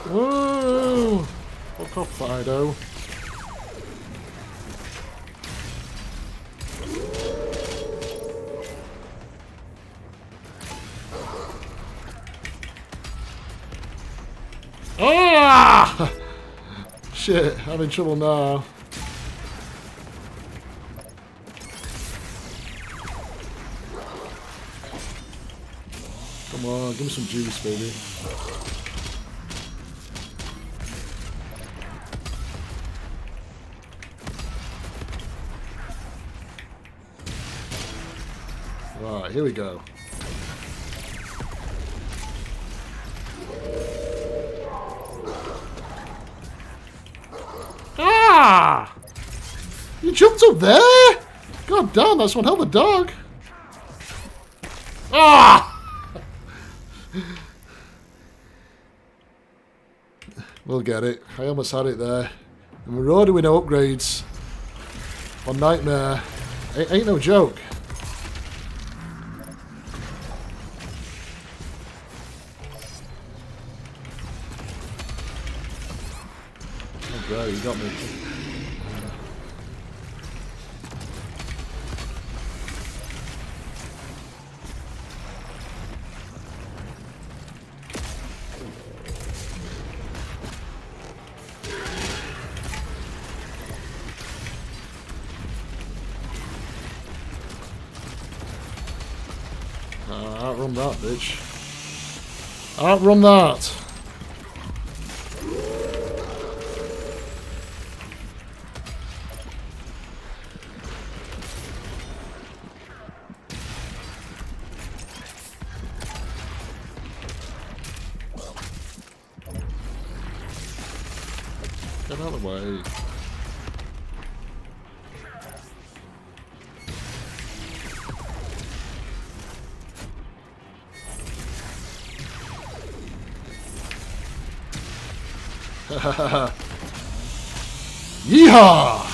Whoa! Fuck off, Fido. Ah! Shit, I'm in trouble now. Come on, give me some juice, baby. Right, here we go. Ah! You jumped up there? God damn, that's one hell of a dog. Ah! We'll get it. I almost had it there. And we're already with no upgrades. On Nightmare. Ain't no joke. Oh, bro, you got me. Outrun that, bitch. Outrun that. Get out of the way. Yeehaw!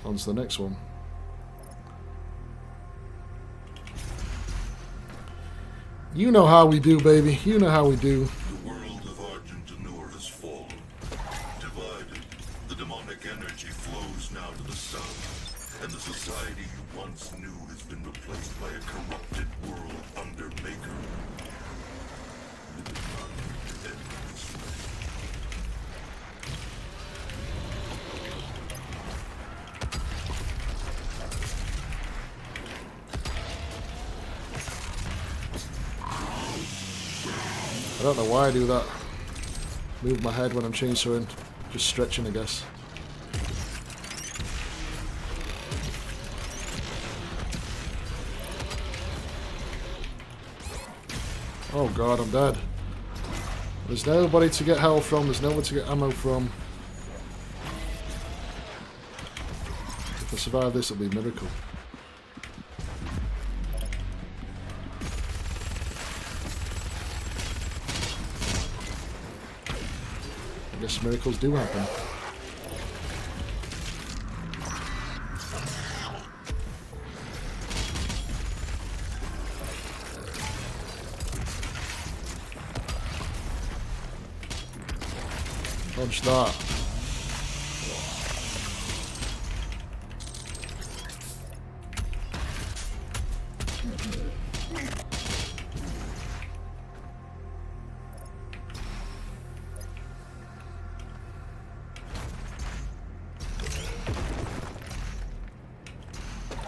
On to the next one. You know how we do, baby. You know how we do. The world of Argentanur has fallen. Divided, the demonic energy flows now to the south, and the society you once knew has been replaced by a corrupted world under Maker. It is not end this way. I don't know why I do that. Move my head when I'm chainsawing. Just stretching, I guess. Oh god, I'm dead. There's nobody to get health from, there's nowhere to get ammo from. If I survive this, it'll be a miracle. I guess miracles do happen. Dodge that.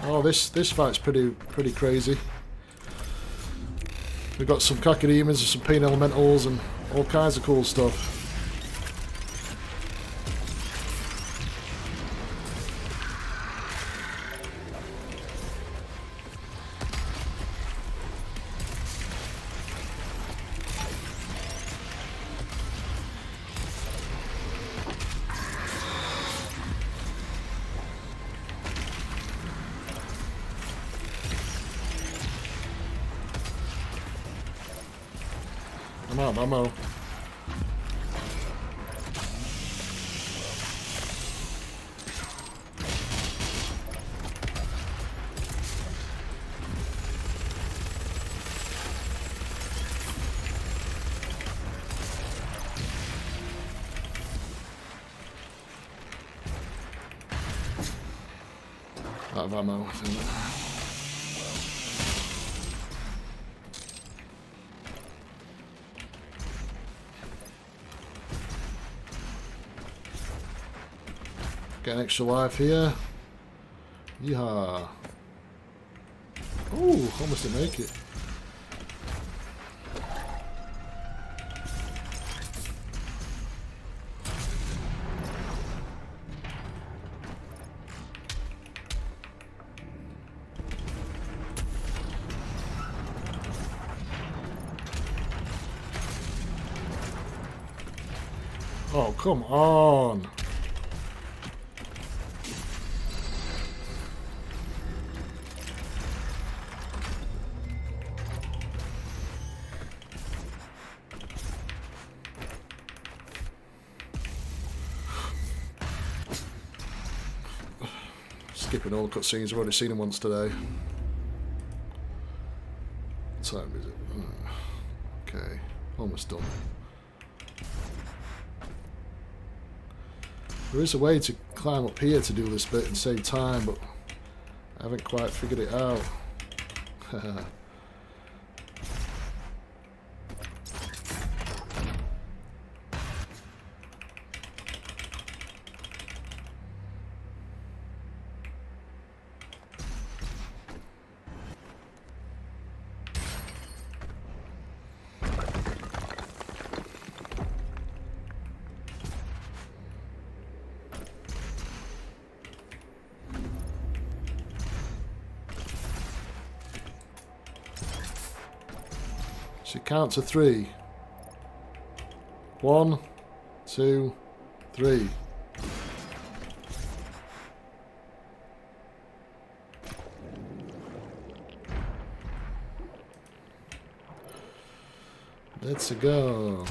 Oh, this fight's pretty crazy. We've got some cacodemons and some pain elementals and all kinds of cool stuff. I'm out of ammo. Out of ammo. Get an extra life here. Yeehaw. Oh, almost didn't make it. Oh, come on. Skipping all the cutscenes, I've already seen them once today. What time is it? Okay, almost done. There is a way to climb up here to do this bit and save time, but I haven't quite figured it out. So count to 3. 1, 2, 3. Let's go.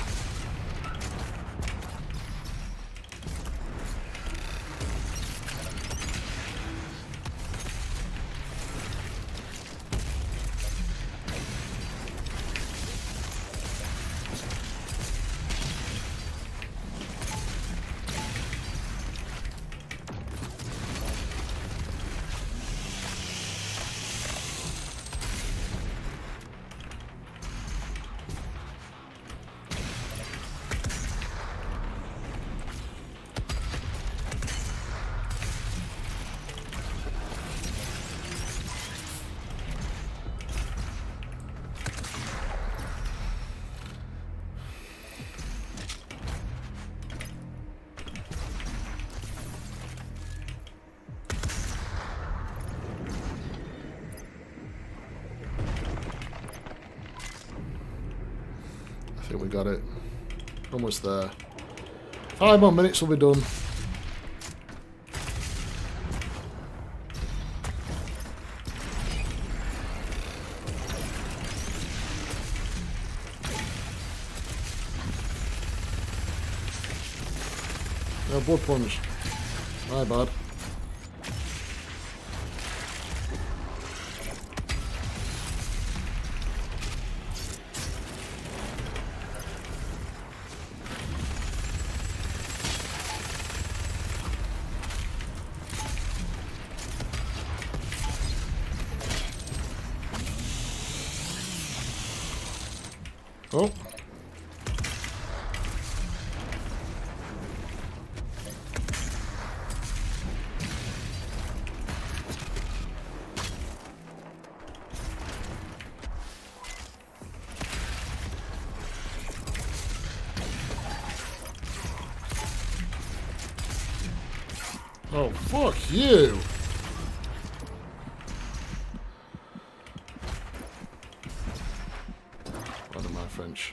I think we got it. Almost there. 5 more minutes will be done. No blood plunge. My bad. Oh. Oh, fuck you! Pardon my French.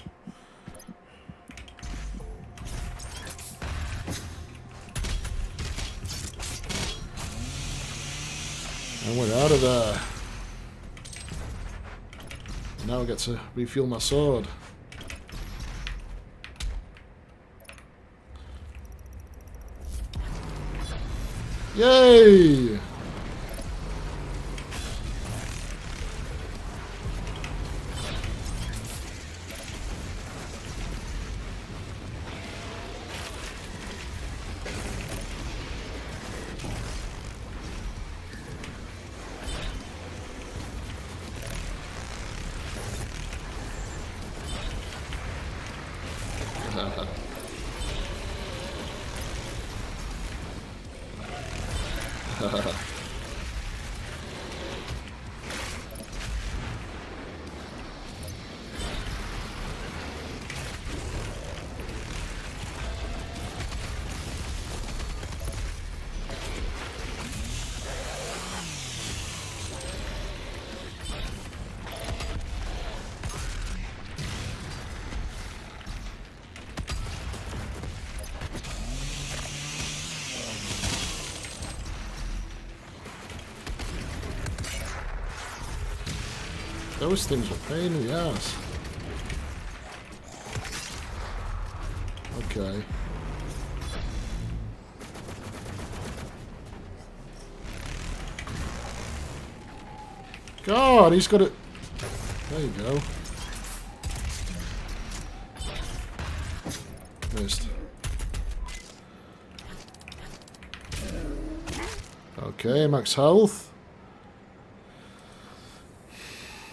And we're out of there. Now I get to refuel my sword. Yay! Those things are pain in the ass. Okay. God, he's got it. There you go. Missed. Okay, max health.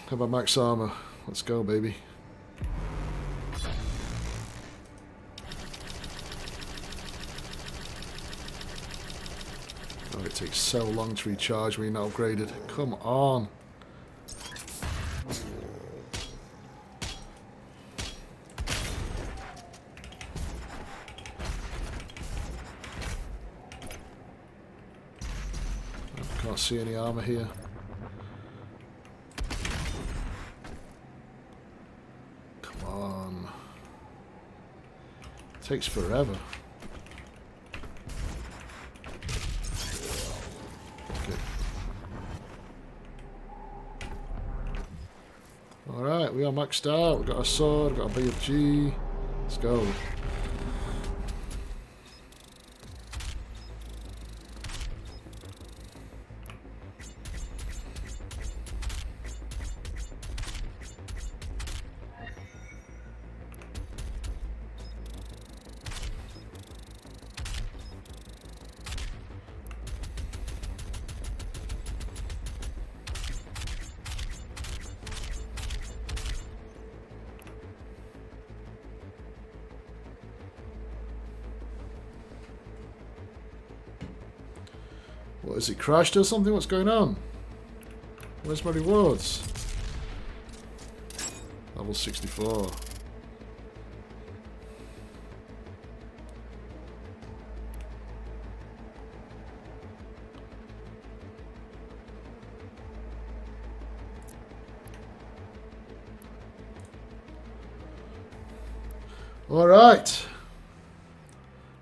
How about max armor? Let's go, baby. Oh, it takes so long to recharge when you're not upgraded. Come on. Can't see any armor here. Come on. Takes forever. Okay. Alright, we are maxed out. We've got a sword, we've got a BFG. Let's go. What, is it crashed or something? What's going on? Where's my rewards? Level 64. Alright.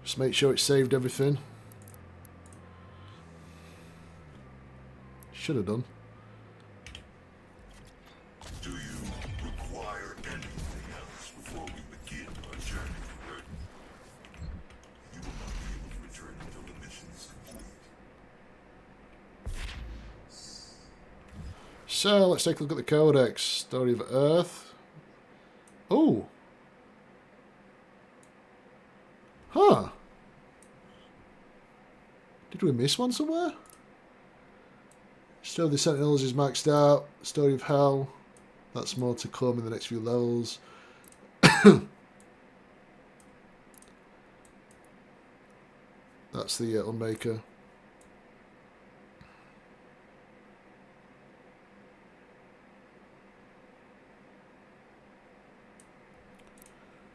Just make sure it saved everything. Should have done. Do you require anything else before we begin our journey to Earth? You will not be able to return until the mission is complete. So, let's take a look at the Codex. Story of Earth. Oh! Huh! Did we miss one somewhere? Story of the Sentinels is maxed out. Story of Hell. That's more to come in the next few levels. That's the Unmaker.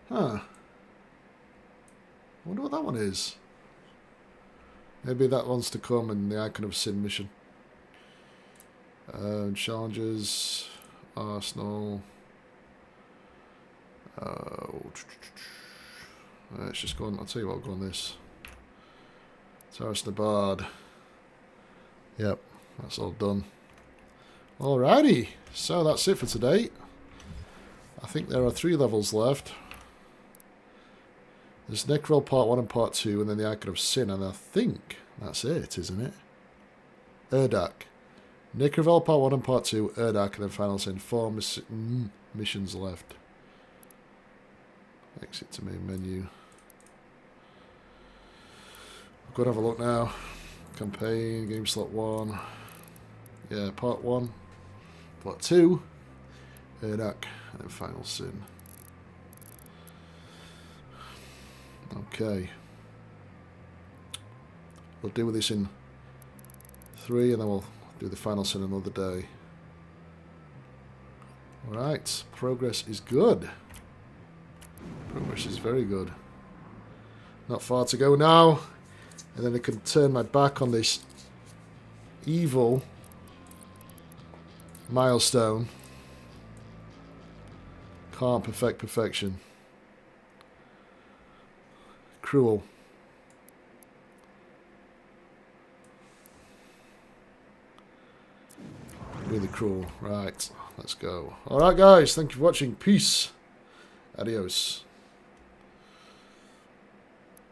Huh. I wonder what that one is. Maybe that one's to come in the Icon of Sin mission. Challenges, Arsenal. Let's just go on. I'll tell you what, I'll go on this. Taras Nabard. Yep, that's all done. Alrighty, so that's it for today. I think there are 3 levels left. There's Necrol Part 1 and Part 2, and then the Icon of Sin, and I think that's it, isn't it? Urdak. Necrovel Part 1 and Part 2, Urdak, and then Final Sin. 4 missions left. Exit to main menu. I've got to have a look now. Campaign, game slot 1. Yeah, Part 1. Part 2, Urdak, and then Final Sin. Okay. We'll deal with this in 3, and then we'll do the Final Sin another day. Alright, progress is good. Progress is very good. Not far to go now. And then I can turn my back on this evil Milestone. Can't perfect perfection. Cruel. Really cruel. Right, let's go. Alright guys, thank you for watching. Peace. Adios.